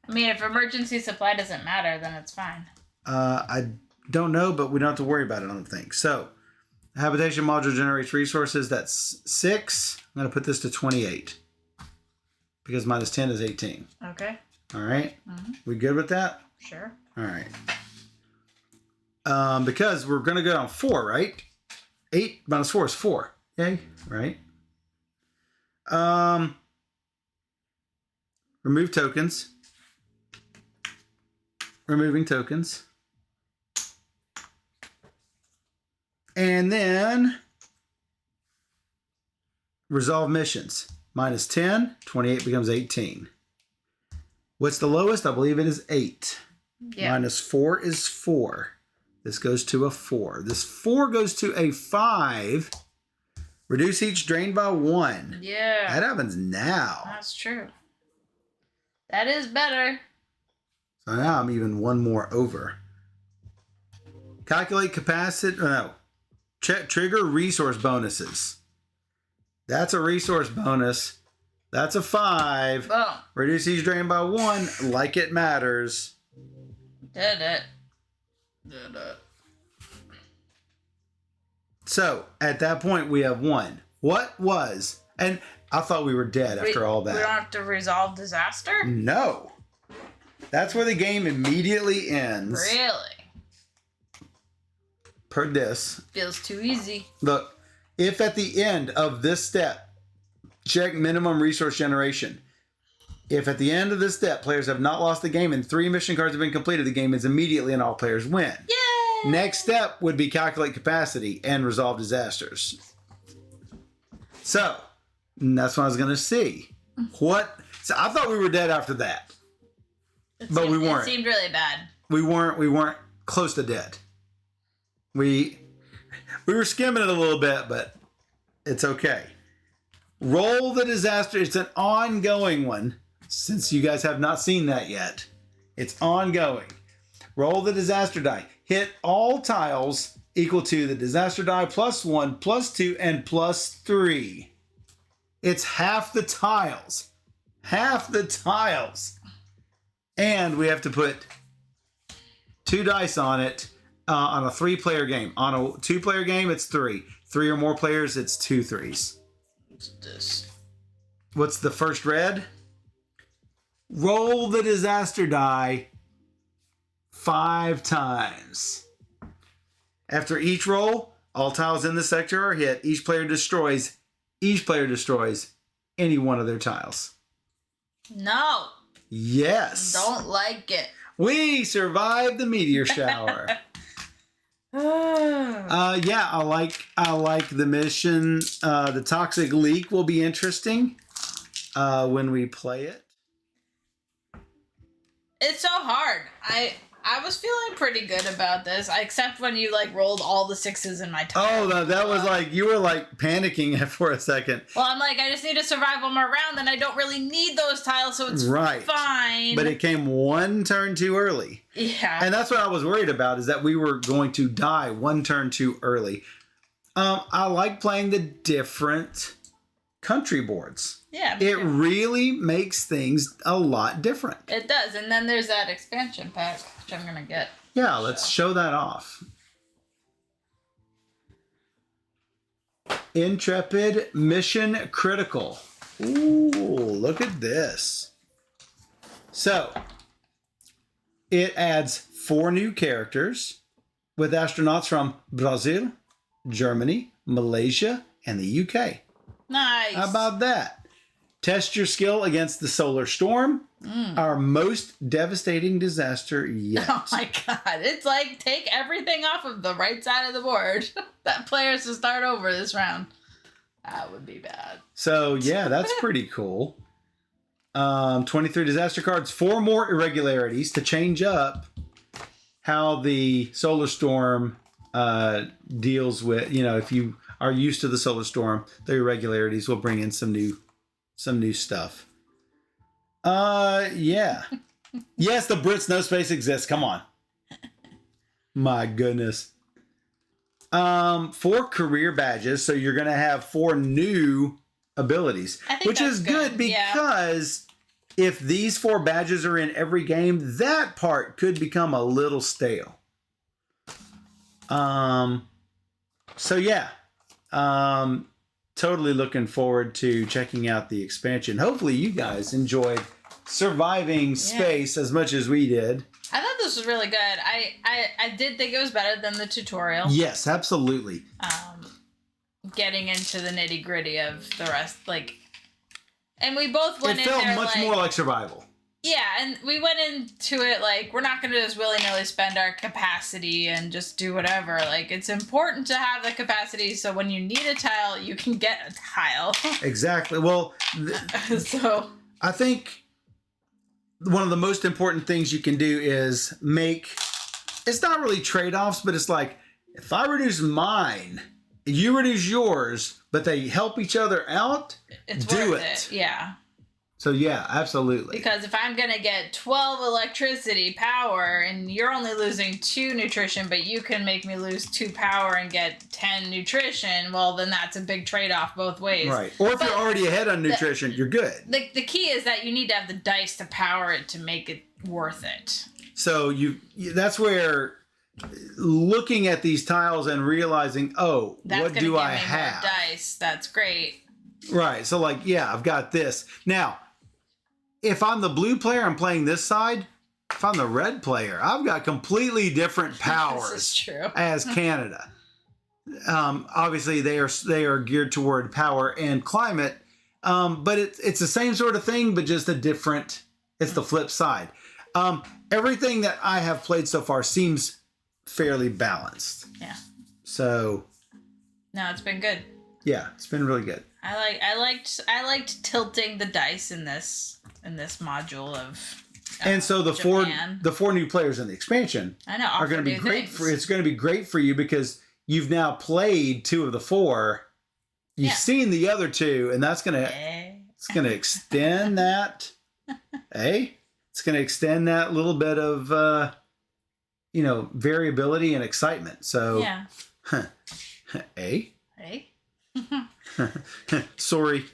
I mean, if emergency supply doesn't matter, then it's fine. I don't know, but we don't have to worry about it, I don't think. So, habitation module generates resources. That's 6. I'm going to put this to 28. Because minus 10 is 18. Okay. All right. Mm-hmm. We good with that? Sure. All right. Because we're going to go on 4, right? 8 minus 4 is 4. Okay. Right. Remove tokens. Removing tokens. And then resolve missions. Minus 10, 28 becomes 18. What's the lowest? I believe it is 8. Yeah. Minus 4 is 4. This goes to a 4. This 4 goes to a 5. Reduce each drain by 1. Yeah. That happens now. That's true. That is better. So now I'm even one more over. Calculate capacity. No. Trigger resource bonuses. That's a resource bonus. That's a 5. Boom. Reduce each drain by 1 like it matters. Did it. So, at that point, we have 1. What was... And I thought we were dead after all that. We don't have to resolve disaster? No. That's where the game immediately ends. Really? Per this. Feels too easy. Look, if at the end of this step, check minimum resource generation. If at the end of this step, players have not lost the game and 3 mission cards have been completed, the game is immediately and all players win. Yay! Next step would be calculate capacity and resolve disasters. So, that's what I was going to see. What? So I thought we were dead after that. But we weren't. It seemed really bad. We weren't close to dead. We were skimming it a little bit, but it's okay. Roll the disaster. It's an ongoing one, since you guys have not seen that yet. It's ongoing. Roll the disaster die. Hit all tiles equal to the disaster die +1, +2, and +3. It's half the tiles. Half the tiles. And we have to put 2 dice on it on a 3-player game. On a 2-player game, it's 3. 3 or more players, it's 2 3s. What's this? What's the first red? Roll the disaster die 5 times. After each roll, all tiles in the sector are hit. Each player destroys any one of their tiles. No. Yes. Don't like it. We survived the meteor shower. Yeah, I like the mission. The toxic leak will be interesting when we play it. It's so hard. I was feeling pretty good about this, except when you like rolled all the 6s in my tile. Oh, that was like, you were like panicking for a second. Well, I'm like, I just need to survive one more round, and I don't really need those tiles, so it's fine. But it came 1 turn too early. Yeah. And that's what I was worried about, is that we were going to die 1 turn too early. I like playing the different country boards. Yeah. It really makes things a lot different. It does. And then there's that expansion pack, which I'm going to get. Yeah, let's show that off. Intrepid Mission Critical. Ooh, look at this. So, it adds 4 new characters with astronauts from Brazil, Germany, Malaysia, and the UK. Nice. How about that? Test your skill against the solar storm, our most devastating disaster yet. Oh my god. It's like, take everything off of the right side of the board. That player has to start over this round. That would be bad. So, yeah, that's pretty cool. 23 disaster cards, 4 more irregularities to change up how the solar storm deals with, if you are used to the solar storm, the irregularities will bring in some new stuff. Yeah. Yes, the Brits know space exists. Come on. My goodness. 4 career badges, so you're going to have 4 new abilities, which is good because if these 4 badges are in every game, that part could become a little stale. So yeah. Totally looking forward to checking out the expansion. Hopefully you guys enjoyed surviving space as much as we did. I thought this was really good. I did think it was better than the tutorial. Yes, absolutely. Getting into the nitty gritty of the rest, and we both went in there. It felt much more like survival. Yeah, and we went into it like, we're not going to just willy-nilly spend our capacity and just do whatever. Like, it's important to have the capacity so when you need a tile, you can get a tile. Exactly. Well, so I think one of the most important things you can do is it's not really trade-offs, but it's like, if I reduce mine, you reduce yours, but they help each other out, it's do worth it. Yeah. So yeah, absolutely. Because if I'm going to get 12 electricity power and you're only losing 2 nutrition, but you can make me lose 2 power and get 10 nutrition, well, then that's a big trade-off both ways. Right. Or if you're already ahead on nutrition, you're good. The key is that you need to have the dice to power it to make it worth it. So that's where looking at these tiles and realizing, what do I have? More dice. That's great. Right. So I've got this. Now, if I'm the blue player, I'm playing this side. If I'm the red player, I've got completely different powers. This is true. As Canada. Obviously, they are geared toward power and climate, but it's the same sort of thing, but just it's the flip side. Everything that I have played so far seems fairly balanced. Yeah. So. No, it's been good. Yeah, it's been really good. I liked tilting the dice in this module of And so Japan. the four new players in the expansion I know are going to be great for. It's going to be great for you because you've now played 2 of the 4. You've seen the other 2, and that's going to it's going to extend that. It's going to extend that little bit of variability and excitement. So sorry.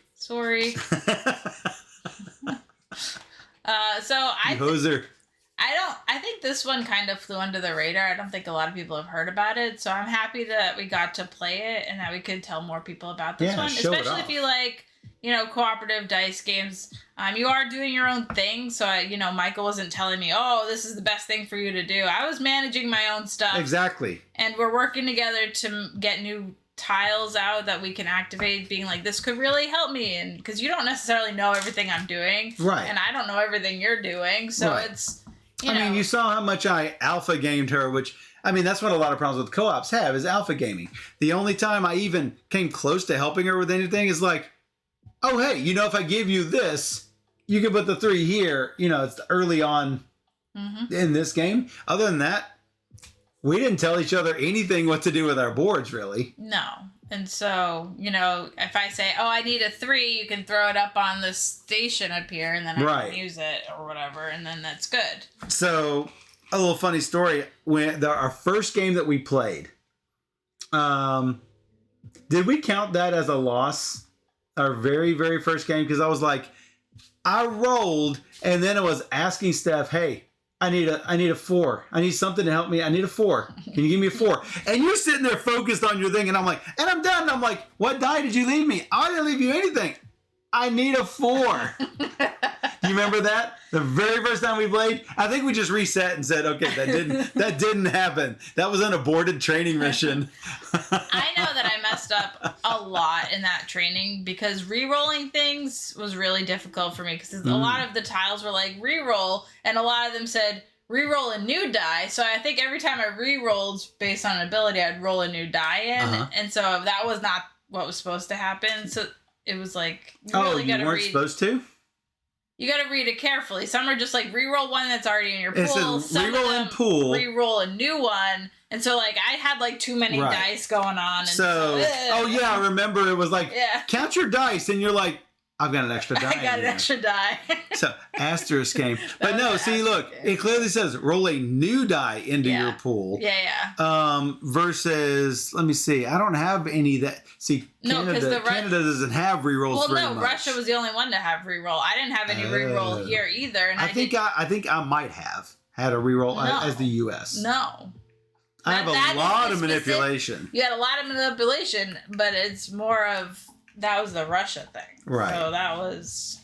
Hoser. I think this one kind of flew under the radar. I don't think a lot of people have heard about it. So I'm happy that we got to play it and that we could tell more people about this one. Especially if you like, cooperative dice games. You are doing your own thing. So, Michael wasn't telling me, oh, this is the best thing for you to do. I was managing my own stuff. Exactly. And we're working together to get new tiles out that we can activate, being like, this could really help me. And because you don't necessarily know everything I'm doing. Right. And I don't know everything you're doing. So it's... you saw how much I alpha gamed her, which, that's what a lot of problems with co-ops have, is alpha gaming. The only time I even came close to helping her with anything is like, oh, hey, if I give you this, you can put the 3 here. It's early on in this game. Other than that, we didn't tell each other anything what to do with our boards, really. No. And so, if I say, oh, I need a 3, you can throw it up on the station up here, and then I can use it or whatever, and then that's good. So, a little funny story. When our first game that we played, did we count that as a loss? Our very, very first game? Because I was like, I rolled, and then I was asking Steph, hey, I need a 4. I need something to help me. I need a 4. Can you give me a 4? And you're sitting there focused on your thing, and I'm like, and I'm done. And I'm like, what die did you leave me? I didn't leave you anything. I need a 4. You remember that? The very first time we played? I think we just reset and said, okay, that didn't happen. That was an aborted training mission. I know that I messed up a lot in that training because re-rolling things was really difficult for me because a lot of the tiles were like re-roll, and a lot of them said re-roll a new die. So I think every time I re-rolled based on an ability, I'd roll a new die in. And so that was not what was supposed to happen. So it was like, you weren't supposed to? You got to read it carefully. Some are just like re-roll one that's already in your pool. Some re-roll in pool. Re-roll a new one. And so like I had like too many dice going on. And I remember it was like, count your dice. And you're like, I've got an extra die. I got an extra die. So asterisk game. But no, see, look, it clearly says roll a new die into your pool. Versus, let me see, I don't have any that. See, Canada doesn't have rerolls very much. Russia was the only one to have reroll. I didn't have any reroll here either. And I think I might have had a reroll as the U.S. No. I have a lot of manipulation. You had a lot of manipulation, but it's more of, that was the Russia thing. Right. So that was,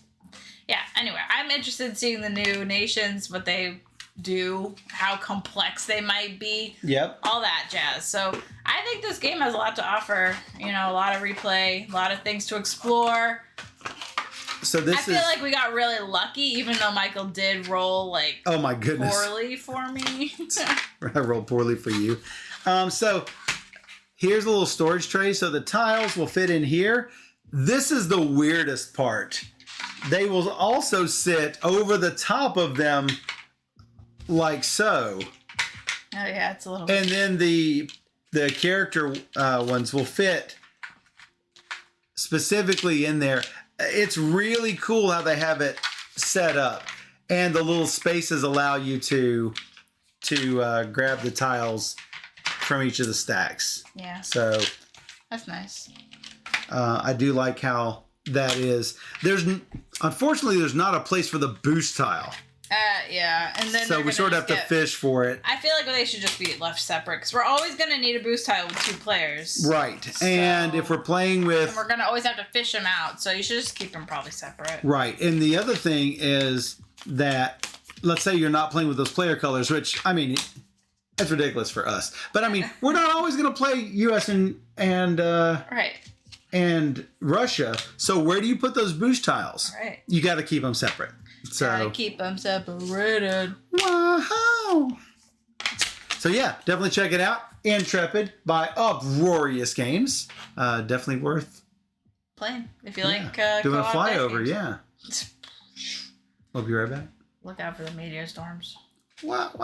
anyway, I'm interested in seeing the new nations, what they do, how complex they might be. Yep. All that jazz. So I think this game has a lot to offer. A lot of replay, a lot of things to explore. So I feel like we got really lucky, even though Michael did roll oh my goodness, poorly for me. I rolled poorly for you. So here's a little storage tray. So the tiles will fit in here. This is the weirdest part. They will also sit over the top of them like so. Oh yeah, it's a little. And then the character ones will fit specifically in there. It's really cool how they have it set up, and the little spaces allow you to grab the tiles from each of the stacks. Yeah. So that's nice. I do like how that is. Unfortunately, there's not a place for the boost tile. And then so we sort of have to fish for it. I feel like they should just be left separate because we're always going to need a boost tile with 2 players. Right. So, and if we're playing with... And we're going to always have to fish them out, so you should just keep them probably separate. Right. And the other thing is that, let's say you're not playing with those player colors, which, that's ridiculous for us. But, we're not always going to play U.S. and right. And Russia. So where do you put those boost tiles? Right. You got to keep them separate. So gotta keep them separated. Wow. So yeah, definitely check it out. Intrepid by Uproarious Games. Definitely worth playing if you like doing a flyover. games. Yeah. We'll be right back. Look out for the meteor storms. What?